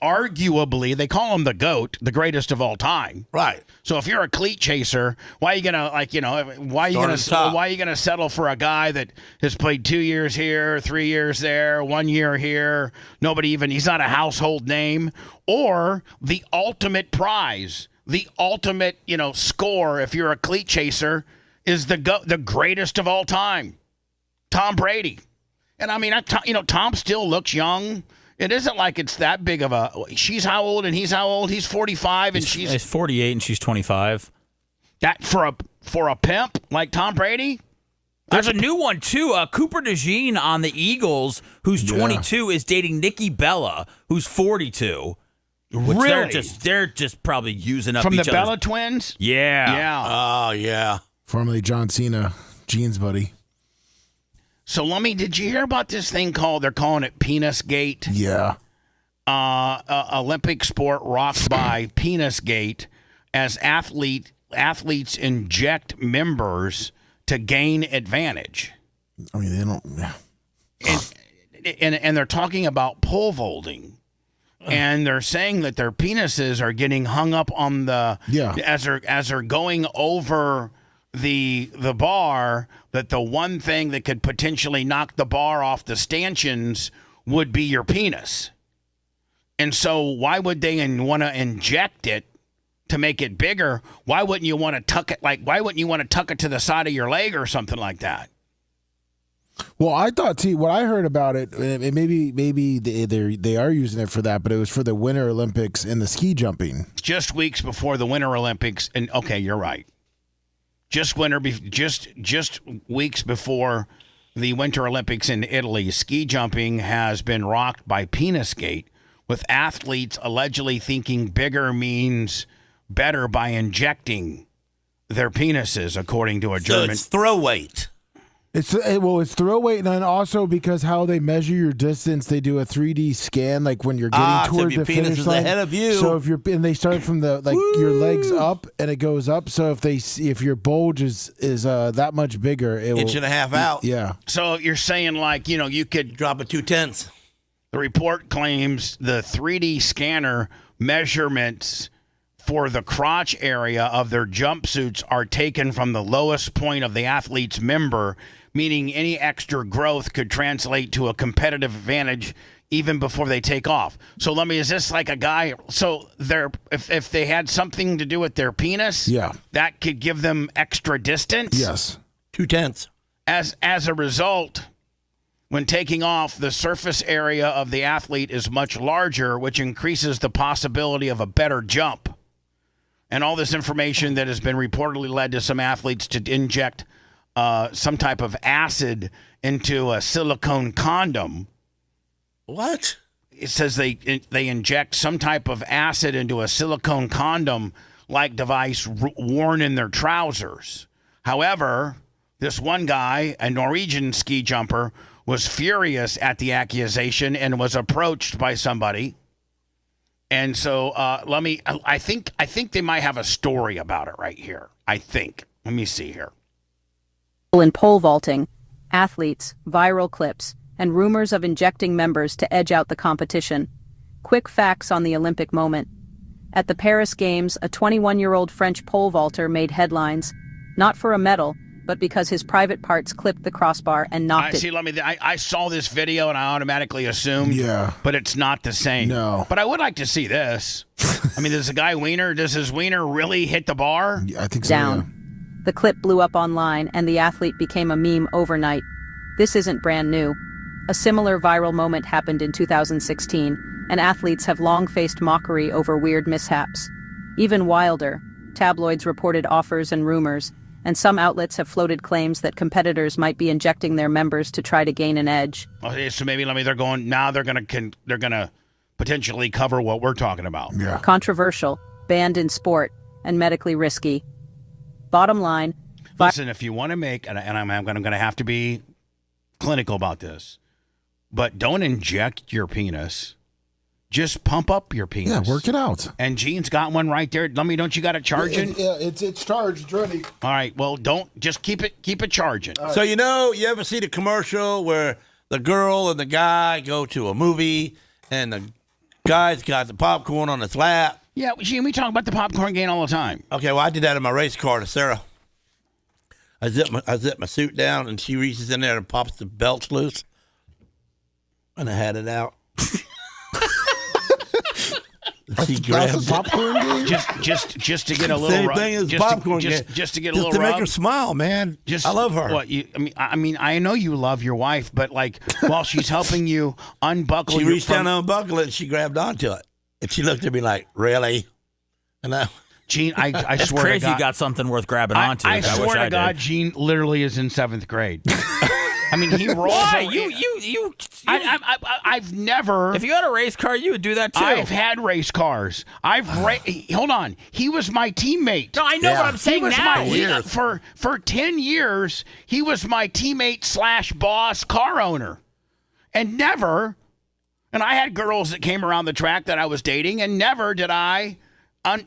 arguably they call him the GOAT, the greatest of all time. Right. So if you're a cleat chaser, why are you gonna settle for a guy that has played 2 years here, 3 years there, 1 year here? He's not a household name, or the ultimate prize. The ultimate, score, if you're a cleat chaser, is the greatest of all time, Tom Brady. And I mean, Tom still looks young. It isn't like it's that big of a. She's how old and he's how old? He's 45 and she's 48 and she's 25. That for a pimp like Tom Brady. There's a new one too. Cooper DeJean on the Eagles, who's 22, is dating Nikki Bella, who's 42. Really? They're just probably using up from each the Bella twins. Yeah. Yeah. Oh yeah. Formerly John Cena, Gene's buddy. So did you hear about this thing they're calling it Penis Gate? Yeah. Olympic sport rocked by Penis Gate as athletes inject members to gain advantage. I mean, they don't. And they're talking about pole vaulting. And they're saying that their penises are getting hung up on as they're going over the bar, that the one thing that could potentially knock the bar off the stanchions would be your penis. And so why would they want to inject it to make it bigger? Why wouldn't you want to tuck it to the side of your leg or something like that? Well, I thought, what I heard about it, and maybe they are using it for that, but it was for the Winter Olympics and the ski jumping. Just weeks before the Winter Olympics, and okay, you're right. Just weeks before the Winter Olympics in Italy, ski jumping has been rocked by Penisgate, with athletes allegedly thinking bigger means better by injecting their penises, according to a German. So it's throw weight. It's throw weight, and then also because how they measure your distance, they do a 3D scan, like when you're getting toward the finish line. Ahead of you. So and they start from the your legs up, and it goes up. So if your bulge is that much bigger, inch and a half out. Yeah. So you're saying you could drop a 2/10. The report claims the 3D scanner measurements for the crotch area of their jumpsuits are taken from the lowest point of the athlete's member, meaning any extra growth could translate to a competitive advantage even before they take off. So is this like a guy? So if they had something to do with their penis, that could give them extra distance. Yes, 2/10. As a result, when taking off, the surface area of the athlete is much larger, which increases the possibility of a better jump. And all this information that has been reportedly led to some athletes to inject some type of acid into a silicone condom. What? It says they inject some type of acid into a silicone condom-like device worn in their trousers. However, this one guy, a Norwegian ski jumper, was furious at the accusation and was approached by somebody. And so I think they might have a story about it right here. I think. Let me see here. In pole vaulting, athletes, viral clips, and rumors of injecting members to edge out the competition. Quick facts on the Olympic moment. At the Paris Games, a 21-year-old French pole vaulter made headlines, not for a medal, but because his private parts clipped the crossbar and knocked it. I saw this video and I automatically assumed, but it's not the same. No. But I would like to see this. I mean, does his wiener really hit the bar? I think so. Down. Yeah. The clip blew up online and the athlete became a meme overnight. This isn't brand new. A similar viral moment happened in 2016, and athletes have long faced mockery over weird mishaps. Even wilder, tabloids reported offers and rumors, and some outlets have floated claims that competitors might be injecting their members to try to gain an edge. Okay, so maybe they're gonna potentially cover what we're talking about. Yeah. Controversial, banned in sport, and medically risky. Bottom line, Listen, if you want to make, and I'm going to have to be clinical about this, but don't inject your penis. Just pump up your penis. Yeah, work it out. And Gene's got one right there. Don't you got it charging? Yeah, it's charged. It's ready. All right. Well, don't just keep it charging. Right. So you ever see the commercial where the girl and the guy go to a movie and the guy's got the popcorn on his lap? Yeah, Gene, we talk about the popcorn game all the time. Okay, well, I did that in my race car to Sarah. I zip my suit down, and she reaches in there and pops the belts loose, and I had it out. She grabbed popcorn game? just to get a little same rub. thing as just popcorn to, game. just to get a Just little to rub. make her smile, man. I love her. What I mean, I know you love your wife, but like while she's helping you unbuckle, She reached down to unbuckle it, and she grabbed onto it, and she looked at me like, "Really?" And Gene, I It's swear crazy to God, you got something worth grabbing onto. I wish swear I to God, did. Gene literally is in 7th grade. I mean, he rolls. Why? You. I've never. If you had a race car, you would do that too. I've had race cars. Hold on. He was my teammate. No, I know what I'm saying He was now. for 10 years, he was my teammate / boss car owner. And I had girls that came around the track that I was dating, and never did I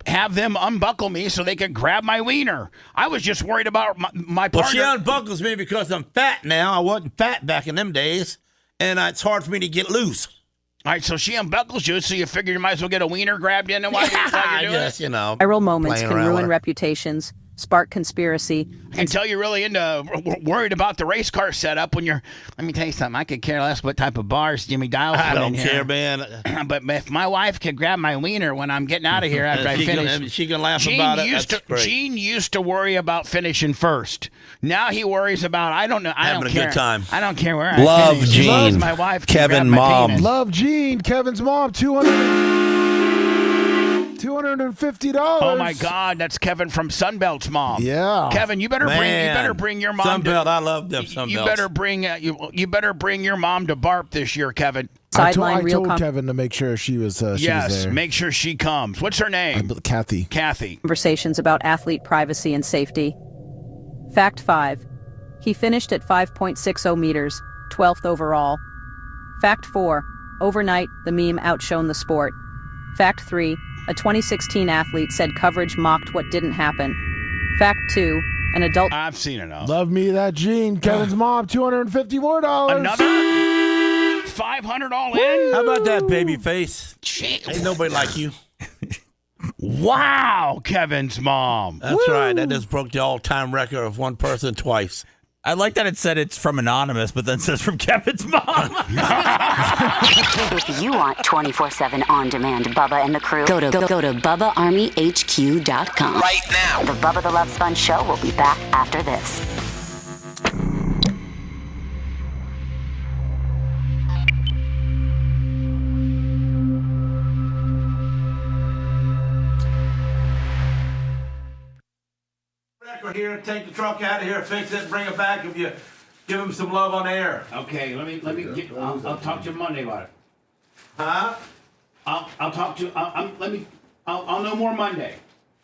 have them unbuckle me so they could grab my wiener. I was just worried about my partner. Well, she unbuckles me because I'm fat now. I wasn't fat back in them days, and it's hard for me to get loose. All right, so she unbuckles you, so you figure you might as well get a wiener grabbed in while you're doing Yes, it? Viral moments playing can around with ruin her. reputations, spark conspiracy, I can tell you're really worried about the race car setup when you're. Let me tell you something. I could care less what type of bars Jimmy Dials I put don't in care, here. man. But if my wife could grab my wiener when I'm getting out of here after I finish, she can laugh about it. That's great. Gene used to worry about finishing first. Now he worries about I don't care. Having a good time. I don't care where Love I finish. Gene. As long as my wife can Kevin grab my mom. penis. Love Gene, Kevin's mom, $250. Oh my God, that's Kevin from Sunbelt's mom. Yeah, Kevin, you better bring your mom. Sunbelt, I love them Sunbelts. You better bring your mom to BARP this year, Kevin. I told Kevin to make sure she was. She was there. Make sure she comes. What's her name? Kathy. Conversations about athlete privacy and safety. Fact 5. He finished at 5.60 meters, 12th overall. Fact 4. Overnight, the meme outshone the sport. Fact 3. A 2016 athlete said coverage mocked what didn't happen. Fact 2. An adult. I've seen enough. Love me that Gene. Kevin's mom, $250 more. Another $500 all in. How about that, baby face? Ain't nobody like you. Wow, Kevin's mom. That's right. That just broke the all-time record of one person twice. I like that it said it's from Anonymous, but then says from Kevin's mom. If you want 24/7 on-demand Bubba and the crew, go to BubbaArmyHQ.com. Right now. The Bubba the Love Sponge Show will be back after this. Here, take the truck out of here, fix it, bring it back. If you give him some love on air. Okay, let me get. I'll talk to you Monday about it. Huh? I'll talk to. I'll know more Monday.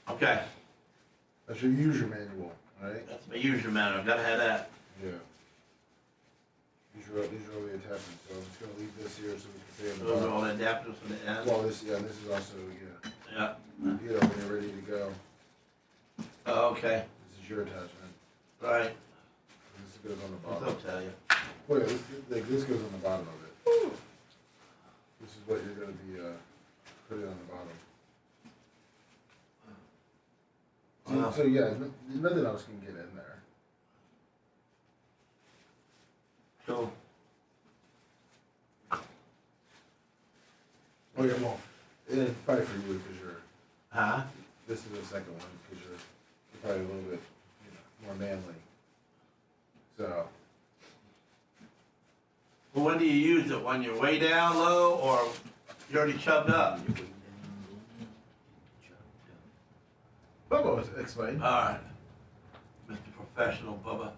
Okay. That's your user manual, all right? That's my user manual. Gotta have that. Yeah. These are all the attachments, so I'm just gonna leave this here so we can say on the Those are bottom. all the adapters from the end. Well, this is also, Yeah. when you're ready to go. Oh, okay. This is your attachment. Right. This goes on the bottom. I'll tell you. Oh yeah, this goes on the bottom of it. This is what you're gonna be putting on the bottom. Wow. So yeah, nothing else can get in there. Cool. Oh yeah, well, it's probably for you because you're. Huh? This is the second one because you're probably a little bit, more manly. So. Well, when do you use it? When you're way down low, or You already chubbed up. Bubba explain. All right. Mr. Professional, Bubba.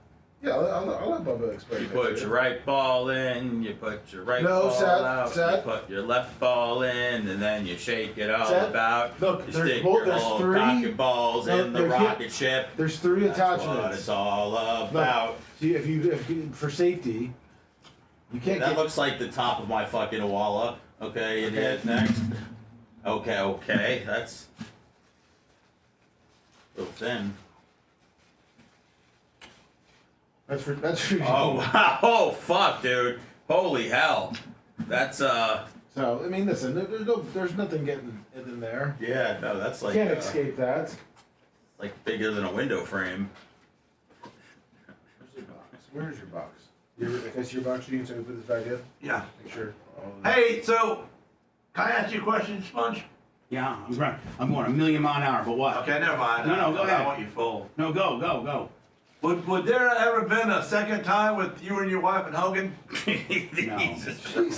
Yeah, I'll let Bubba explain. You put your right ball in, you put your right No, ball Seth, out, Seth. you put your left ball in, and then you shake it all Seth, about. look, you there's stick both- your there's little three- rocket balls no, in the there can't- rocket ship. There's 3 That's attachments. what it's all Look, about. see, if you for safety, you can't. That get, looks like the top of my fucking Awala. Okay, and Okay. hit next. Okay, that's a little thin. That's for. Oh wow! Oh fuck, dude! Holy hell! That's So I mean, listen, there's nothing getting in there. Yeah, no, that's like Can't escape that. like bigger than a window frame. Where's your box? Where's your box? I guess your box you so we put this back in. Yeah. Make sure. Hey, so can I ask you a question, Sponge? Yeah, I'm running. I'm going a million mile an hour, but what? Okay, never mind. No, go I ahead. want you full. No, go. Would there ever been a second time with you and your wife and Hogan?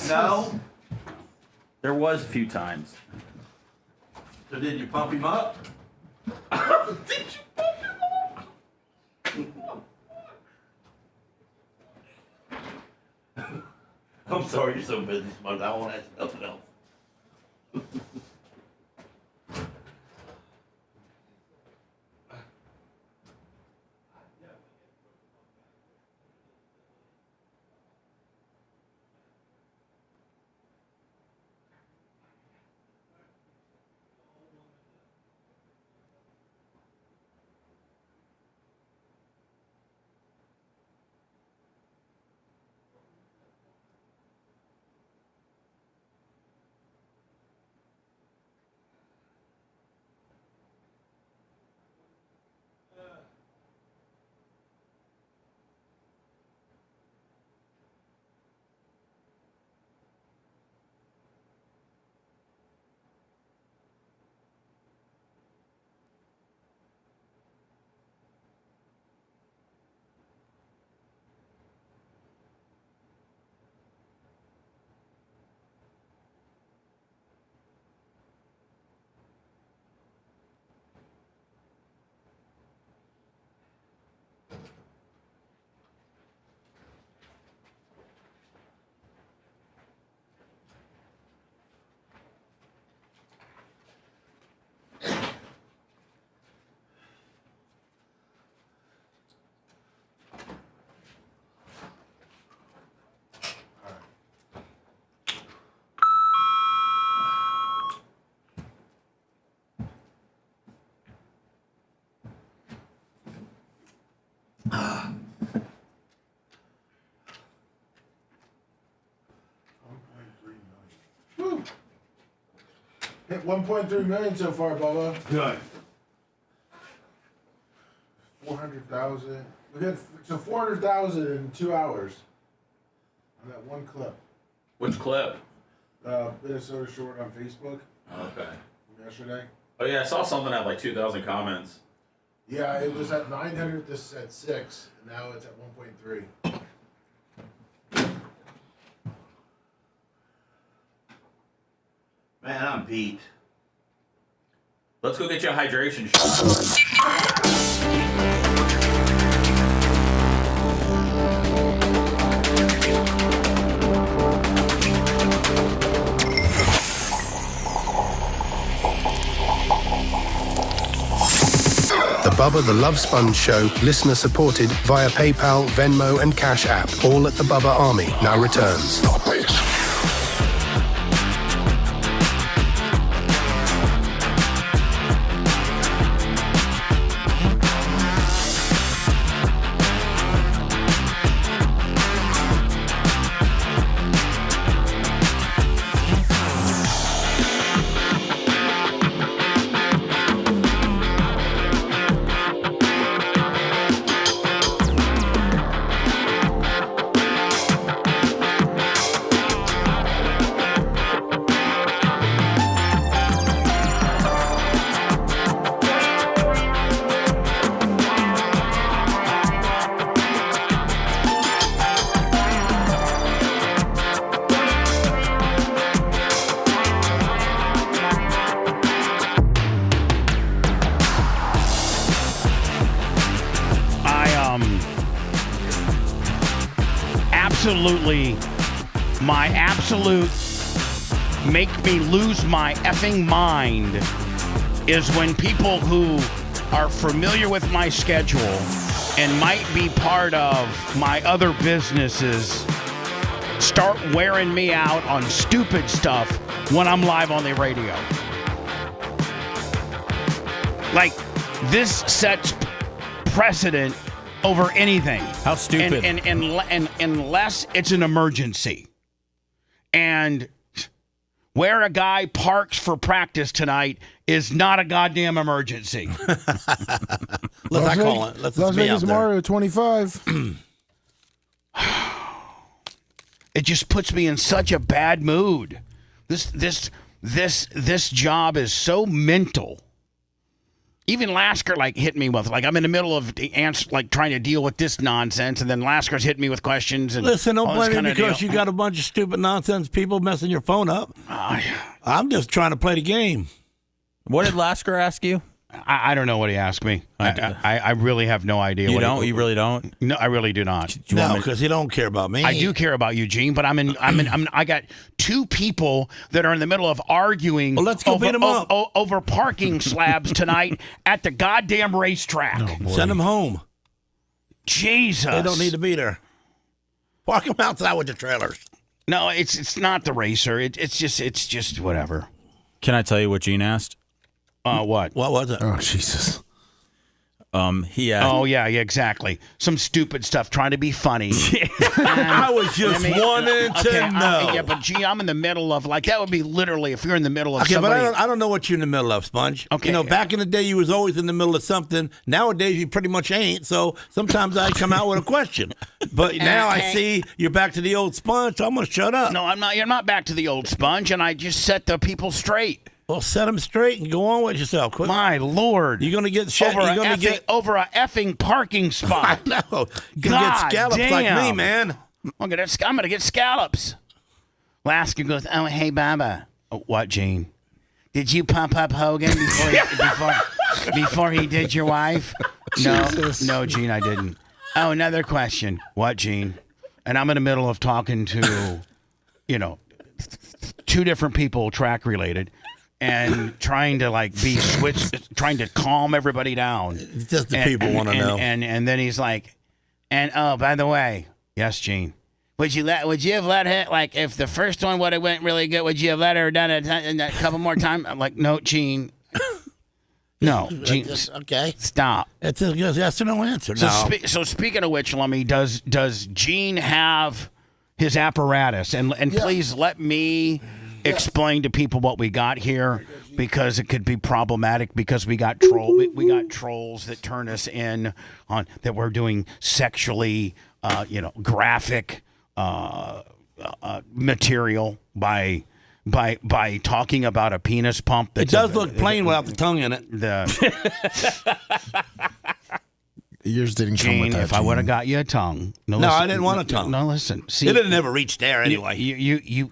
No. There was a few times. So did you pump him up? Did you pump him up? I'm sorry, you're so busy, Sponge. I want to ask nothing else. Hit 1.3 million so far, Bubba. Good. 400,000. We had so 400,000 in 2 hours on that one clip. Which clip? Minnesota Short on Facebook. Okay. From yesterday. Oh yeah, I saw something at like 2,000 comments. Yeah, it was at 900. This at 6. And now it's at 1.3. Man, I'm beat. Let's go get you a hydration shot. The Bubba the Love Sponge Show, listener supported via PayPal, Venmo, and Cash App. All at the Bubba Army now returns. absolute make me lose my effing mind is when people who are familiar with my schedule and might be part of my other businesses start wearing me out on stupid stuff when I'm live on the radio. Like, this sets precedent over anything. How stupid. And unless it's an emergency. And where a guy parks for practice tonight is not a goddamn emergency. Let's call it. Let's Las be Vegas out there. Mario 25. It just puts me in such a bad mood. This job is so mental. Even Lasker hit me with I'm in the middle of the answer, trying to deal with this nonsense, and then Lasker's hitting me with questions. And Listen, don't all this blame me kinda because deal. you got a bunch of stupid nonsense people messing your phone up. I'm just trying to play the game. What did Lasker ask you? I don't know what he asked me. I really have no idea. You don't? You really don't? No, I really do not. No, because he don't care about me. I do care about you, Gene, but I got two people that are in the middle of arguing let's go beat 'em up. over parking slabs tonight at the goddamn racetrack. Send them home. Jesus. They don't need to be there. Park them outside with the trailers. No, it's not the racer. It's just whatever. Can I tell you what Gene asked? What? What was it? Oh, Jesus. He asked. Oh, yeah, exactly. Some stupid stuff, trying to be funny. I was just wanting to know. Yeah, but gee, I'm in the middle of that would be literally if you're in the middle of Okay, somebody. but I don't know what you're in the middle of, Sponge. Okay. Back in the day, you was always in the middle of something. Nowadays, you pretty much ain't. So sometimes I come out with a question. But now I see you're back to the old Sponge, so I'm going to shut up. No, I'm not. You're not back to the old Sponge, and I just set the people straight. Well, set them straight and go on with yourself. Quick. My Lord. You're going to get shit. Over a effing parking spot. I know. You're God going to get scallops damn. like me, man. I'm going to get scallops. Lasker goes, oh, hey, Bubba. Oh, what, Gene? Did you pump up Hogan before he did your wife? No, Gene, I didn't. Oh, another question. What, Gene? And I'm in the middle of talking to, two different people track related. And trying to trying to calm everybody down. Just the people want to know. And then he's like, and oh, by the way, yes, Gene, would you have let her if the first one would have went really good? Would you have let her done it a couple more times? I'm like, no, Gene, no, Gene, okay, stop. It's a yes or no answer. So speaking of which, Lummy, does Gene have his apparatus? And please let me explain to people what we got here, because it could be problematic, because we got trolls that turn us in on that we're doing sexually graphic material by talking about a penis pump. It does look plain without the tongue in it. Yours didn't come Gene, with that. if I would have got you a tongue. No, listen, I didn't want a tongue. No, listen. See, it didn't ever reach there anyway. You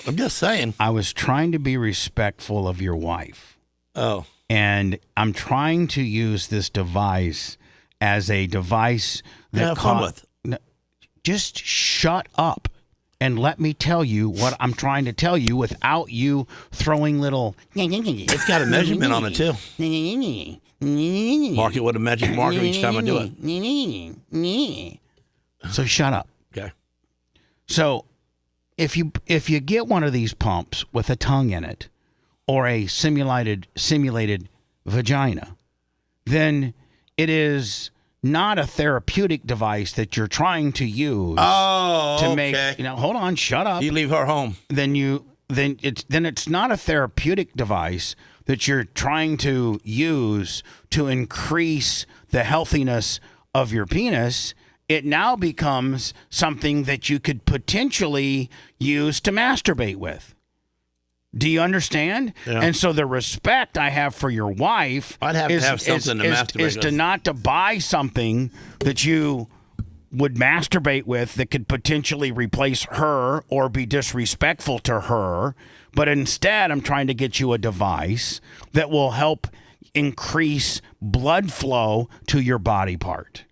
I'm just saying. I was trying to be respectful of your wife. Oh. And I'm trying to use this device as a device that have fun with. Just shut up and let me tell you what I'm trying to tell you without you throwing little. It's got a measurement on it too. Mark it with a magic marker each time I do it. So shut up. Okay. So if you get one of these pumps with a tongue in it, or a simulated vagina, then it is not a therapeutic device that you're trying to use to make. Hold on, shut up. You leave her home. Then it's not a therapeutic device that you're trying to use to increase the healthiness of your penis. It now becomes something that you could potentially use to masturbate with. Do you understand? Yeah. And so the respect I have for your wife is to not to buy something that you would masturbate with that could potentially replace her or be disrespectful to her. But instead, I'm trying to get you a device that will help increase blood flow to your body part.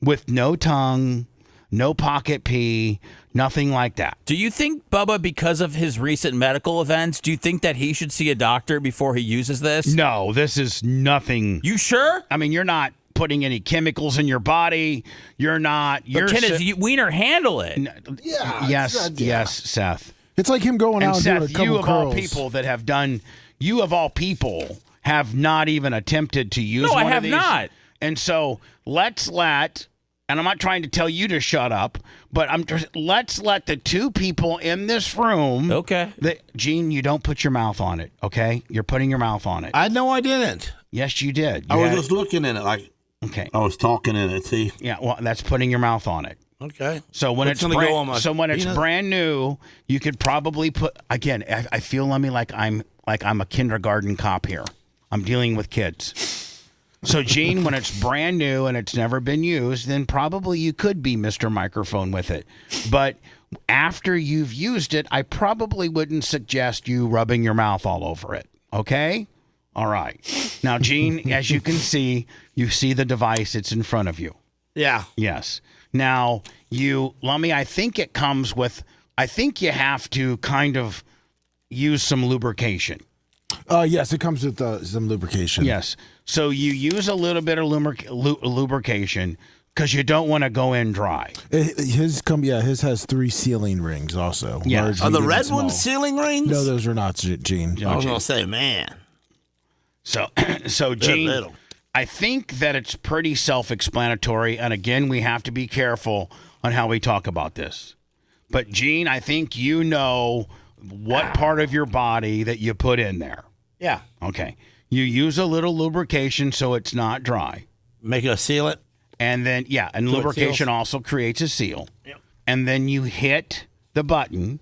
with no tongue, no pocket pee, nothing like that. Do you think, Bubba, because of his recent medical events, do you think that he should see a doctor before he uses this? No, this is nothing. You sure? I mean, you're not putting any chemicals in your body. You're not. But can his wiener handle it? Yeah. Yes, Seth. It's like him going out and Seth, doing a couple you of all curls. people that have done, you of all people have not even attempted to use No, one I have of these. not. And so let's let, and I'm not trying to tell you to shut up, but let's let the two people in this room. Okay. Gene, you don't put your mouth on it, okay? You're putting your mouth on it. I know I didn't. Yes, you did. I was just looking in it like. Okay. I was talking in it. See. Yeah. Well, that's putting your mouth on it. Okay. So when What's it's gonna go on my it's penis? brand new, you could probably put again. I feel like I'm a kindergarten cop here. I'm dealing with kids. So Gene, when it's brand new and it's never been used, then probably you could be Mr. Microphone with it. But after you've used it, I probably wouldn't suggest you rubbing your mouth all over it. Okay? All right. Now, Gene, as you can see, you see the device. It's in front of you. Yeah. Yes. Now, Lummy, I think it comes with, I think you have to kind of use some lubrication. Yes, it comes with some lubrication. Yes. So you use a little bit of lubrication because you don't want to go in dry. His has 3 sealing rings also. Yeah. Large, Are the medium, red and small. ones sealing rings? No, those are not, Gene. I was going to say, man. So Gene, little. I think that it's pretty self-explanatory. And again, we have to be careful on how we talk about this. But Gene, I think you know what part of your body that you put in there. Yeah. Okay. You use a little lubrication so it's not dry. Make it a sealant. And then, and So it lubrication seals? also creates a seal. Yep. And then you hit the button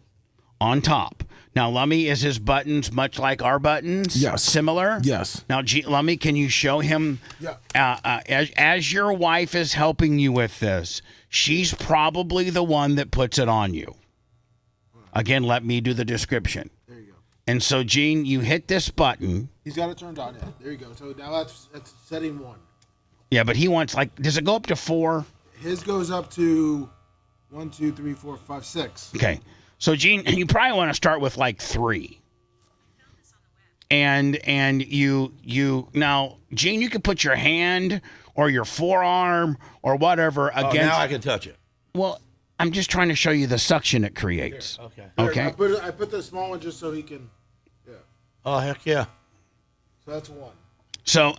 on top. Now, Lummy, is his buttons much like our buttons? Yes. Similar? Yes. Now, Lummy, can you show him, as your wife is helping you with this, she's probably the one that puts it on you. Again, let me do the description. There you go. And so, Gene, you hit this button. He's got it turned on. Yeah, there you go. So now that's setting 1. Yeah, but he wants, does it go up to 4? His goes up to 1, 2, 3, 4, 5, 6. Okay. So, Gene, you probably want to start with 3. And you now, Gene, you can put your hand or your forearm or whatever against. Now I can touch it. Well, I'm just trying to show you the suction it creates. Here, okay. Okay. I put the small one just so he can. Yeah. Oh, heck yeah. So that's 1. So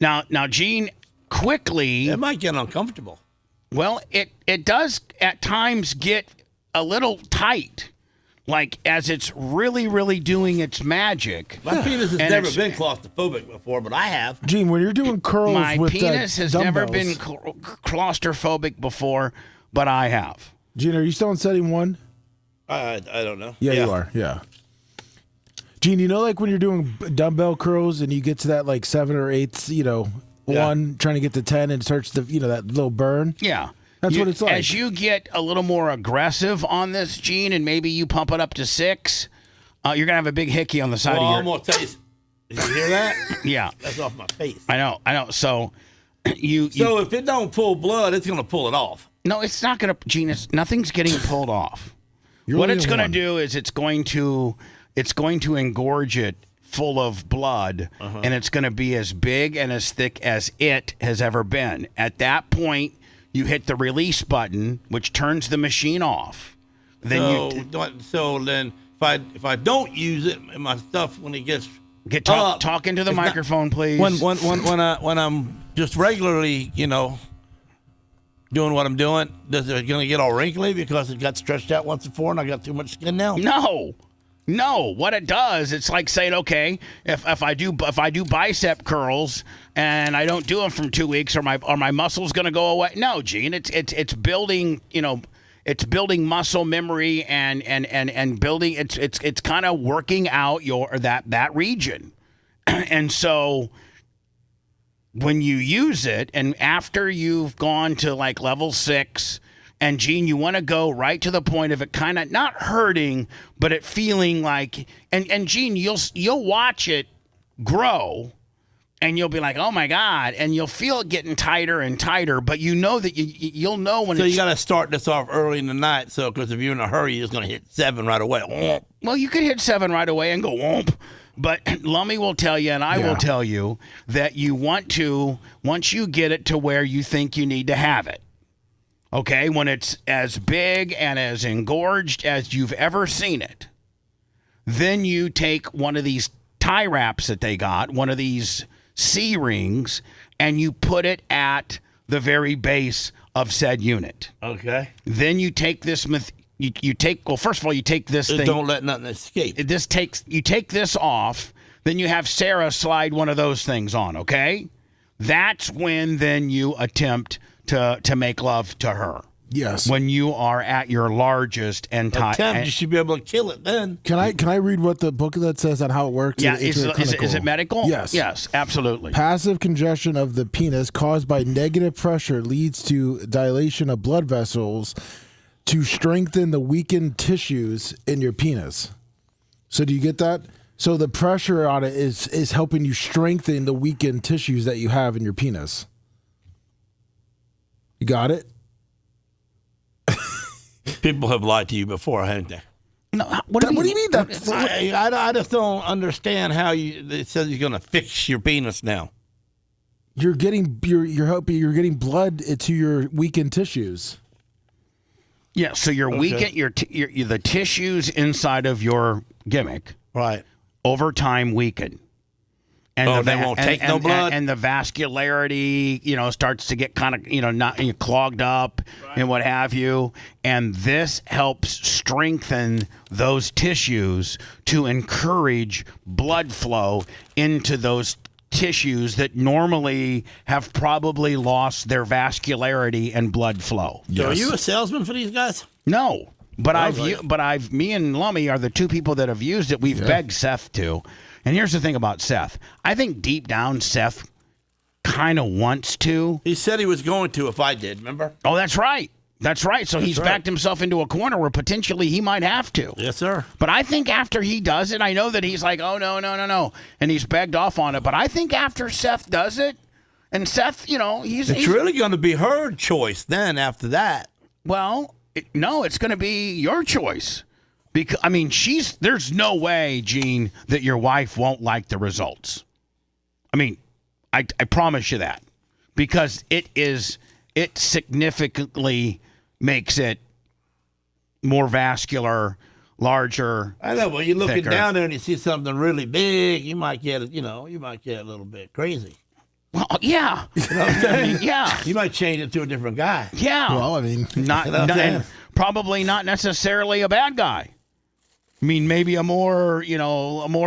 now, Gene, quickly. It might get uncomfortable. Well, it does at times get a little tight, as it's really, really doing its magic. My penis has never been claustrophobic before, but I have. Gene, when you're doing curls My with penis has never dumbbells- been claustrophobic before, but I have. Gene, are you still on setting 1? I don't know. Yeah, you are. Yeah. Gene, when you're doing dumbbell curls and you get to that 7 or 8, 1, trying to get to 10 and starts the that little burn. Yeah. That's what it's like. As you get a little more aggressive on this, Gene, and maybe you pump it up to 6, you're going to have a big hickey on the side Well, of I'm going to tell you. Did you hear that? Yeah. That's off my face. I know. So So if it don't pull blood, it's going to pull it off. No, it's not going to, Gene. Nothing's getting pulled off. You're What only it's in going to one. do is it's going to engorge it full of blood, and it's going to be as big and as thick as it has ever been. At that point, you hit the release button, which turns the machine off. Then So then if I don't use it in my stuff when it gets talk into the microphone, please. When I'm just regularly, doing what I'm doing, is it going to get all wrinkly because it got stretched out once before and I got too much skin now? No. What it does, it's like saying, okay, if I do bicep curls and I don't do them for 2 weeks, are my muscles going to go away? No, Gene. It's building, it's building muscle memory and building. It's kind of working out that region, and so when you use it, and after you've gone to level 6. And Gene, you want to go right to the point of it kind of not hurting, but it feeling like, and Gene, you'll watch it grow and you'll be like, oh my God, and you'll feel it getting tighter and tighter, but you know that you'll know when So you got to start this off early in the night, so because if you're in a hurry, you're just going to hit 7 right away. Well, you could hit 7 right away and go whoomp. But Lummy will tell you, and I will tell you, that you want to, once you get it to where you think you need to have it, okay, when it's as big and as engorged as you've ever seen it, then you take one of these tie wraps that they got, one of these C-rings, and you put it at the very base of said unit. Okay. Then you take this, you take, well, first of all, you take this thing. Don't let nothing escape. You take this off, then you have Sarah slide one of those things on, okay? That's when then you attempt to make love to her. Yes. When you are at your largest and you should be able to kill it then. Can I read what the booklet says on how it works? Yeah, is it medical? Yes. Yes, absolutely. Passive congestion of the penis caused by negative pressure leads to dilation of blood vessels to strengthen the weakened tissues in your penis. So do you get that? So the pressure on it is helping you strengthen the weakened tissues that you have in your penis. You got it? People have lied to you before, haven't they? No, what do you mean? I just don't understand how it says you're going to fix your penis now. You're getting blood to your weakened tissues. Yeah, so you're weakened the tissues inside of your gimmick, right? Over time weaken. And they won't take no blood, and the vascularity, starts to get kind of, not clogged up and what have you. And this helps strengthen those tissues to encourage blood flow into those tissues that normally have probably lost their vascularity and blood flow. So are you a salesman for these guys? No, but me and Lummy are the two people that have used it. We've begged Seth to. And here's the thing about Seth. I think deep down Seth kind of wants to. He said he was going to if I did, remember? Oh, that's right. That's right. So he's backed himself into a corner where potentially he might have to. Yes, sir. But I think after he does it, I know that he's like, oh, no. And he's begged off on it. But I think after Seth does it, and Seth, he's really going to be her choice then after that. Well, no, it's going to be your choice. Because there's no way, Gene, that your wife won't like the results. I promise you that. Because it significantly makes it more vascular, larger. I know, but you're looking thicker. down there and you see something really big, you might get a little bit crazy. Well, yeah. You know what I'm saying? Yeah. You might change it to a different guy. Yeah. Well, and probably not necessarily a bad guy. Maybe a more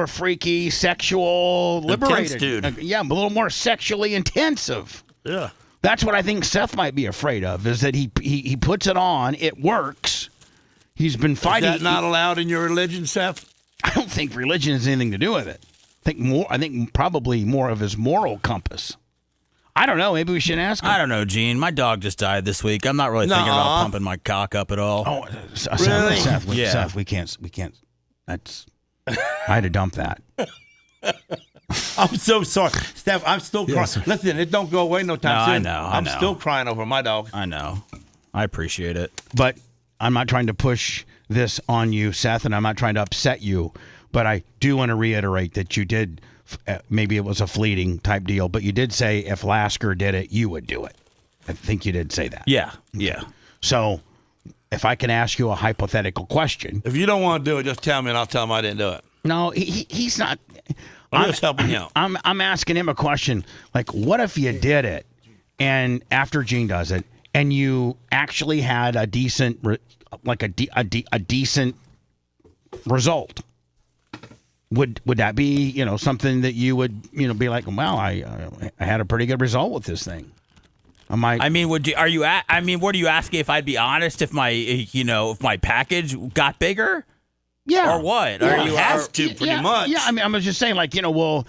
freaky, sexual, liberated dude. A little more sexually intensive. Yeah. That's what I think Seth might be afraid of, is that he puts it on, it works. He's been fighting. Is that not allowed in your religion, Seth? I don't think religion has anything to do with it. I think probably more of his moral compass. I don't know. Maybe we should ask him. I don't know, Gene. My dog just died this week. I'm not really thinking about pumping my cock up at all. Oh, really? Seth, we can't. That's. I had to dump that. I'm so sorry, Steph. I'm still crying. Yes. Listen, it don't go away no time soon. I know. I'm still crying over my dog. I know. I appreciate it. But I'm not trying to push this on you, Seth, and I'm not trying to upset you. But I do want to reiterate that you did. Maybe it was a fleeting type deal, but you did say if Lasker did it, you would do it. I think you did say that. Yeah. So, if I can ask you a hypothetical question. If you don't want to do it, just tell me and I'll tell him I didn't do it. No, he's not. I'm just helping you out. I'm asking him a question like, what if you did it, and after Gene does it, and you actually had a decent, a decent result? Would that be something that you would be like, well, I had a pretty good result with this thing? What are you asking if I'd be honest if my package got bigger? Yeah. Or what? Yeah. Or you have to pretty much. Yeah, I mean, I was just saying, like, well,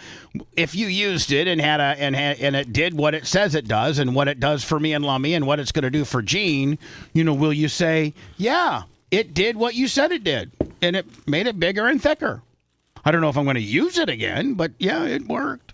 if you used it and and it did what it says it does and what it does for me and Lummy and what it's going to do for Gene, will you say, yeah, it did what you said it did and it made it bigger and thicker? I don't know if I'm going to use it again, but yeah, it worked.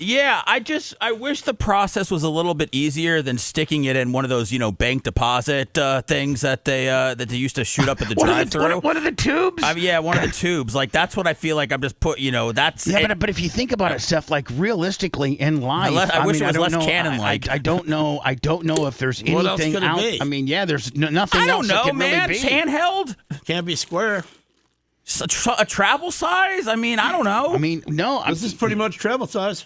Yeah, I wish the process was a little bit easier than sticking it in one of those, bank deposit things that they used to shoot up at the drive-thru. What are the tubes? One of the tubes. Like that's what I feel like I'm just that's. Yeah, but if you think about it, Seth, like realistically in life, I wish it was less know, canon-like. I don't know if there's What else anything could it out. be? I mean, yeah, there's nothing I don't else know, that can man. really be. It's handheld. Can't be square. A travel size? I mean, I don't know. I mean, no. This is pretty much travel size.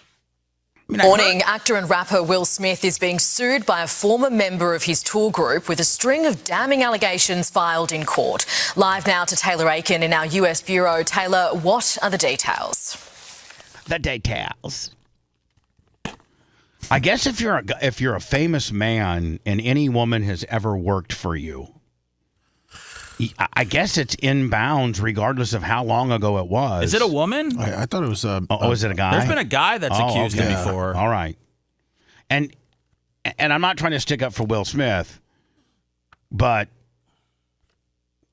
Morning, actor and rapper Will Smith is being sued by a former member of his tour group with a string of damning allegations filed in court. Live now to Taylor Aiken in our US bureau. Taylor, what are the details? The details. I guess if you're a famous man and any woman has ever worked for you, I guess it's in bounds regardless of how long ago it was. Is it a woman? I thought it was. Is it a guy? There's been a guy that's accused him before. All right, and I'm not trying to stick up for Will Smith, but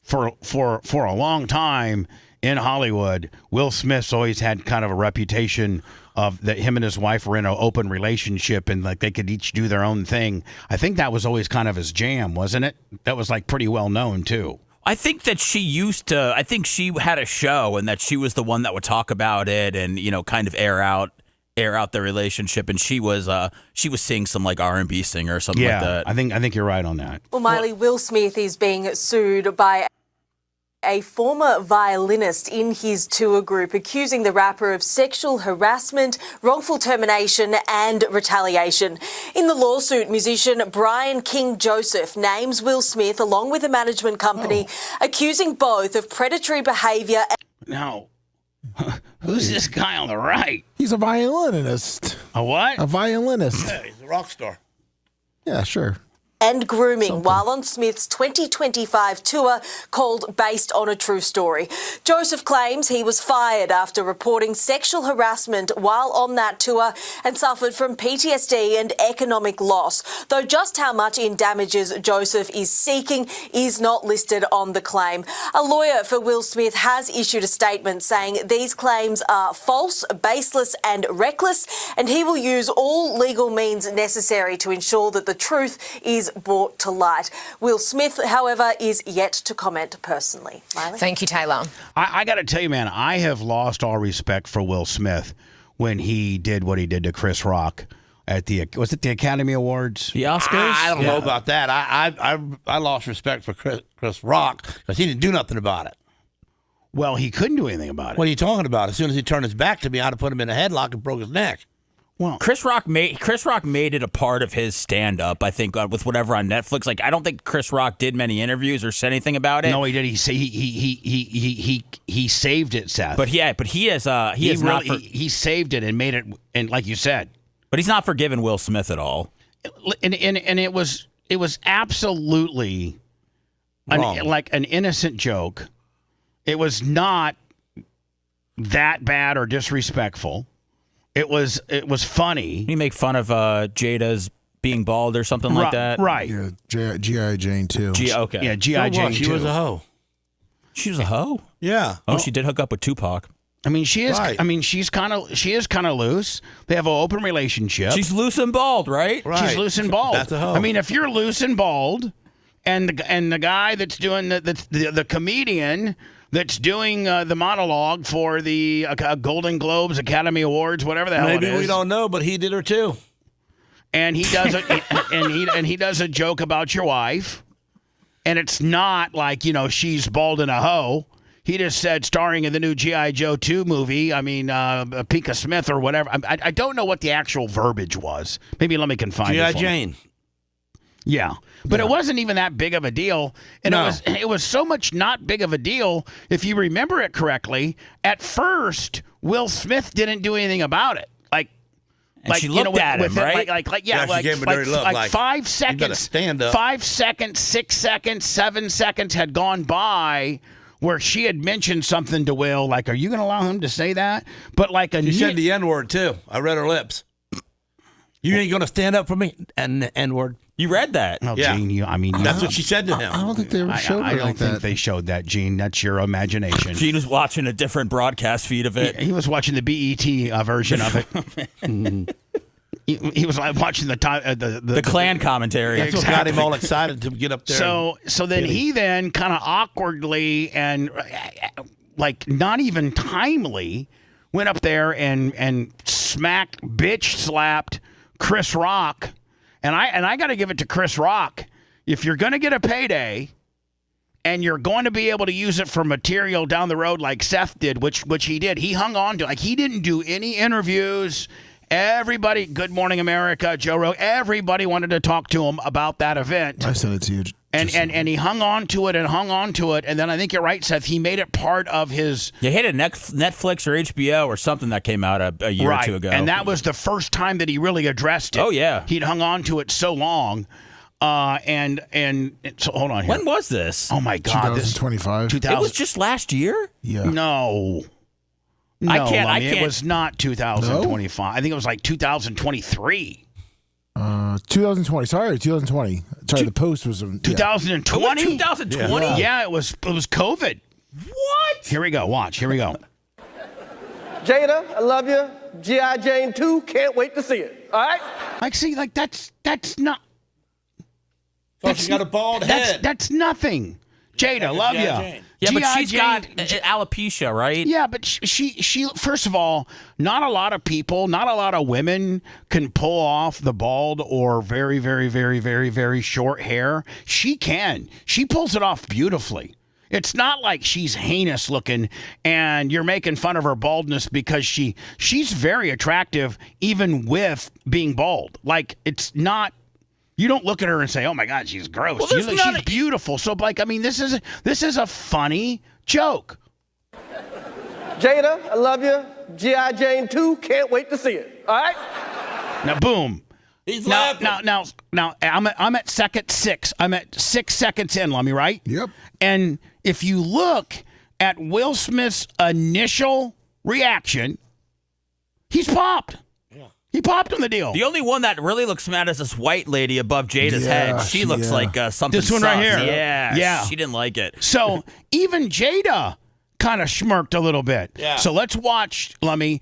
for a long time in Hollywood, Will Smith's always had kind of a reputation of that him and his wife were in an open relationship and like they could each do their own thing. I think that was always kind of his jam, wasn't it? That was like pretty well known too. I think that I think she had a show and that she was the one that would talk about it and, kind of air out their relationship. And she was seeing some like R&B singer or something like that. I think you're right on that. Well, Miley, Will Smith is being sued by a former violinist in his tour group, accusing the rapper of sexual harassment, wrongful termination and retaliation. In the lawsuit, musician Brian King Joseph names Will Smith along with a management company, accusing both of predatory behaviour. Now, who's this guy on the right? He's a violinist. A what? A violinist. Yeah, he's a rock star. Yeah, sure. And grooming while on Smith's 2025 tour called Based on a True Story. Joseph claims he was fired after reporting sexual harassment while on that tour and suffered from PTSD and economic loss, though just how much in damages Joseph is seeking is not listed on the claim. A lawyer for Will Smith has issued a statement saying these claims are false, baseless and reckless, and he will use all legal means necessary to ensure that the truth is brought to light. Will Smith, however, is yet to comment personally. Miley? Thank you, Taylor. I got to tell you, man, I have lost all respect for Will Smith when he did what he did to Chris Rock at was it the Academy Awards? The Oscars? I don't know about that. I lost respect for Chris Rock because he didn't do nothing about it. Well, he couldn't do anything about it. What are you talking about? As soon as he turned his back to me, I'd have put him in a headlock and broke his neck. Well, Chris Rock made it a part of his stand-up, I think, with whatever on Netflix. Like, I don't think Chris Rock did many interviews or said anything about it. No, he did. He saved it, Seth. But he saved it and made it, and like you said. But he's not forgiven Will Smith at all. And it was absolutely an innocent joke. It was not that bad or disrespectful. It was funny. You make fun of Jada's being bald or something like that, right? Yeah, G.I. Jane too. Okay, yeah, G.I. Jane. She was a hoe. She was a hoe. Yeah. Oh, she did hook up with Tupac. I mean, she is. Right. I mean, she is kind of loose. They have an open relationship. She's loose and bald, right? She's loose and bald. That's a hoe. I mean, if you're loose and bald, and the guy that's doing the comedian that's doing the monologue for the Golden Globes, Academy Awards, whatever the hell it is. Maybe we don't know, but he did her too. And he does he does a joke about your wife, and it's not like she's bald and a hoe. He just said starring in the new G.I. Joe 2 movie. I mean, Pika Smith or whatever. I don't know what the actual verbiage was. Maybe let me confine G.I. Jane. Yeah, but it wasn't even that big of a deal, and it was so much not big of a deal. If you remember it correctly, at first Will Smith didn't do anything about it. And she looked at him, right? She gave him a dirty look, 5 seconds, you gotta stand up. 5 seconds, 6 seconds, 7 seconds had gone by where she had mentioned something to Will, like, "Are you going to allow him to say that?" But she said the N-word too. I read her lips. You ain't gonna stand up for me? And the N-word. You read that? Oh, Yeah. Gene, That's what she said to him. I don't think they ever showed I it don't like think that. they showed that, Gene. That's your imagination. Gene was watching a different broadcast feed of it. He was watching the BET version of it. He was like watching the Klan commentary. That's what got him all excited to get up there. So then he then kind of awkwardly and like not even timely went up there and bitch slapped Chris Rock. And I got to give it to Chris Rock. If you're going to get a payday and you're going to be able to use it for material down the road like Seth did, which he did, he hung on to, like, he didn't do any interviews. Everybody, Good Morning America, Joe Rogan, everybody wanted to talk to him about that event. I sent it to you. And he hung on to it and hung on to it. And then I think you're right, Seth. He made it part of his... You hit a Netflix or HBO or something that came out a year or two ago. And that was the first time that he really addressed it. Oh, yeah. He'd hung on to it so long. And so hold on here. When was this? Oh, my God. 2025. It was just last year? Yeah. No. I can't. It was not 2025. I think it was like 2023. 2020. Sorry, 2020. Sorry, the post was 2020. 2020. Yeah, it was COVID. What? Here we go. Watch. Here we go. Jada, I love you. G.I. Jane 2, can't wait to see it. All right? Like, see, like that's not. She got a bald head. That's nothing. Jada, love you. Yeah, but G.I. she's Jane, got alopecia, right? Yeah, but she first of all, not a lot of people, not a lot of women can pull off the bald or very, very, very, very, very short hair. She can. She pulls it off beautifully. It's not like she's heinous looking and you're making fun of her baldness because she's very attractive even with being bald. Like, it's not. You don't look at her and say, "Oh my God, she's gross." Well, she's beautiful. So, like, I mean, this is a funny joke. Jada, I love you. G.I. Jane 2, can't wait to see it. All right? Now, boom. He's now, laughing. now, I'm at second 6. I'm at 6 seconds in, Lummy, right? Yep. And if you look at Will Smith's initial reaction, he's popped. He popped on the deal. The only one that really looks mad is this white lady above Jada's head. She looks like something. This one right sus. here. Yeah. She didn't like it. So even Jada kind of smirked a little bit. Yeah. So let's watch, Lummy,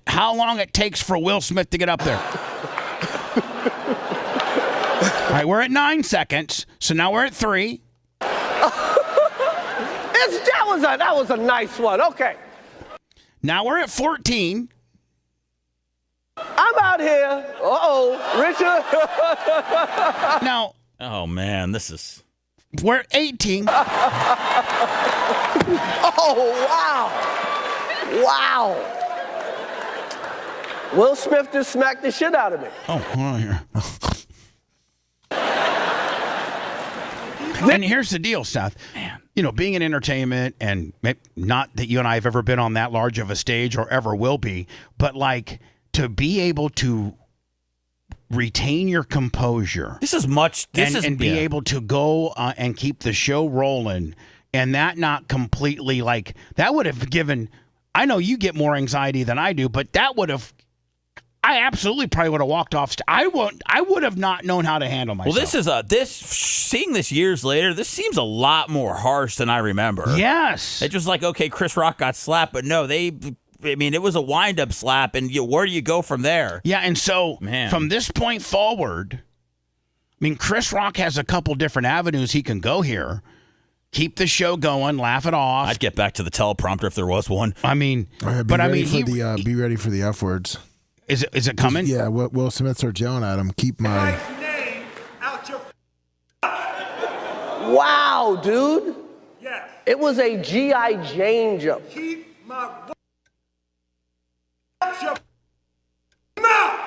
how long it takes for Will Smith to get up there. All right, we're at 9 seconds. So now we're at 3. That was a nice one. Okay. Now we're at 14. I'm out here. Richard. Now. Oh, man, this is. We're at 18. Oh, wow. Will Smith just smacked the shit out of me. Oh, hold on here. And here's the deal, Seth. Man. You know, being in entertainment, and not that you and I have ever been on that large of a stage or ever will be, but like to be able to retain your composure. This is much. And be able to go and keep the show rolling, and that not completely like that would have given. I know you get more anxiety than I do, but that would have. I absolutely probably would have walked off. I would have not known how to handle myself. Well, seeing this years later, this seems a lot more harsh than I remember. Yes. It's just like, okay, Chris Rock got slapped, but no, it was a wind-up slap, and where do you go from there? Yeah, and so from this point forward, I mean, Chris Rock has a couple different avenues he can go here. Keep the show going, laugh it off. I'd get back to the teleprompter if there was one. I mean, be ready for the F words. Is it coming? Yeah, Will Smith starts yelling at him. Keep my name out your. Wow, dude. Yes. It was a G.I. Jane joke. Keep my.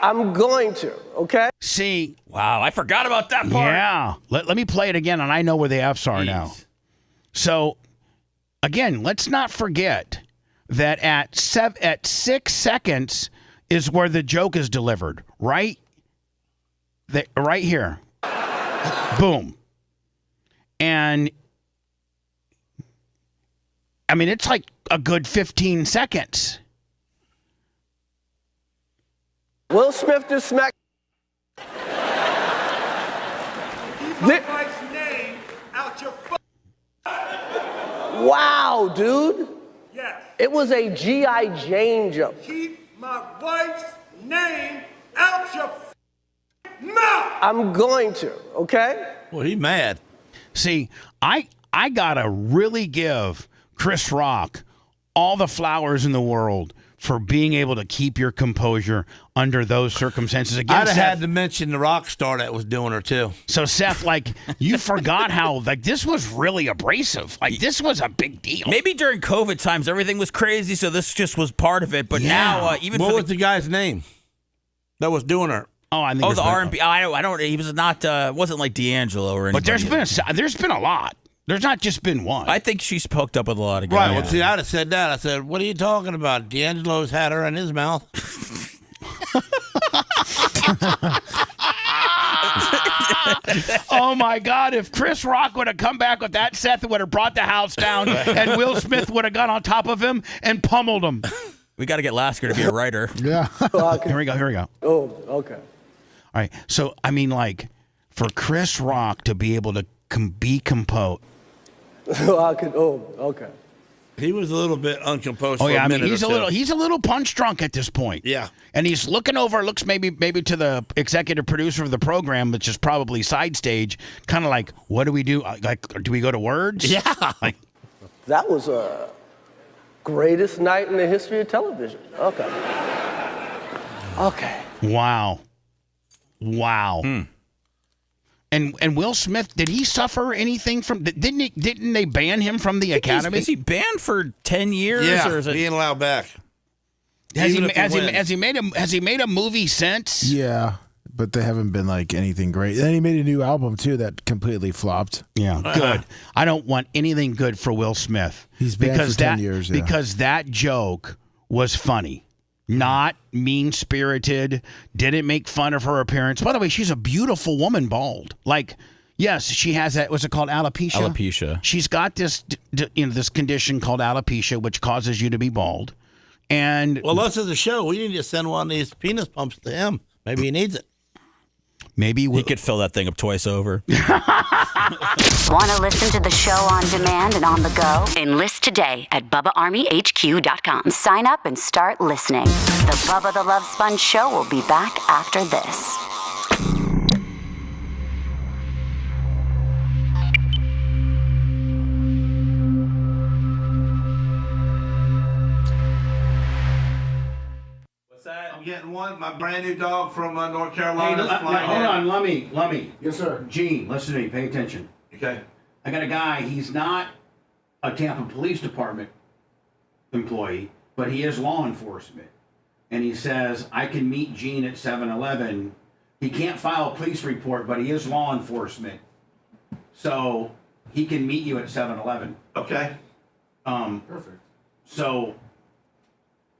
I'm going to, okay? See. Wow, I forgot about that part. Yeah. Let me play it again, and I know where the Fs are now. So, again, let's not forget that at 6 seconds is where the joke is delivered, right? Right here. Boom. And, I mean, it's like a good 15 seconds. Will Smith just smacked. Keep my wife's name out your Wow, dude. Yes. It was a G.I. Jane jump. Keep my wife's name out your mouth. I'm going to, okay? Well, he mad. See, I gotta really give Chris Rock all the flowers in the world for being able to keep your composure under those circumstances. Again, I'd have Seth, had to mention the rock star that was doing her too. So Seth, like, you forgot how like this was really abrasive. Like this was a big deal. Maybe during COVID times everything was crazy, so this just was part of it. But now, even what for was the guy's name that was doing her? Oh, I think the R&B. I don't. He was not. Wasn't like D'Angelo or anything. But there's been a lot. There's not just been one. I think she's hooked up with a lot of guys. Right. Well, see, I'd have said that. I said, "What are you talking about? D'Angelo's had her in his mouth." Oh my God! If Chris Rock would have come back with that, Seth would have brought the house down, and Will Smith would have gone on top of him and pummeled him. We got to get Lasker to be a writer. Yeah. Here we go. Oh, okay. All right. So I mean, like, for Chris Rock to be able to be composed. Okay. He was a little bit uncomposed. Oh for yeah, a minute he's or a two. little punch drunk at this point. Yeah, and he's looking over. Looks maybe to the executive producer of the program, which is probably side stage. Kind of like, what do we do? Like, do we go to words? Yeah, like that was a greatest night in the history of television. Okay. Wow. And Will Smith, did he suffer anything from? Didn't they ban him from the Academy? Is he banned for 10 years? Yeah, or is it? he ain't allowed back. Has he made a movie since? Yeah, but they haven't been like anything great. And then he made a new album too that completely flopped. Yeah, good. I don't want anything good for Will Smith. He's banned for 10 years. Yeah. Because that joke was funny. Not mean-spirited, didn't make fun of her appearance. By the way, she's a beautiful woman, bald. Like, yes, she has that, what's it called, alopecia? Alopecia. She's got this condition called alopecia, which causes you to be bald. And well, us as a show, we need to send one of these penis pumps to him. Maybe he needs it. Maybe he could fill that thing up twice over. Want to listen to the show on demand and on the go? Enlist today at BubbaArmyHQ.com. Sign up and start listening. The Bubba the Love Sponge Show will be back after this. I'm getting one. My brand new dog from North Hey, Carolina. hold on, Lummy. Yes, sir. Gene, listen to me. Pay attention. Okay. I got a guy. He's not a Tampa Police Department employee, but he is law enforcement. And he says, I can meet Gene at 7-Eleven. He can't file a police report, but he is law enforcement. So he can meet you at 7-Eleven. Okay. Perfect. So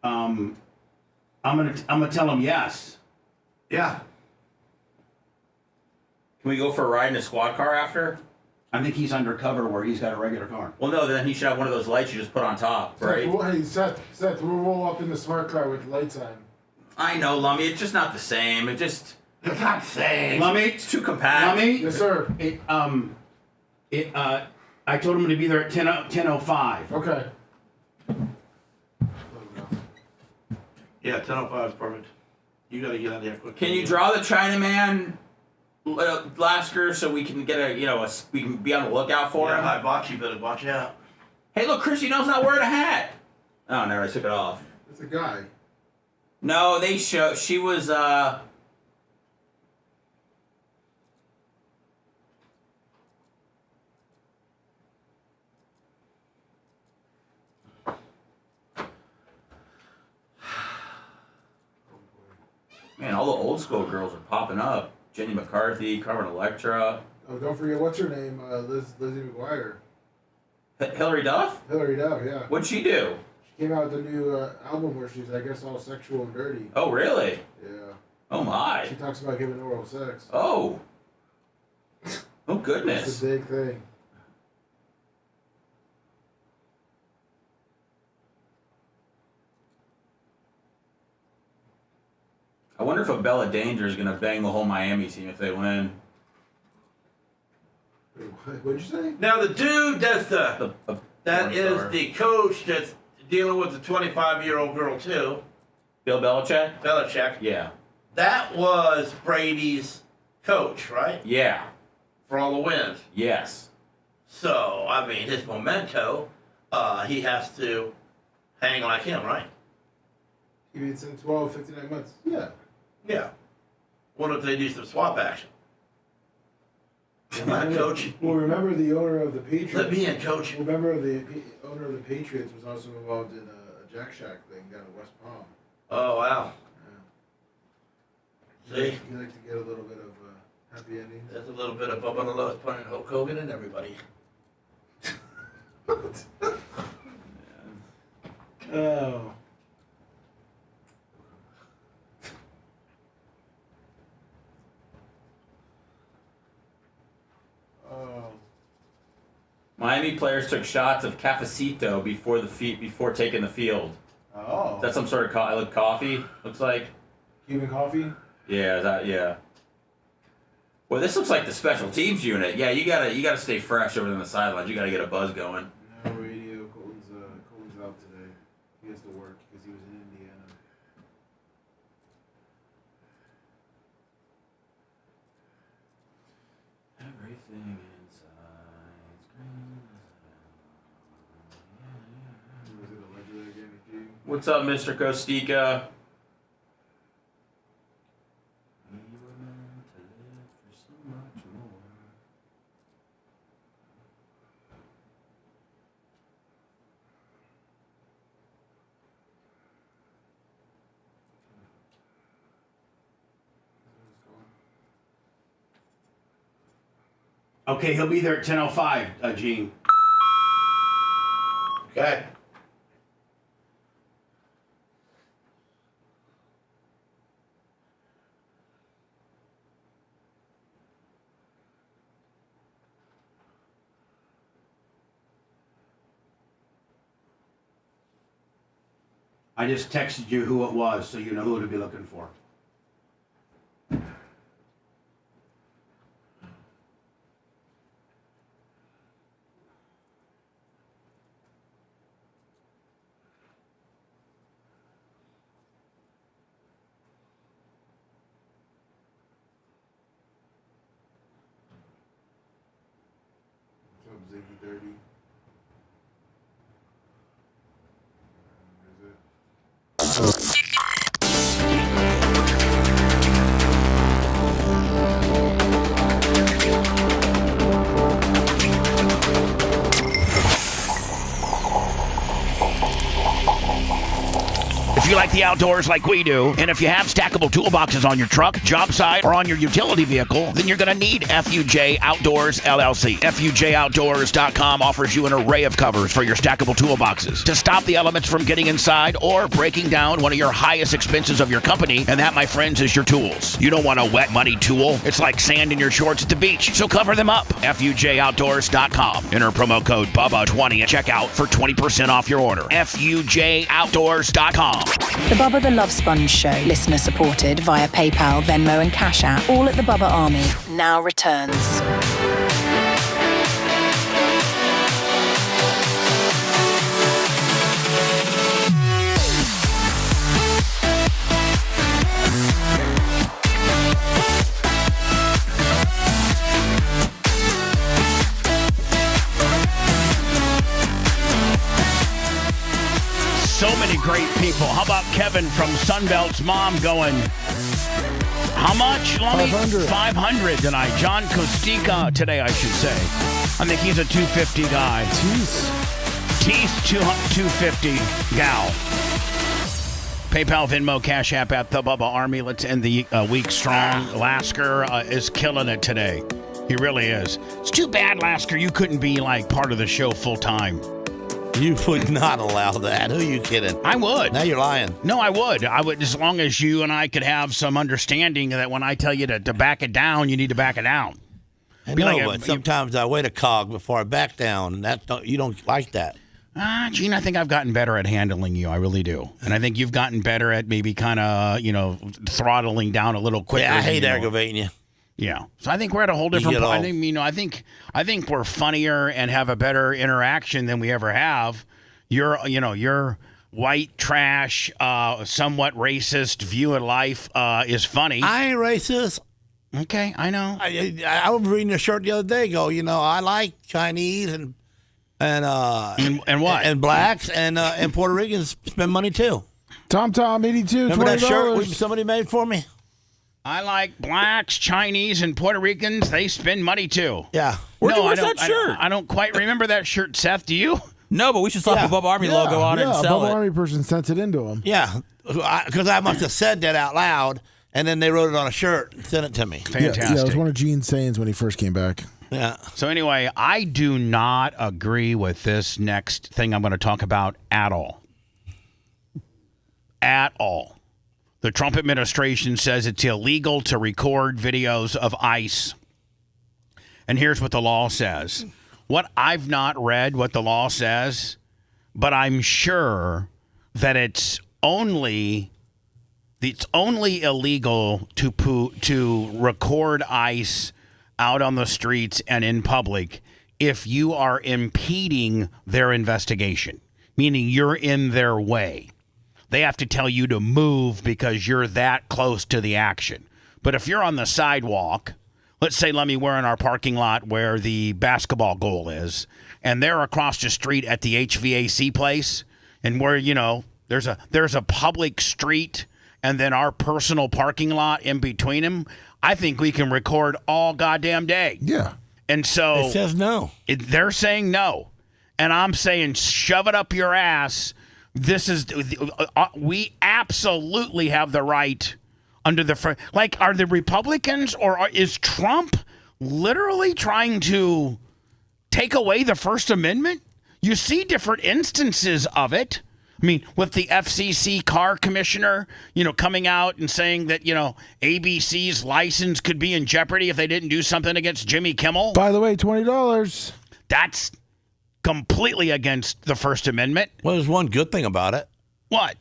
I'm gonna tell him yes. Yeah. Can we go for a ride in a squad car after? I think he's undercover where he's got a regular car. Well, no, then he should have one of those lights you just put on top, right? Seth, we'll roll up in the smart car with lights on. I know, Lummy. It's just not the same. It's not the same. Lummy, it's too compact. Lummy, yes, sir. I told him to be there at 10:05. Okay. Yeah, 10:05 is perfect. You got to get out there quick. Can you draw the Chinaman, Lasker, so we can get we can be on the lookout for him? Hibachi, better watch out. Hey, look, Chrissy knows not wearing a hat. Oh, never. I took it off. It's a guy. No, she was. Man, all the old school girls are popping up. Jenny McCarthy, Carmen Electra. Oh, don't forget, what's her name? Lizzie McGuire. Hillary Duff? Hillary Duff, yeah. What'd she do? She came out with a new album where she's, I guess, all sexual and dirty. Oh, really? Yeah. Oh, my. She talks about giving oral sex. Oh. Oh, goodness. It's a big thing. I wonder if Abella Danger is going to bang the whole Miami team if they win. What'd you say? Now the dude that's the coach that's dealing with the 25-year-old girl too. Bill Belichick? Belichick. Yeah. That was Brady's coach, right? Yeah. For all the wins. Yes. So, I mean, his memento, he has to hang like him, right? He means in 12, 59 months. Yeah. Yeah. What if they do some swap action? My coach. Well, remember the owner of the Patriots. Let me in, coach. Remember the owner of the Patriots was also involved in a Jack Shack thing down in West Palm. Oh, wow. Yeah. See? You like to get a little bit of happy endings. There's a little bit of Bubba the Love Sponge, Hulk Hogan, and everybody. Oh. Miami players took shots of cafecito before taking the field. Oh. Is that some sort of coffee? Looks like. Cuban coffee? Yeah. Yeah. Well, this looks like the special teams unit. Yeah, you gotta stay fresh over on the sidelines. You gotta get a buzz going. No radio. Colton's out today. He has to work because he was in Indiana. Everything inside. Was it a legendary game of G? What's up, Mr. Kostika? Okay, he'll be there at 10:05, Gene. Okay. I just texted you who it was, so you know who to be looking for. Ziggy Dirty. If you like the outdoors like we do, and if you have stackable toolboxes on your truck, job site, or on your utility vehicle, then you're going to need FUJ Outdoors LLC. FUJOutdoors.com offers you an array of covers for your stackable toolboxes to stop the elements from getting inside or breaking down one of your highest expenses of your company, and that, my friends, is your tools. You don't want a wet, muddy tool. It's like sand in your shorts at the beach, so cover them up. FUJOutdoors.com. Enter promo code BUBBA20 at checkout for 20% off your order. FUJOutdoors.com. The Bubba the Love Sponge Show, listener supported via PayPal, Venmo and Cash App, all at the Bubba Army, now returns. So many great people. How about Kevin from Sunbelt's mom going, how much, Lummy? 500 tonight. John Kostika today, I should say. I think he's a 250 guy. Teeth 250 gal. PayPal, Venmo, Cash App at the Bubba Army. Let's end the week strong. Lasker is killing it today. He really is. It's too bad, Lasker, you couldn't be like part of the show full time. You would not allow that. Who are you kidding? I would. Now you're lying. No, I would. I would, as long as you and I could have some understanding that when I tell you to back it down, you need to back it down. I know, but sometimes I wait a cog before I back down, and you don't like that. Gene, I think I've gotten better at handling you. I really do. And I think you've gotten better at maybe kind of, throttling down a little quicker. Yeah, I hate aggravating you. Yeah. So I think we're at a whole different point. I think we're funnier and have a better interaction than we ever have. Your white trash, somewhat racist view of life is funny. I ain't racist. Okay, I know. I was reading a shirt the other day. I like Chinese and what? And blacks and Puerto Ricans spend money too. Tom 82. Remember $20. that shirt somebody made for me? I like blacks, Chinese, and Puerto Ricans. They spend money too. Yeah. Where's that shirt? I don't quite remember that shirt, Seth. Do you? No, but we should slap a Bubba Army logo on it and sell Bubba it. Army person sent it into him. Yeah, because I must have said that out loud, and then they wrote it on a shirt and sent it to me. Fantastic. Yeah, it was one of Gene's sayings when he first came back. Yeah. So anyway, I do not agree with this next thing I'm going to talk about at all. At all. The Trump administration says it's illegal to record videos of ICE. And here's what the law says. What I've not read what the law says, but I'm sure that it's only illegal to record ICE out on the streets and in public if you are impeding their investigation, meaning you're in their way. They have to tell you to move because you're that close to the action. But if you're on the sidewalk, let's say we're in our parking lot where the basketball goal is, and they're across the street at the HVAC place, and where, there's a public street and then our personal parking lot in between them, I think we can record all goddamn day. Yeah. And so it says no. They're saying no. And I'm saying shove it up your ass. We absolutely have the right under the, are the Republicans is Trump literally trying to take away the First Amendment? You see different instances of it. I mean, with the FCC car commissioner, coming out and saying that, ABC's license could be in jeopardy if they didn't do something against Jimmy Kimmel. By the way, $20. That's completely against the First Amendment. Well, there's one good thing about it. What?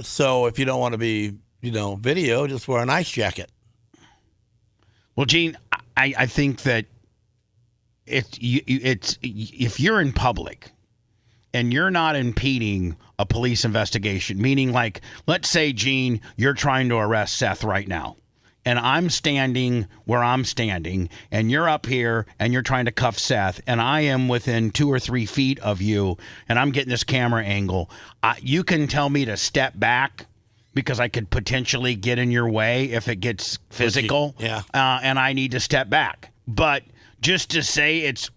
So if you don't want to be, video, just wear an ice jacket. Well, Gene, I think that it's if you're in public and you're not impeding a police investigation, meaning let's say, Gene, you're trying to arrest Seth right now, and I'm standing where I'm standing, and you're up here, and you're trying to cuff Seth, and I am within 2 or 3 feet of you, and I'm getting this camera angle. You can tell me to step back because I could potentially get in your way if it gets physical, and I need to step back. But just to say it's,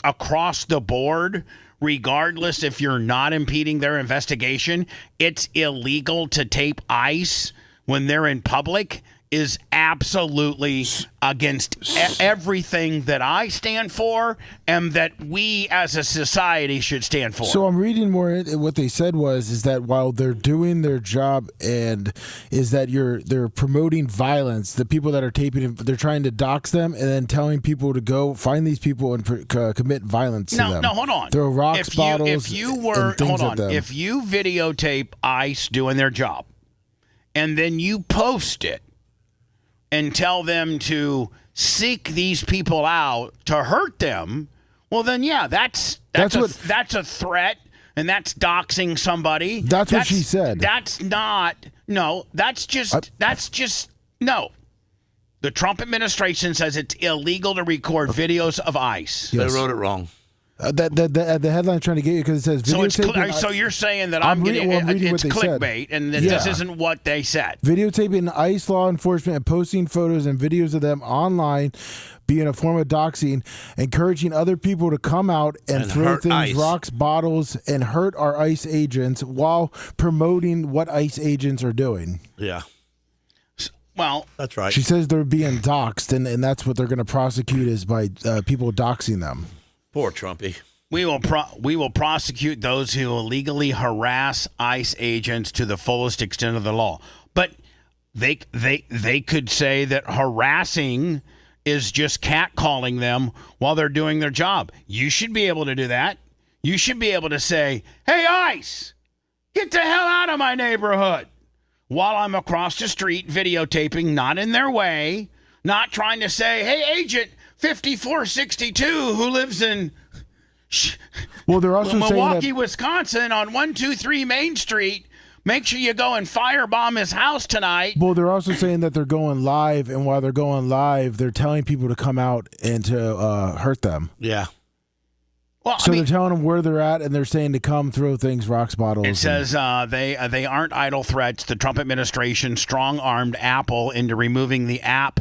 across the board, regardless if you're not impeding their investigation, it's illegal to tape ICE when they're in public is absolutely against everything that I stand for and that we as a society should stand for. So I'm reading more. What they said is that while they're doing their job and is that they're promoting violence, the people that are taping, they're trying to dox them and then telling people to go find these people and commit violence to them. No, hold on. Throw rocks, bottles, if you were, and things hold on. at them. If you videotape ICE doing their job and then you post it and tell them to seek these people out to hurt them, well then that's a threat and that's doxing somebody. That's what she said. That's just no. The Trump administration says it's illegal to record videos of ICE. Yes. They wrote it wrong. The headline trying to get you because it says videotaping. So you're saying that I'm reading it's clickbait and that this isn't what they said. Videotaping ICE law enforcement and posting photos and videos of them online being a form of doxing, encouraging other people to come out and throw things, ICE. rocks, bottles, and hurt our ICE agents while promoting what ICE agents are doing. Yeah. Well, that's right. She says they're being doxed, and that's what they're going to prosecute is by people doxing them. Poor Trumpy. We will prosecute those who illegally harass ICE agents to the fullest extent of the law. But they could say that harassing is just catcalling them while they're doing their job. You should be able to do that. You should be able to say, hey, ICE, get the hell out of my neighborhood, while I'm across the street videotaping, not in their way, not trying to say, hey, Agent 5462 who lives in Well, they're also Milwaukee, saying that, Wisconsin on 123 Main Street. Make sure you go and firebomb his house tonight. well, they're also saying that they're going live, and while they're going live, they're telling people to come out and to hurt them. Yeah. Well, So they're telling them where they're at, and they're saying to come throw things, rocks, bottles. It says they aren't idle threats. The Trump administration strong-armed Apple into removing the app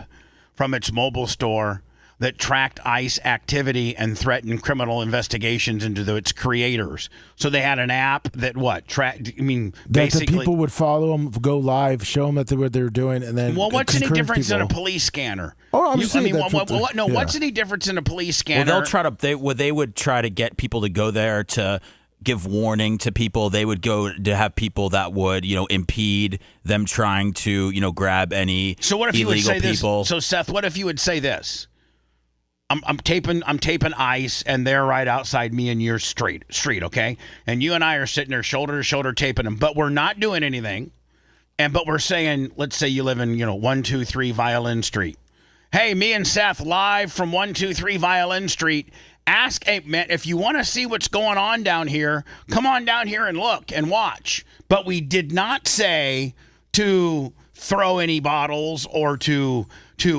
from its mobile store that tracked ICE activity and threatened criminal investigations into its creators. So they had an app that tracked. I mean, that basically, the people would follow them, go live, show them that what they're doing, and then. Well, what's any encourage difference in a people. police scanner? Oh, I'm just saying that's what's any difference in a police scanner? Well, they'll try to. They would try to get people to go there to give warning to people. They would go to have people that would, impede them trying to, grab any So what if you would illegal say people. this? So Seth, what if you would say this? I'm taping ICE, and they're right outside me and your street, okay? And you and I are sitting there shoulder to shoulder taping them, but we're not doing anything. But we're saying, let's say you live in 123 Violin Street. Hey, me and Seth live from 123 Violin Street. Ask, hey, man, if you want to see what's going on down here, come on down here and look and watch. But we did not say to throw any bottles or to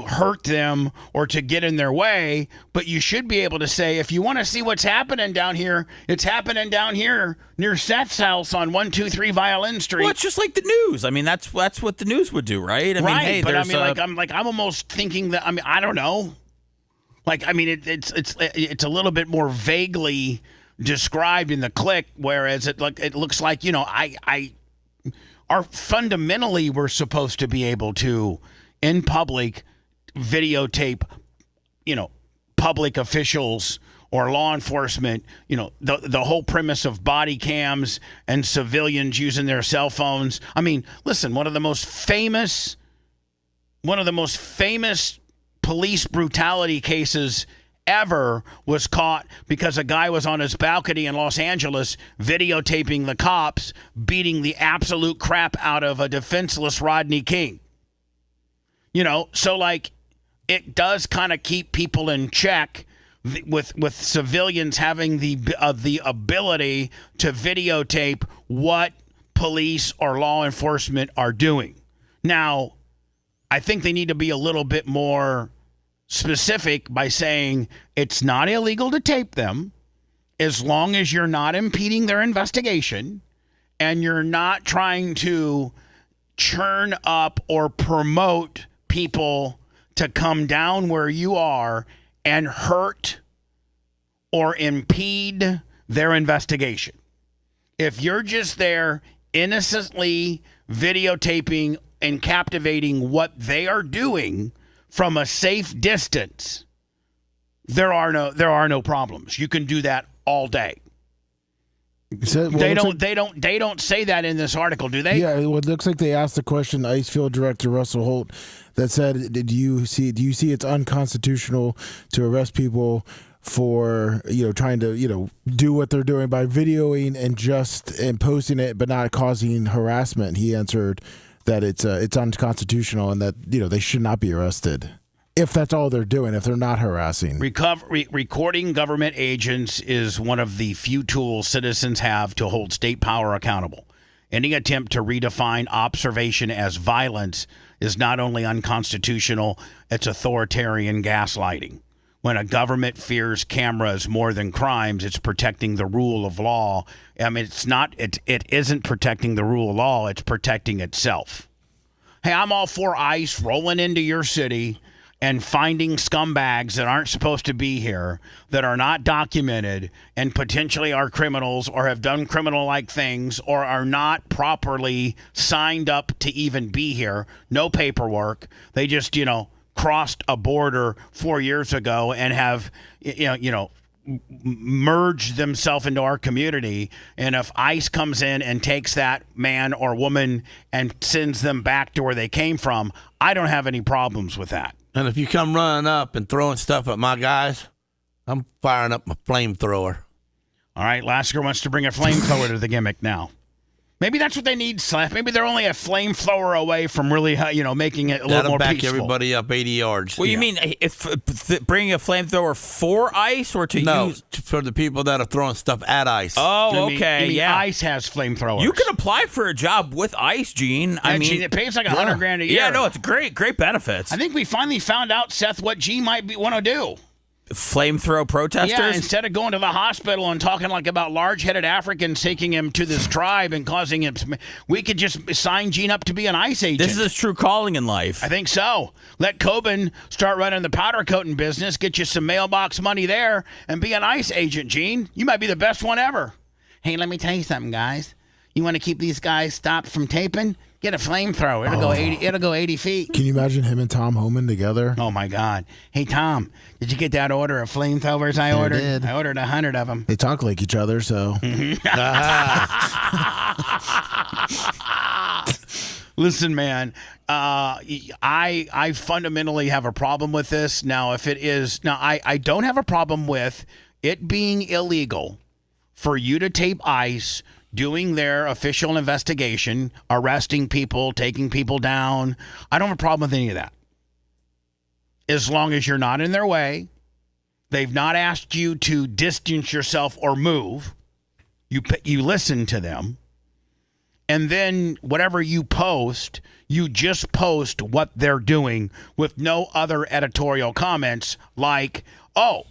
hurt them or to get in their way. But you should be able to say, if you want to see what's happening down here, it's happening down here near Seth's house on 123 Violin Street. Well, it's just like the news. I mean, that's what the news would do, right? I mean, right, hey, but I there's mean, I'm almost thinking that. I mean, I don't know. It's a little bit more vaguely described in the click, whereas it looks like fundamentally we're supposed to be able to in public videotape, public officials or law enforcement. The whole premise of body cams and civilians using their cell phones. I mean, listen, one of the most famous police brutality cases ever was caught because a guy was on his balcony in Los Angeles videotaping the cops beating the absolute crap out of a defenseless Rodney King. So it does kind of keep people in check with civilians having the ability to videotape what police or law enforcement are doing. Now, I think they need to be a little bit more specific by saying it's not illegal to tape them as long as you're not impeding their investigation and you're not trying to churn up or promote people to come down where you are and hurt or impede their investigation. If you're just there innocently videotaping and captivating what they are doing from a safe distance, there are no problems. You can do that all day. They don't say that in this article, do they? Yeah, well, it looks like they asked the question. ICE Field Director Russell Holt that said, "Do you see it's unconstitutional to arrest people for trying to do what they're doing by videoing and posting it, but not causing harassment?" He answered that it's unconstitutional and that they should not be arrested if that's all they're doing, if they're not harassing. Recording government agents is one of the few tools citizens have to hold state power accountable. Any attempt to redefine observation as violence is not only unconstitutional, it's authoritarian gaslighting. When a government fears cameras more than crimes, it's protecting the rule of law. I mean, it isn't protecting the rule of law, it's protecting itself. Hey, I'm all for ICE rolling into your city and finding scumbags that aren't supposed to be here, that are not documented and potentially are criminals or have done criminal-like things or are not properly signed up to even be here. No paperwork. They just, crossed a border 4 years ago and have, merged themselves into our community. And if ICE comes in and takes that man or woman and sends them back to where they came from, I don't have any problems with that. And if you come running up and throwing stuff at my guys, I'm firing up my flamethrower. All right, Lasker wants to bring a flamethrower to the gimmick now. Maybe that's what they need, Slash. Maybe they're only a flamethrower away from really, making it a little more back peaceful. everybody up 80 yards. Well, you mean bringing a flamethrower for ice or to use? For the people that are throwing stuff at ice. Oh, okay, you mean yeah. Ice has flamethrowers. You can apply for a job with ice, Gene. I mean, it pays like $100,000 a year. Yeah, no, it's great benefits. I think we finally found out, Seth, what Gene might want to do. Flamethrower protesters? Yeah, instead of going to the hospital and talking like about large-headed Africans taking him to this tribe and causing him, we could just sign Gene up to be an ICE agent. This is his true calling in life. I think so. Let Coben start running the powder coating business, get you some mailbox money there, and be an ICE agent, Gene. You might be the best one ever. Hey, let me tell you something, guys. You want to keep these guys stopped from taping? Get a flamethrower. It'll go 80 feet. Can you imagine him and Tom Homan together? Oh my God! Hey Tom, did you get that order of flamethrowers I ordered? did. I ordered 100 of them. They talk like each other, so. Listen, man, I fundamentally have a problem with this. Now, I don't have a problem with it being illegal for you to tape ICE doing their official investigation, arresting people, taking people down. I don't have a problem with any of that. As long as you're not in their way, they've not asked you to distance yourself or move. You listen to them. And then whatever you post, you just post what they're doing with no other editorial comments like, oh,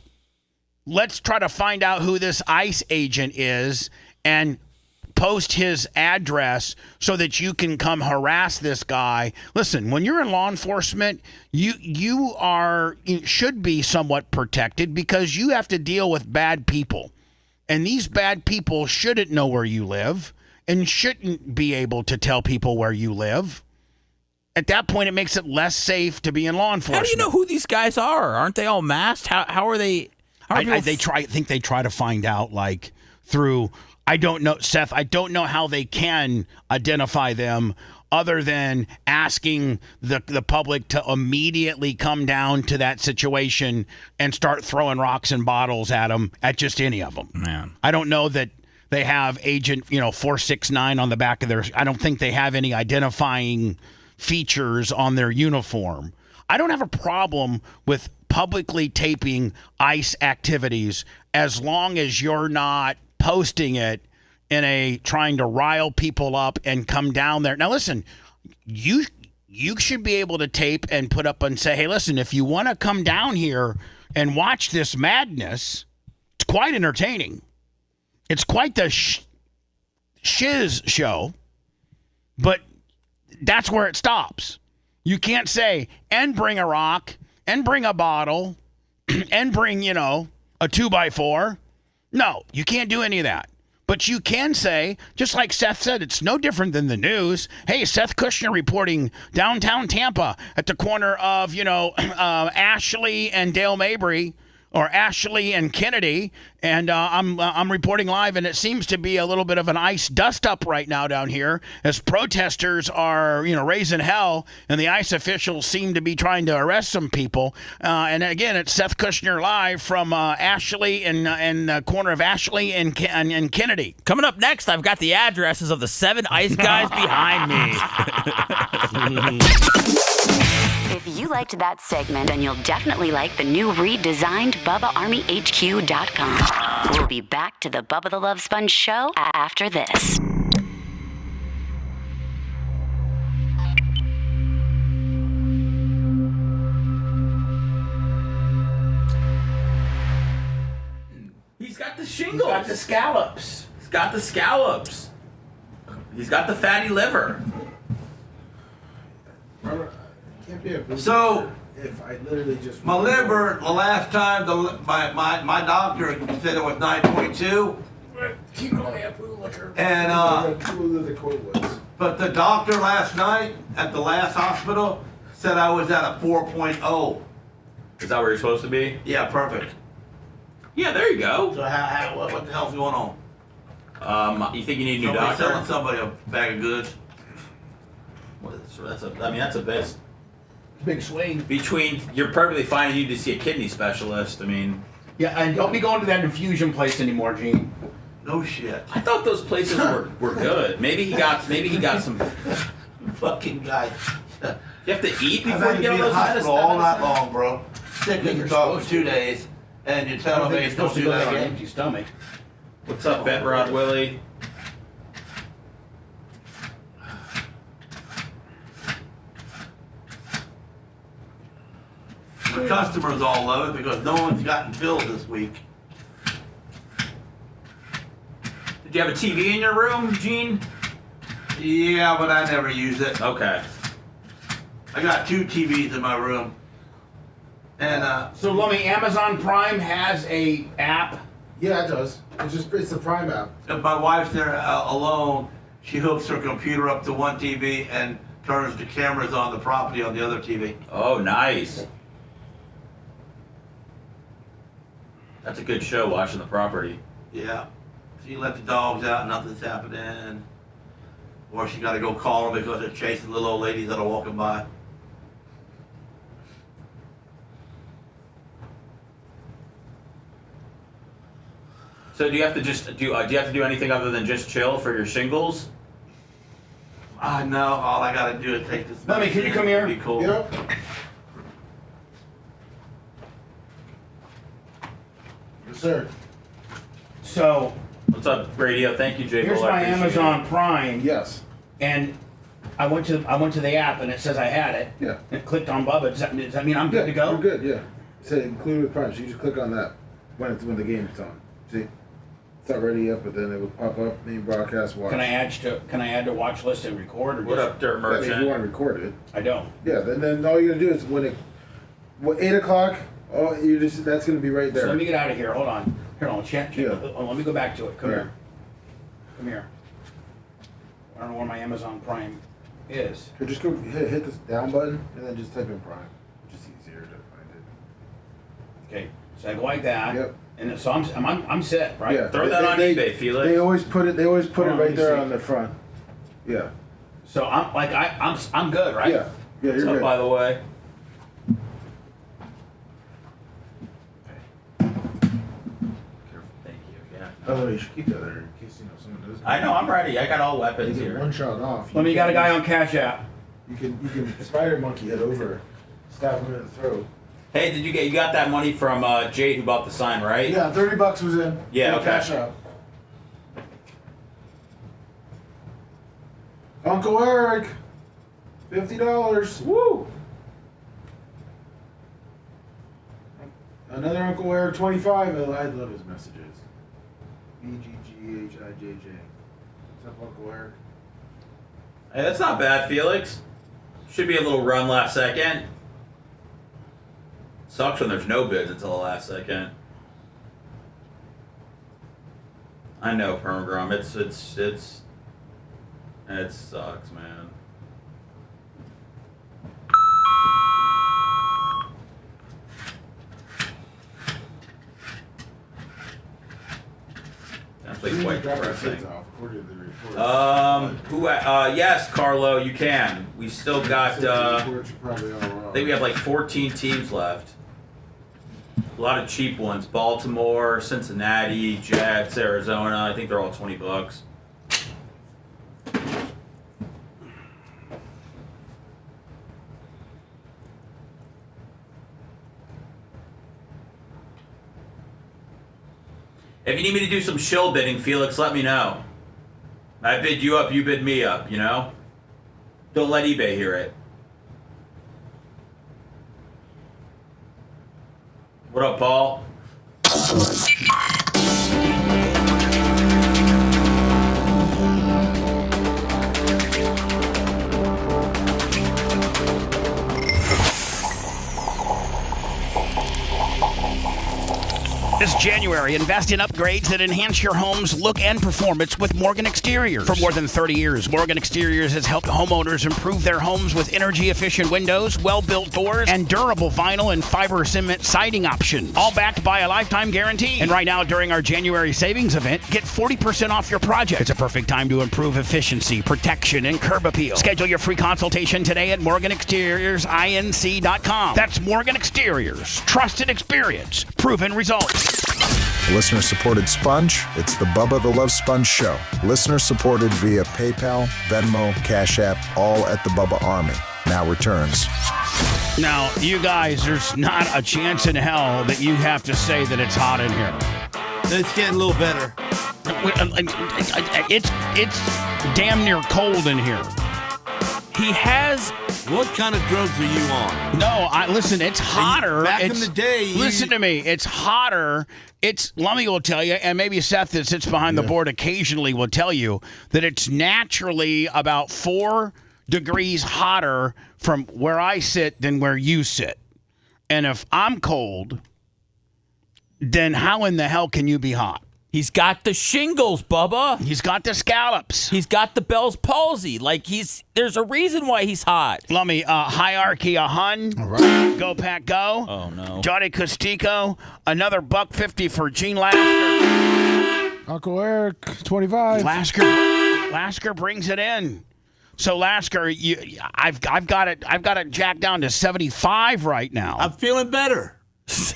let's try to find out who this ICE agent is and post his address so that you can come harass this guy. Listen, when you're in law enforcement, you should be somewhat protected because you have to deal with bad people. And these bad people shouldn't know where you live and shouldn't be able to tell people where you live. At that point, it makes it less safe to be in law enforcement. How do you know who these guys are? Aren't they all masked? How are they? I think they try to find out through. I don't know, Seth. I don't know how they can identify them other than asking the public to immediately come down to that situation and start throwing rocks and bottles at them, at just any of them. Man, I don't know that they have Agent 469 on the back of their. I don't think they have any identifying features on their uniform. I don't have a problem with publicly taping ICE activities as long as you're not posting it in trying to rile people up and come down there. Now, listen, you should be able to tape and put up and say, hey, listen, if you want to come down here and watch this madness, it's quite entertaining. It's quite the shiz show, but that's where it stops. You can't say, and bring a rock, and bring a bottle, and bring, a 2x4. No, you can't do any of that. But you can say, just like Seth said, it's no different than the news. Hey, Seth Kushner reporting downtown Tampa at the corner of, Ashley and Dale Mabry, or Ashley and Kennedy, and I'm reporting live, and it seems to be a little bit of an ICE dust-up right now down here as protesters are, raising hell, and the ICE officials seem to be trying to arrest some people. And again, it's Seth Kushner live from Ashley and the corner of Ashley and Kennedy. Coming up next, I've got the addresses of the 7 ICE guys behind me. If you liked that segment, then you'll definitely like the new redesigned BubbaArmyHQ.com. We'll be back to the Bubba the Love Sponge show after this. He's got the shingles. He's got the scallops. He's got the scallops. He's got the fatty liver. So, if I literally just my liver, the last time my doctor said it was 9.2. Keep calling me Poo Liquor. And but the doctor last night at the last hospital said I was at a 4.0. Is that where you're supposed to be? Yeah, perfect. Yeah, there you go. So what the hell's going on? You think you need a new Somebody doctor? selling somebody a bag of goods. That's a best. Big swing. You're perfectly fine. You need to see a kidney specialist. Yeah, and don't be going to that infusion place anymore, Gene. No shit. I thought those places were good. Maybe he got some. Fucking guy. You have to eat I've before had you to get be all in those the hospital all night medicines? long, bro. Sick as a dog for 2 days, and you're telling me you're supposed to do that on an again? empty stomach. What's up, Bet Rod Willie? The customers all love it because no one's gotten filled this week. Did you have a TV in your room, Gene? Yeah, but I never use it. Okay. I got 2 TVs in my room. And So let me. Amazon Prime has a app. Yeah, it does. It's the Prime app. if my wife's there alone, she hooks her computer up to one TV and turns the cameras on the property on the other TV. Oh, nice. That's a good show, watching the property. Yeah. She let the dogs out, nothing's happening. Or she got to go call them because they're chasing little old ladies that are walking by. So do you have to just do you have to do anything other than just chill for your shingles? No, all I got to do is take this. Lemmy, can you come here? Be cool. Yep. Yes, sir. So What's up, radio? Thank you, Jay. here's Bull, I my appreciate Amazon it. Prime. Yes. And I went to the app and it says I had it. Yeah. And clicked on Bubba. Does that mean I'm good to go? You're good, yeah. It said include with Prime, so you just click on that when the game is on. See? It's not ready yet, but then it will pop up, main broadcast, watch. Can I add to watch list and record? Or What just, up, Dirt If Merchant? you want to record it. I don't. Yeah, then all you gotta do is when 8 o'clock, that's gonna be right So there. let me get out of here. Hold on. Here, chat. Yeah. Let me go back to it. Come Yeah. here. Come here. I don't know where my Amazon Prime is. Or just go hit this down button and then just type in Prime. It's just easier to find it. Okay. So I go like that. Yep. And then, so I'm set, right? Yeah. Throw that on eBay, Felix. They always put it Hold on, right let me there see. on the front. Yeah. So I'm good, right? Yeah. Yeah, What's you're up, good. by the way? Thank you. Yeah. By the way, you should keep that there in case someone does. I know. I'm ready. I got all You weapons get here. one shot off. Let me got a guy on Cash App. You can spider monkey it over, stab him in the throat. Hey, you got that money from Jade who bought the sign, right? Yeah, $30 was in. Yeah, No okay. Cash out. Uncle Eric, $50. Woo! Another Uncle Eric, 25. I love his messages. BGGHIJJ. What's up, Uncle Eric? Hey, that's not bad, Felix. Should be a little run last second. Sucks when there's no bids until the last second. I know, Permagrum. It sucks, man. Definitely quite depressing. Yes, Carlo, you can. We still got, I think we have like 14 teams left. A lot of cheap ones. Baltimore, Cincinnati, Jets, Arizona. I think they're all $20. If you need me to do some shill bidding, Felix, let me know. I bid you up, you bid me up, you know? Don't let eBay hear it. What up, Paul? This January, invest in upgrades that enhance your home's look and performance with Morgan Exteriors. For more than 30 years, Morgan Exteriors has helped homeowners improve their homes with energy-efficient windows, well-built doors, and durable vinyl and fiber cement siding options. All backed by a lifetime guarantee. And right now, during our January savings event, get 40% off your project. It's a perfect time to improve efficiency, protection, and curb appeal. Schedule your free consultation today at MorganExteriorsINC.com. That's Morgan Exteriors. Trusted experience. Proven results. a listener-supported sponge. It's the Bubba the Love Sponge Show. Listener-supported via PayPal, Venmo, Cash App, all at the Bubba Army. Now returns. Now, you guys, there's not a chance in hell that you have to say that it's hot in here. It's getting a little better. It's damn near cold in here. He has. What kind of drugs are you on? No, listen. It's hotter. Back in the day, listen to me. It's hotter. Lummy will tell you, and maybe Seth that sits behind the board occasionally will tell you that it's naturally about 4 degrees hotter from where I sit than where you sit. And if I'm cold, then how in the hell can you be hot? He's got the shingles, Bubba. He's got the scallops. He's got the Bell's palsy. There's a reason why he's hot. Lummy, hierarchy a hun. All right. Go Pack Go. Oh no. Johnny Costico. Another $1.50 for Gene Lasker. Uncle Eric, 25. Lasker brings it in. So Lasker, I've got it jacked down to 75 right now. I'm feeling better.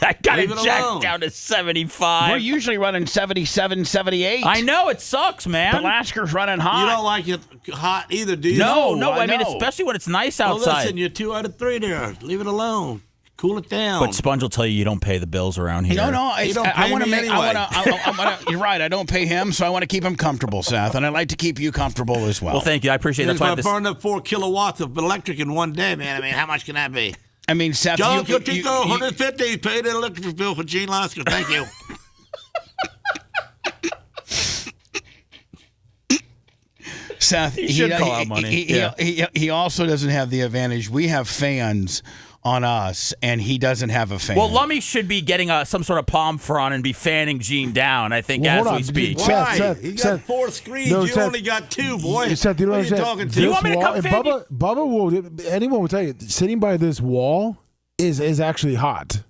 I got it jacked down to 75. We're usually running 77, 78. I know, it sucks, man. But Lasker's running hot. You don't like it hot either, do you? No. I mean, especially when it's nice outside. Well, listen, you're 2 out of 3 there. Leave it alone. Cool it down. But Sponge will tell you don't pay the bills around here. No, I want to make. You're right. I don't pay him, so I want to keep him comfortable, Seth, and I'd like to keep you comfortable as well. Well, thank you. I appreciate that. That's why I burned up 4 kilowatts of electric in one day, man. I mean, how much can that be? I mean, Seth, John Cotico, 150 paid an electric bill for Gene Lasker. Thank you. Seth, he should call out money. He also doesn't have the advantage. We have fans on us, and he doesn't have a fan. Well, Lummy should be getting some sort of palm frond and be fanning Gene down, I think, as we speak. Why? He got 4 screens. You only got 2, boy. Seth, you know what are you talking to? You want me to come fan you? Bubba anyone will tell you, sitting by this wall is actually hot.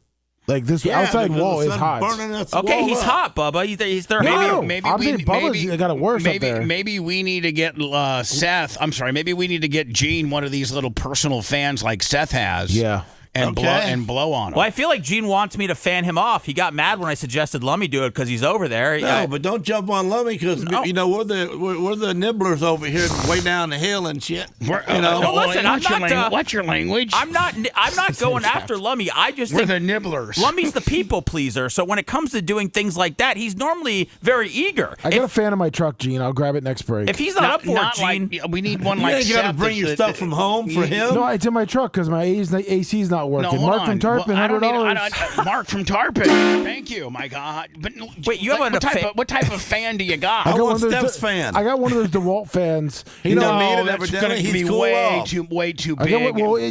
Like, this outside wall is hot. Okay, he's hot, Bubba. He's there. Maybe Bubba's got it worse up there. Maybe we need to get Seth. I'm sorry. Maybe we need to get Gene one of these little personal fans like Seth has. Yeah. And blow on him. Well, I feel like Gene wants me to fan him off. He got mad when I suggested Lummy do it because he's over there. No, but don't jump on Lummy because we're the nibblers over here way down the hill and shit. Listen, what's your language? I'm not going after Lummy. I just we're think the nibblers. Lummy's the people pleaser. So when it comes to doing things like that, he's normally very eager. I got a fan of my truck, Gene. I'll grab it next break. If he's not up for it, Gene, we need one like Seth. You got to bring your stuff from home for him. No, it's in my truck because my AC's not working. No, Mark from Tarpon, $100. Mark from Tarpon. Thank you. My God. But wait, you have what type of fan do you got? I want Steph's fan. I got one of those DeWalt fans. He don't need it that's evidently. Going to be way too big.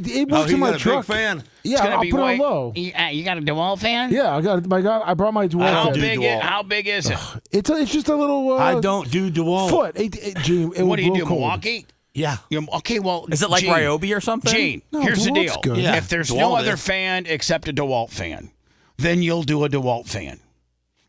It works in my truck. Big fan. Yeah, I'll put it on low. You got a DeWalt fan? Yeah, I brought my DeWalt fan. How big is it? It's just a little. I don't do DeWalt. Foot. Gene, what do you do, Milwaukee? Yeah. Okay, well, is it like Gene, Ryobi or something? Gene, here's the deal. Yeah. If there's no other fan except a DeWalt fan, then you'll do a DeWalt fan.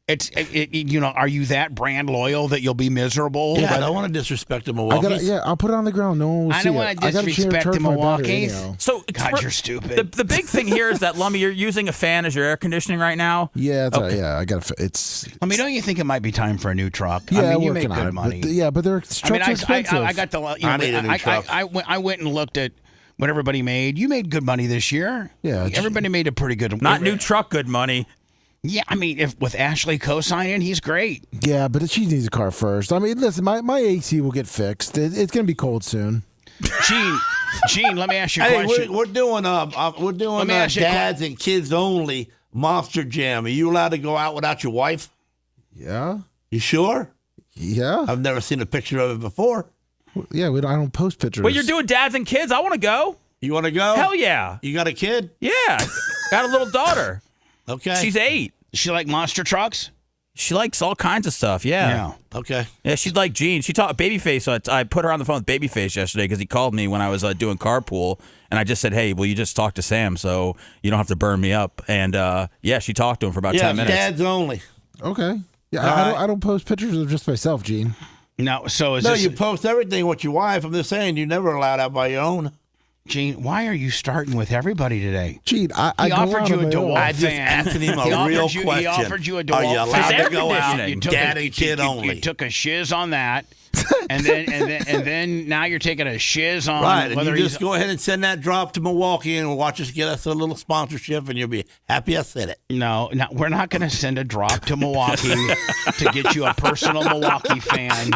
Are you that brand loyal that you'll be miserable? Yeah, I don't want to disrespect the Milwaukee. I'll put it on the ground. No one will see it. I don't want to disrespect the Milwaukee. So, God, you're stupid. The big thing here is that, Lummy, you're using a fan as your air conditioning right now. Yeah, I got it's. I mean, don't you think it might be time for a new truck? Yeah, I mean, you make good money. But their trucks are expensive. I got the. I need a new truck. I went and looked at what everybody made. You made good money this year. Yeah, everybody made a pretty good. Not new truck good money. Yeah, I mean, if with Ashley co-signing, he's great. Yeah, but she needs a car first. I mean, listen, my AC will get fixed. It's going to be cold soon. Gene, let me ask you a question. We're doing dads and kids only Monster Jam. Are you allowed to go out without your wife? Yeah. You sure? Yeah. I've never seen a picture of it before. Yeah, I don't post pictures. Well, you're doing dads and kids. I want to go. You want to go? Hell yeah. You got a kid? Yeah. Got a little daughter. Okay. She's 8. She like monster trucks? She likes all kinds of stuff, yeah. Okay. Yeah, she'd like Gene. She taught Babyface. I put her on the phone with Babyface yesterday because he called me when I was doing carpool, and I just said, hey, will you just talk to Sam so you don't have to burn me up? And, she talked to him for about 10 minutes. Yeah, dads only. Okay. Yeah, I don't post pictures of just myself, Gene. No, you post everything with your wife. I'm just saying, you're never allowed out by your own. Gene, why are you starting with everybody today? Gene, I he go offered out you on a my own. DeWalt I just fan. asked him a He real offered question. He offered you a DeWalt Are you allowed fan. to go out? You took Daddy kid only. You took a shiz on that, and then now you're taking a shiz on Right, and whether you he's just go ahead and send that drop to Milwaukee and watch us get us a little sponsorship, and you'll be happy I said it. No, we're not going to send a drop to Milwaukee to get you a personal Milwaukee fan.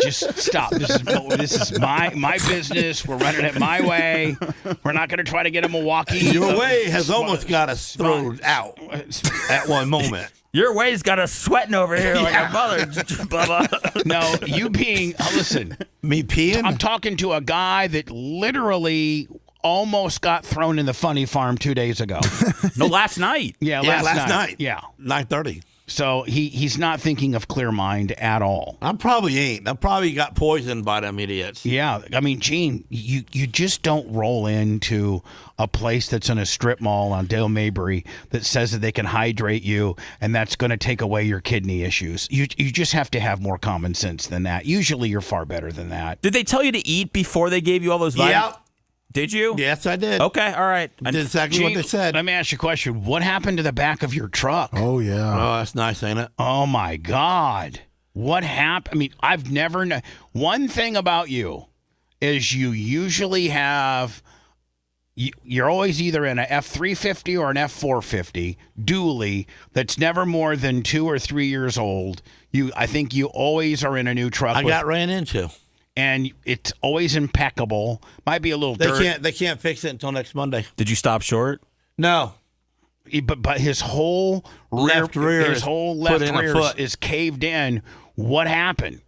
Just stop. This is my business. We're running it my way. We're not going to try to get a Milwaukee. Your way has almost got us thrown out at one moment. Your way's got us sweating over here like a mother, Bubba. No, you being listen. Me peeing? I'm talking to a guy that literally almost got thrown in the funny farm 2 days ago. No, last night. Yeah, last night. Yeah. 9:30. So he's not thinking of clear mind at all. I probably ain't. I probably got poisoned by them idiots. Yeah, I mean, Gene, you just don't roll into a place that's in a strip mall on Dale Mabry that says that they can hydrate you and that's going to take away your kidney issues. You just have to have more common sense than that. Usually you're far better than that. Did they tell you to eat before they gave you all those vitamins? Yep. Did you? Yes, I did. Okay, all right. I did exactly what they said. Let me ask you a question. What happened to the back of your truck? Oh, yeah. Oh, that's nice, ain't it? Oh, my God. What happened? I mean, I've never known. One thing about you is you usually have, you're always either in an F-350 or an F-450 dually that's never more than 2 or 3 years old. I think you always are in a new truck. I got ran into. And it's always impeccable. Might be a little dirt. They can't fix it until next Monday. Did you stop short? No. But his whole left rear is caved in. What happened?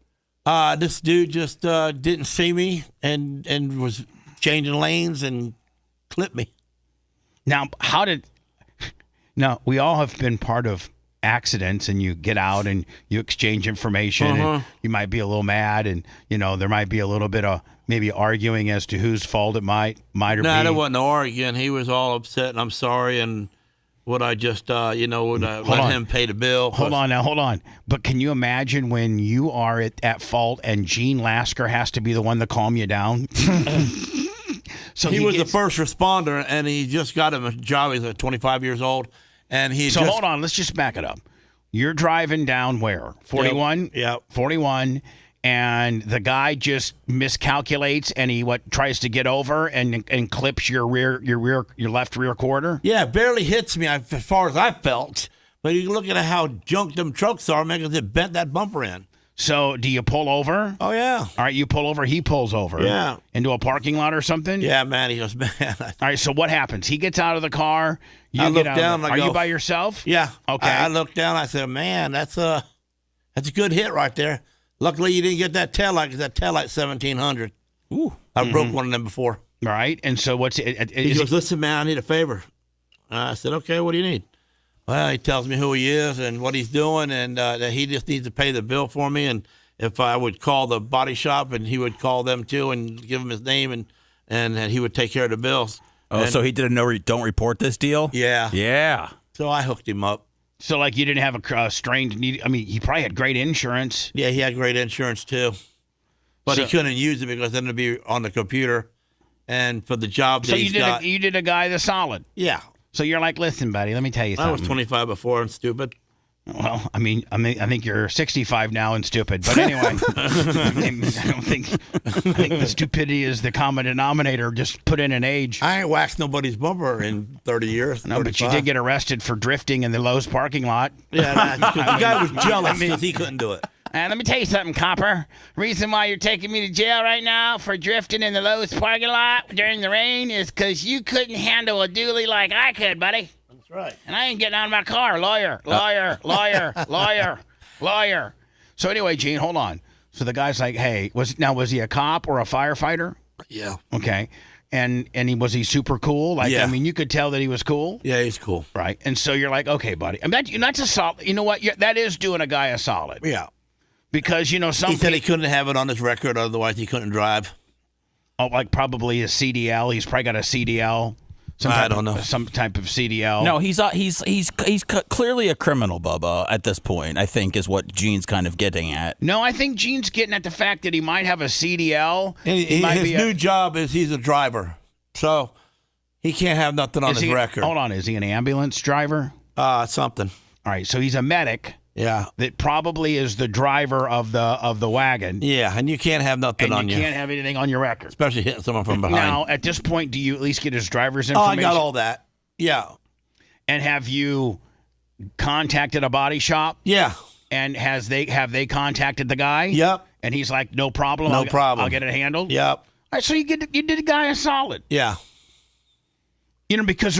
This dude just didn't see me and was changing lanes and clipped me. Now, we all have been part of accidents, and you get out and you exchange information and you might be a little mad, and there might be a little bit of maybe arguing as to whose fault it might or be. No, there wasn't no arguing. He was all upset, and I'm sorry, and would I just let him pay the bill? Hold on. But can you imagine when you are at fault and Gene Lasker has to be the one to calm you down? So he was the first responder, and he just got him a job. He's 25 years old. And hold on, let's just back it up. You're driving down where? 41? Yep. 41, and the guy just miscalculates and he tries to get over and clips your left rear quarter? Yeah, barely hits me as far as I felt. But you look at how junk them trucks are, man, because it bent that bumper in. So do you pull over? Oh, yeah. All right, you pull over, he pulls over. Yeah. Into a parking lot or something? Yeah, man, he goes, man. All right, so what happens? He gets out of the car. I look down. Are you by yourself? Yeah. Okay. I looked down. I said, man, that's a good hit right there. Luckily, you didn't get that taillight because that taillight's 1,700. Ooh. I broke one of them before. Right. And so what's it? He goes, listen, man, I need a favor. I said, okay, what do you need? Well, he tells me who he is and what he's doing, and that he just needs to pay the bill for me. And if I would call the body shop, and he would call them too and give him his name, and he would take care of the bills. Oh, so he did a don't report this deal? Yeah. Yeah. So I hooked him up. So, you didn't have a strained need. I mean, he probably had great insurance. Yeah, he had great insurance too. But he couldn't use it because then it'd be on the computer. And for the job that you did a guy the solid. Yeah. So you're like, listen, buddy, let me tell you something. I was 25 before and stupid. Well, I think you're 65 now and stupid. But anyway, I think the stupidity is the common denominator. Just put in an age. I ain't waxed nobody's bumper in 30 years. No, 35. but you did get arrested for drifting in the Lowe's parking lot. Yeah, the guy was jealous because he couldn't do it. And let me tell you something, copper. Reason why you're taking me to jail right now for drifting in the Lowe's parking lot during the rain is because you couldn't handle a dually like I could, buddy. That's right. And I ain't getting out of my car. Lawyer. So anyway, Gene, hold on. So the guy's like, hey, was he a cop or a firefighter? Yeah. Okay. And was he super cool? Yeah. I mean, you could tell that he was cool. Yeah, he's cool. Right. And so you're like, okay, buddy. I mean, that's a solid. You know what? That is doing a guy a solid. Yeah. Because, he said he couldn't have it on his record, otherwise he couldn't drive. Oh, probably a CDL. He's probably got a CDL. I don't know. Some type of CDL. No, he's clearly a criminal, Bubba, at this point, I think, is what Gene's kind of getting at. No, I think Gene's getting at the fact that he might have a CDL. His new job is he's a driver. So he can't have nothing on his record. Hold on, is he an ambulance driver? Something. All right, so he's a medic. Yeah. That probably is the driver of the wagon. Yeah, and you can't have nothing on you. You can't have anything on your record. Especially hitting someone from behind. Now, at this point, do you at least get his driver's information? Oh, I got all that. Yeah. And have you contacted a body shop? Yeah. And have they contacted the guy? Yep. And he's like, no problem. No problem. I'll get it handled. Yep. All right, so you did the guy a solid. Yeah. You know, because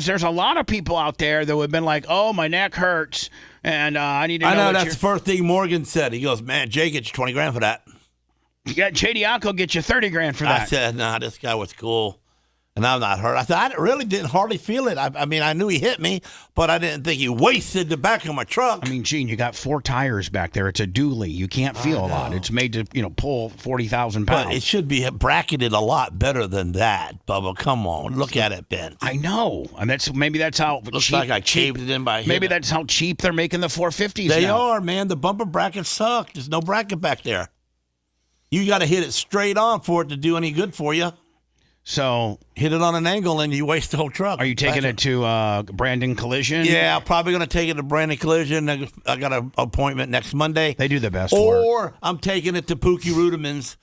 there's a lot of people out there that would have been like, oh, my neck hurts, and I need to know. I know that's the first thing Morgan said. He goes, man, Jay gets you $20,000 for that. Yeah, J.D. Alco get you $30,000 for that. I said, nah, this guy was cool. And I'm not hurt. I said, I really didn't hardly feel it. I mean, I knew he hit me, but I didn't think he wasted the back of my truck. I mean, Gene, you got 4 tires back there. It's a dually. You can't feel a lot. It's made to, pull 40,000 pounds. But it should be bracketed a lot better than that, Bubba. Come on, look at it, Ben. I know, and maybe that's how looks like I caved it in by. Maybe that's how cheap they're making the 450s. They now. are, man. The bumper brackets suck. There's no bracket back there. You got to hit it straight on for it to do any good for you. So hit it on an angle and you waste the whole truck. Are you taking it to Brandon Collision? Yeah, probably going to take it to Brandon Collision. I got an appointment next Monday. They do the best work. Or I'm taking it to Pookie Rudimans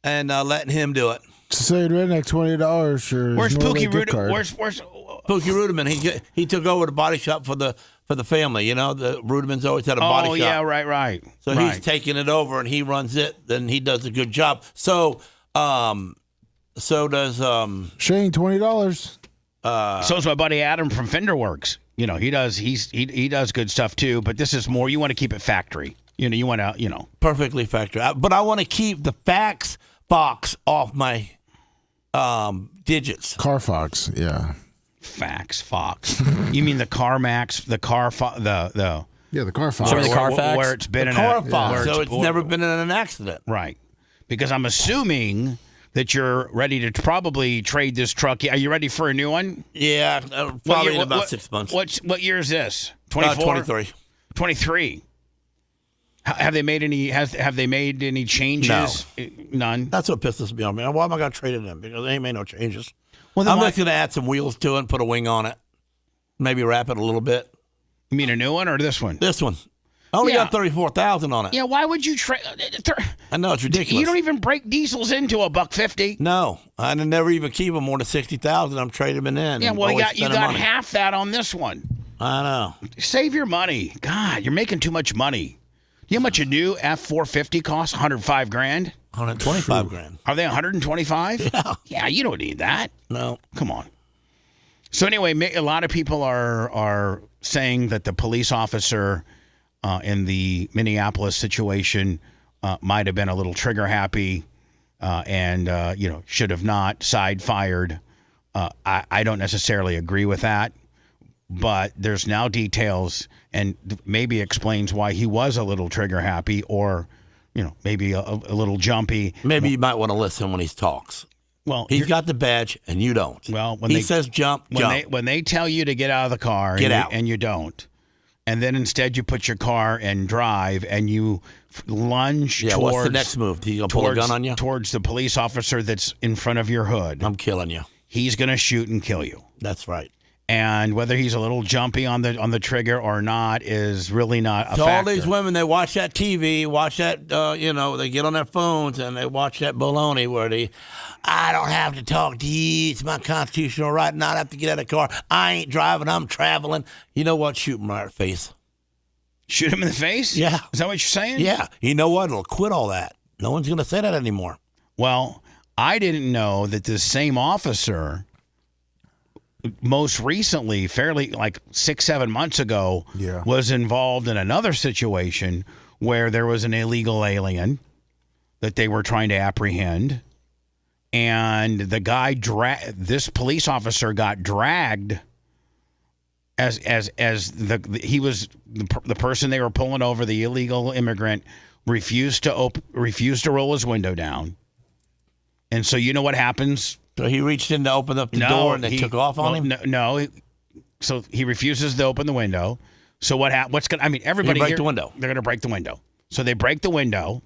and letting him do it. Say redneck $20 for where's Pookie Rudiman? Where's Pookie Rudiman? He took over the body shop for the family. You know, the Rudimans always had a body shop. Oh yeah, right. So he's taking it over and he runs it. Then he does a good job. So So does Shane $20. So is my buddy Adam from Fenderworks. He does good stuff too. But this is more. You want to keep it factory. You want to perfectly factory. But I want to keep the fax box off my digits. Carfax, yeah. Fax Fox. You mean the CarMax? The the yeah, the Carfax. Sure, the Carfax where it's been in Carfax. So it's never been in an accident, right? Because I'm assuming that you're ready to probably trade this truck. Are you ready for a new one? Yeah, probably in about 6 months. What year is this? 24? 23. 23. Have they made any changes? No. None. That's what pisses me off, man. Why am I going to trade it in? Because they ain't made no changes. Well, I'm just going to add some wheels to it and put a wing on it. Maybe wrap it a little bit. You mean a new one or this one? This one. I only got 34,000 on it. Yeah, why would you trade? I know, it's ridiculous. You don't even break diesels into $150. No, I never even keep them more than 60,000. I'm trading them in. Yeah, well, you got half that on this one. I know. Save your money. God, you're making too much money. You know how much a new F450 costs? $105,000. $125,000. Are they 125? Yeah. Yeah, you don't need that. No. Come on. So anyway, a lot of people are saying that the police officer in the Minneapolis situation might have been a little trigger happy and should have not side fired. I don't necessarily agree with that, but there's now details and maybe explains why he was a little trigger happy or maybe a little jumpy. Maybe you might want to listen when he talks. Well, he's got the badge and you don't. Well, when he says jump, when they tell you to get out of the car, and you don't. And then instead you put your car and drive and you lunge towards... what's the next move? He's going to pull a gun on you? Towards the police officer that's in front of your hood. I'm killing you. He's going to shoot and kill you. That's right. And whether he's a little jumpy on the trigger or not is really not a factor. All these women, they watch that TV, watch that, they get on their phones and they watch that baloney where I don't have to talk to you. It's my constitutional right not have to get out of the car. I ain't driving. I'm traveling. You know what? Shoot him right in the face. Shoot him in the face? Yeah. Is that what you're saying? Yeah. You know what? It'll quit all that. No one's going to say that anymore. Well, I didn't know that this same officer most recently, fairly like 6-7 months ago, was involved in another situation where there was an illegal alien that they were trying to apprehend. And the guy, this police officer got dragged as he was the person they were pulling over, the illegal immigrant, refused to roll his window down. And so you know what happens? So he reached in to open up the door and they took off on him? No. So he refuses to open the window. So what's going to, I mean, everybody break the window. They're going to break the window. So they break the window.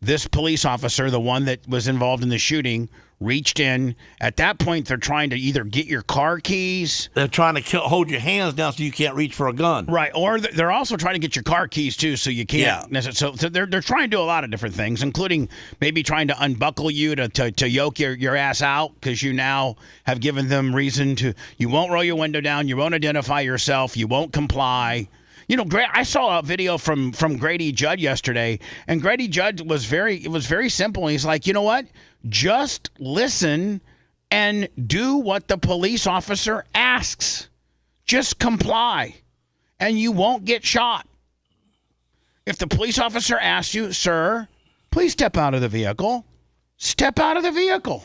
This police officer, the one that was involved in the shooting, reached in. At that point, they're trying to either get your car keys. They're trying to hold your hands down so you can't reach for a gun. Right, or they're also trying to get your car keys, too, so you can't. Yeah. So they're trying to do a lot of different things, including maybe trying to unbuckle you to yoke your ass out because you now have given them reason to. You won't roll your window down. You won't identify yourself. You won't comply. You know, I saw a video from Grady Judd yesterday, and Grady Judd was very simple. He's like, you know what? Just listen and do what the police officer asks. Just comply, and you won't get shot. If the police officer asks you, sir, please step out of the vehicle, step out of the vehicle.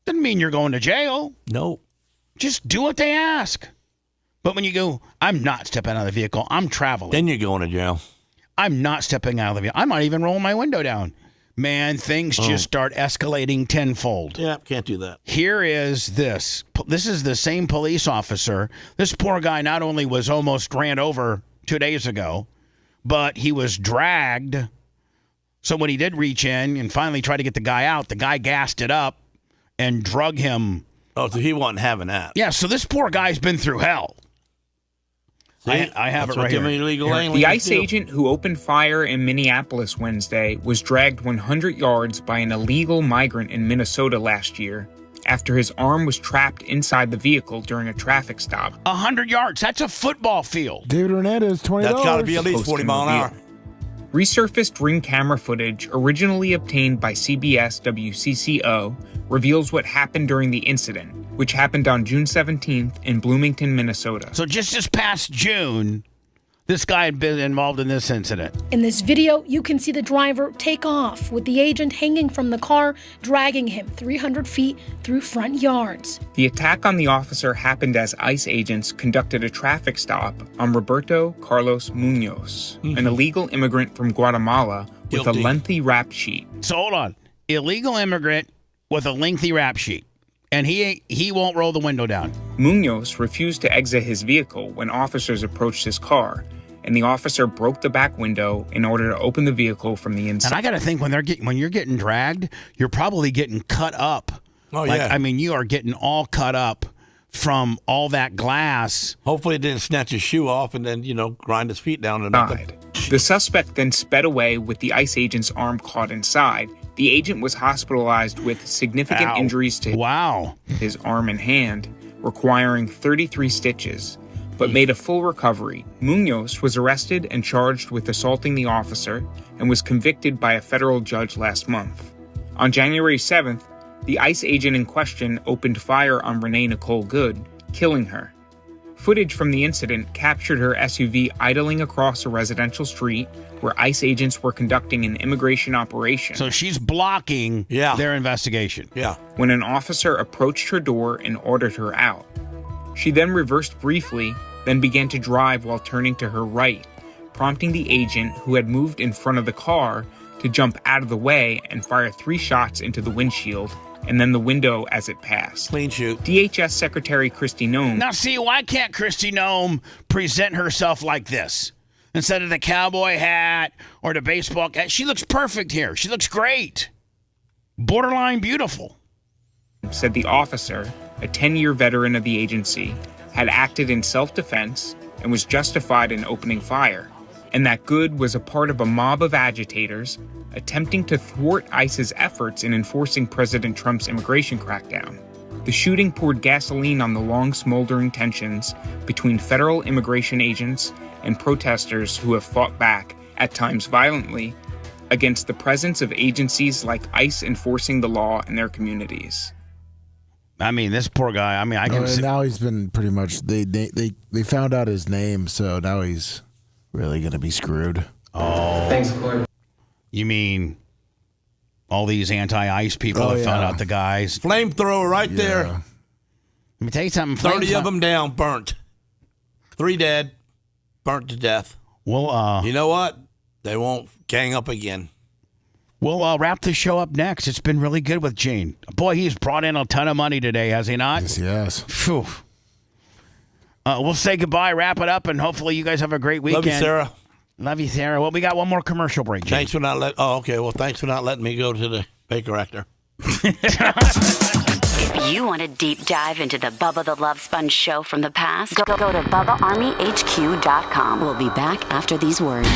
Doesn't mean you're going to jail. No. Just do what they ask. But when you go, I'm not stepping out of the vehicle, I'm traveling. Then you're going to jail. I'm not stepping out of the vehicle. I might even roll my window down. Man, things just start escalating tenfold. Yeah, can't do that. Here is this. This is the same police officer. This poor guy not only was almost ran over 2 days ago, but he was dragged. So when he did reach in and finally try to get the guy out, the guy gassed it up and drug him. Oh, so he wasn't having that. Yeah, so this poor guy's been through hell. I have it right here. The ICE agent who opened fire in Minneapolis Wednesday was dragged 100 yards by an illegal migrant in Minnesota last year after his arm was trapped inside the vehicle during a traffic stop. 100 yards, that's a football field. David Hernandez, $20. That's got to be at least 40 miles an hour. Resurfaced ring camera footage originally obtained by CBS WCCO reveals what happened during the incident, which happened on June 17th in Bloomington, Minnesota. So just this past June, this guy had been involved in this incident. In this video, you can see the driver take off with the agent hanging from the car, dragging him 300 feet through front yards. The attack on the officer happened as ICE agents conducted a traffic stop on Roberto Carlos Munoz, an illegal immigrant from Guatemala with a lengthy rap sheet. So hold on. Illegal immigrant with a lengthy rap sheet. And he won't roll the window down. Munoz refused to exit his vehicle when officers approached his car, and the officer broke the back window in order to open the vehicle from the inside. And I got to think when you're getting dragged, you're probably getting cut up. Oh, yeah. I mean, you are getting all cut up from all that glass. Hopefully it didn't snatch his shoe off and then, grind his feet down or nothing. The suspect then sped away with the ICE agent's arm caught inside. The agent was hospitalized with significant injuries to his arm and hand, requiring 33 stitches, but made a full recovery. Munoz was arrested and charged with assaulting the officer and was convicted by a federal judge last month. On January 7th, the ICE agent in question opened fire on Renee Nicole Good, killing her. Footage from the incident captured her SUV idling across a residential street where ICE agents were conducting an immigration operation. So she's blocking their investigation. Yeah. When an officer approached her door and ordered her out. She then reversed briefly, then began to drive while turning to her right, prompting the agent who had moved in front of the car to jump out of the way and fire 3 shots into the windshield and then the window as it passed. Clean shoot. DHS Secretary Kristi Noem. Now, see, why can't Kristi Noem present herself like this? Instead of the cowboy hat or the baseball hat, she looks perfect here. She looks great. Borderline beautiful. Said the officer, a 10-year veteran of the agency, had acted in self-defense and was justified in opening fire, and that Good was a part of a mob of agitators attempting to thwart ICE's efforts in enforcing President Trump's immigration crackdown. The shooting poured gasoline on the long smoldering tensions between federal immigration agents and protesters who have fought back, at times violently, against the presence of agencies like ICE enforcing the law in their communities. I mean, this poor guy, I can see. Now he's been pretty much, they found out his name, so now he's really going to be screwed. Oh. Thanks, Corey. You mean all these anti-ICE people have found out the guys? Flamethrower right there. Let me tell you something. 30 of them down, burnt. 3 dead, burnt to death. Well, you know what? They won't gang up again. We'll wrap the show up next. It's been really good with Gene. Boy, he's brought in a ton of money today, has he not? Yes, he has. Phew. We'll say goodbye, wrap it up, and hopefully you guys have a great weekend. Love you, Sarah. Love you, Sarah. Well, we got one more commercial break, Gene. Thanks for not letting me go to the Baker Actor. If you want a deep dive into the Bubba the Love Sponge show from the past, go to BubbaArmyHQ.com. We'll be back after these words.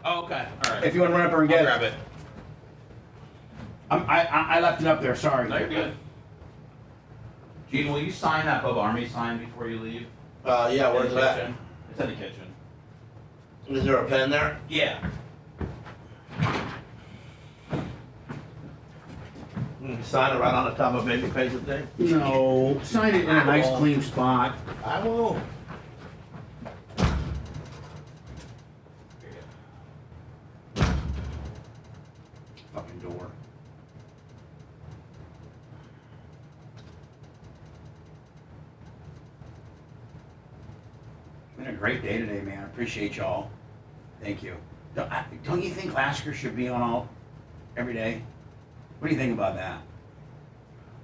Oh, okay. All right. If you want to run up there and get grab it. I left it up there. Sorry. No, you're good. Gene, will you sign that Bubba Army sign before you leave? Yeah, where's that? Kitchen. It's in the kitchen. Is there a pen there? Yeah. You can sign it right on the top of baby paper thing? No, sign it in a nice clean spot. I will. Fucking door. Been a great day today, man. Appreciate y'all. Thank you. Don't you think Lasker should be on all every day? What do you think about that?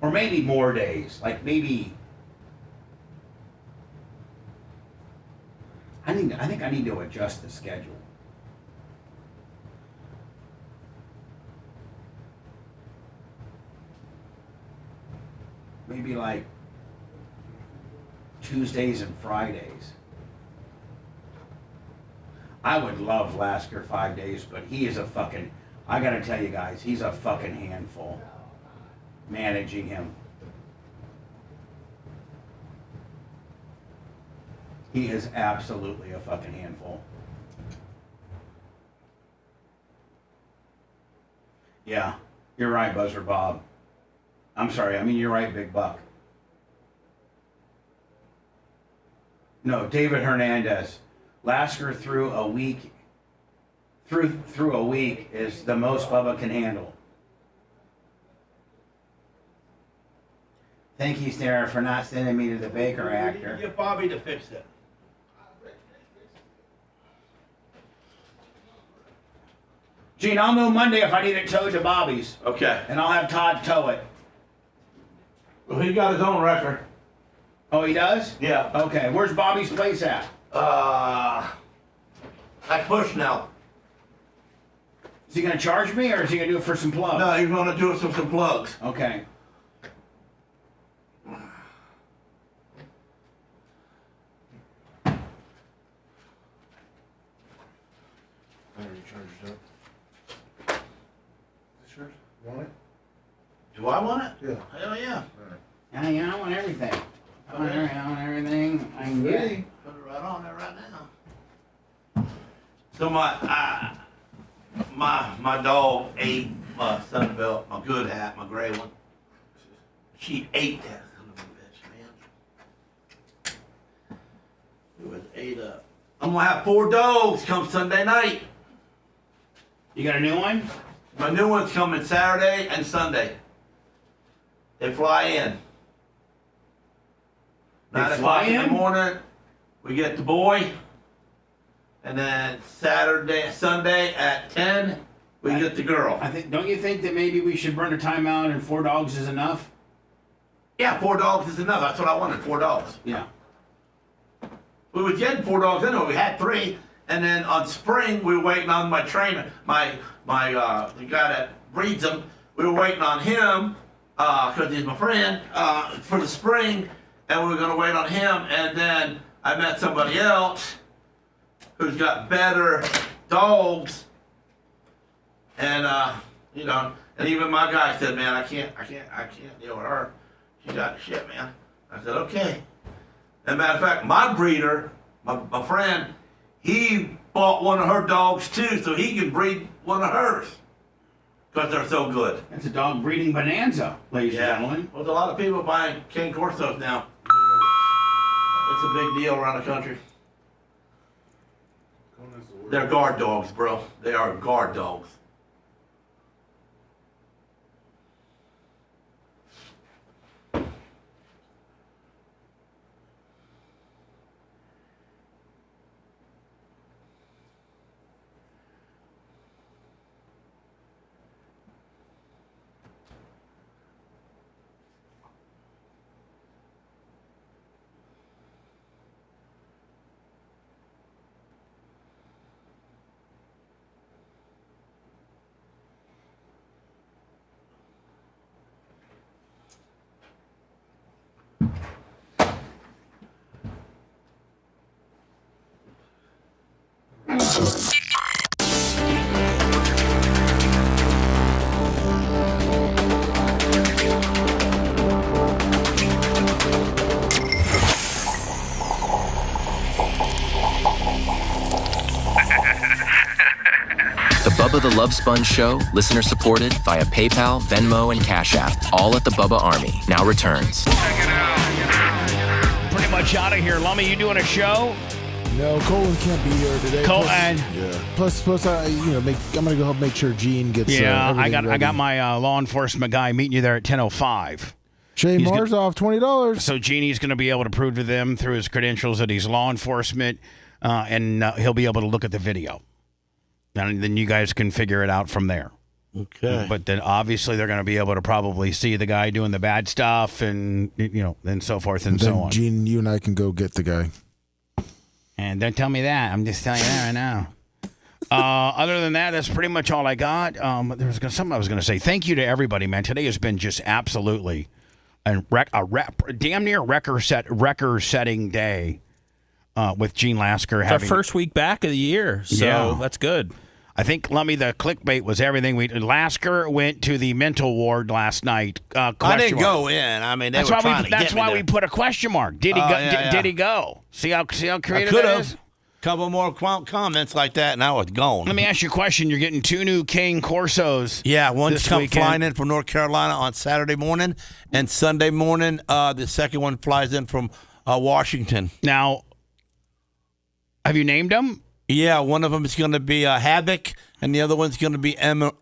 Or maybe more days. Like maybe. I think I need to adjust the schedule. Maybe like Tuesdays and Fridays. I would love Lasker 5 days, but he is a fucking, I gotta tell you guys, he's a fucking handful. Managing him. He is absolutely a fucking handful. Yeah, you're right, Buzzer Bob. I'm sorry, I mean, you're right, Big Buck. No, David Hernandez. Lasker through a week is the most Bubba can handle. Thank you, Sarah, for not sending me to the Baker actor. Get Bobby to fix it. Gene, I'll know Monday if I need it towed to Bobby's. Okay. And I'll have Todd tow it. Well, he got his own record. Oh, he does? Yeah. Okay, where's Bobby's place at? I push now. Is he gonna charge me or is he gonna do it for some plugs? No, he's gonna do it for some plugs. Okay. Battery charged up. Is yours? Want it? Do I want it? Yeah. Hell yeah. Yeah, I want everything. I want everything I can get. Put it right on there right now. So my dog ate my Sunbelt, my good hat, my gray one. She ate that son of a bitch, man. It was ate up. I'm gonna have 4 dogs come Sunday night. You got a new one? My new one's coming Saturday and Sunday. They fly in. 9 o'clock in the morning, we get the boy. And then Sunday at 10, we get the girl. Don't you think that maybe we should run a timeout and 4 dogs is enough? Yeah, 4 dogs is enough. That's what I wanted, 4 dogs. Yeah. We was getting 4 dogs anyway. We had 3. And then on spring, we were waiting on my trainer, the guy that breeds them. We were waiting on him, because he's my friend, for the spring. And we were going to wait on him. And then I met somebody else who's got better dogs. And, and even my guy said, man, I can't deal with her. She got shit, man. I said, okay. As a matter of fact, my breeder, my friend, he bought one of her dogs too, so he can breed one of hers. Because they're so good. It's a dog breeding bonanza, ladies and gentlemen. Well, there's a lot of people buying Cane Corsos now. It's a big deal around the country. They're guard dogs, bro. They are guard dogs. awesome. The Bubba the Love Sponge Show, listener supported via PayPal, Venmo, and Cash App, all at the Bubba Army, now returns. Pretty much out of here. Lummy, you doing a show? No, Colin can't be here today. Plus, I'm gonna go help make sure Gene gets. I got my law enforcement guy meeting you there at 10:05. Shay Mars off $20. So Genie's going to be able to prove to them through his credentials that he's law enforcement, and he'll be able to look at the video. And then you guys can figure it out from there. Okay. But then obviously they're going to be able to probably see the guy doing the bad stuff and, and so forth and so on. Gene, you and I can go get the guy. And don't tell me that. I'm just telling you that right now. Other than that, that's pretty much all I got. There was something I was going to say. Thank you to everybody, man. Today has been just absolutely a damn near record-setting day with Gene Lasker. It's our first week back of the year, so that's good. I think, Lummy, the clickbait was everything. Lasker went to the mental ward last night. I didn't go in. I mean, that's why we put a question mark. Did he go? Did he go? See how creative that is? Couple more comments like that, and I was gone. Let me ask you a question. You're getting 2 new Cane Corsos. Yeah, one's flying in from North Carolina on Saturday morning, and Sunday morning, the second one flies in from Washington. Now, have you named them? Yeah, one of them is going to be Havoc, and the other one's going to be Emma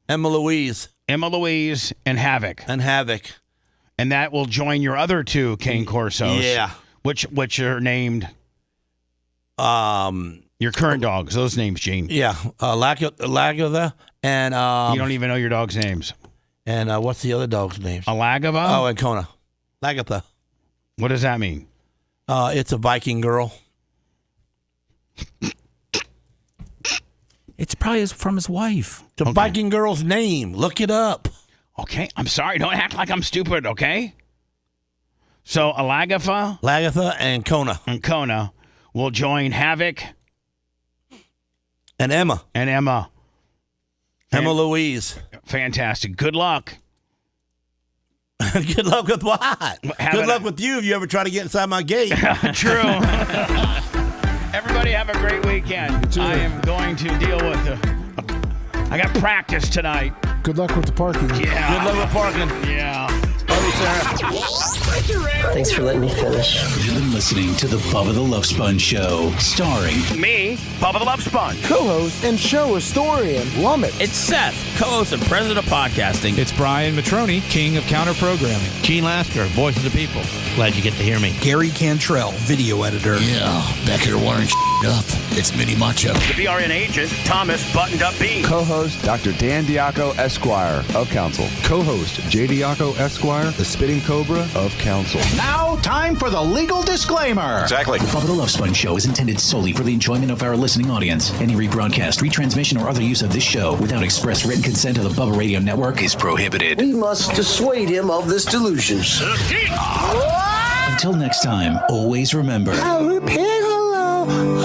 Louise. Emma Louise and Havoc. And that will join your other 2 Cane Corsos. Yeah. Which are named... your current dogs, those names, Gene. Yeah, Lagava and you don't even know your dog's names. And what's the other dog's name? Lagava? Oh, and Kona. Lagatha. What does that mean? It's a Viking girl. It's probably from his wife. The Viking girl's name. Look it up. Okay, I'm sorry. Don't act like I'm stupid, okay? So Lagatha and Kona. Will join Havoc and Emma. Emma Louise. Fantastic. Good luck. Good luck with what? Good luck with you if you ever try to get inside my gate. True. Everybody have a great weekend. I am going to deal with I got practice tonight. Good luck with the parking. Yeah. Good luck with parking. Yeah. Love you, Sarah. Thanks for letting me finish. You've been listening to the Bubba the Love Sponge Show, starring me, Bubba the Love Sponge, co-host and show historian, Lummit. It's Seth, co-host and president of podcasting. It's Brian Matroni, king of counter programming. Gene Lasker, voice of the people. Glad you get to hear me. Gary Cantrell, video editor. Yeah, back here wiring up. It's Mini Macho. The BRN agent, Thomas Buttoned Up B. Co-host, Dr. Dan Diaco, Esquire of Council. Co-host, J. Diaco, Esquire, the Spitting Cobra of Council. Now, time for the legal disclaimer. Exactly. The Bubba the Love Sponge Show is intended solely for the enjoyment of our listening audience. Any rebroadcast, retransmission, or other use of this show without express written consent of the Bubba Radio Network is prohibited. We must dissuade him of this delusion. Until next time, always remember... I'll repeat hello.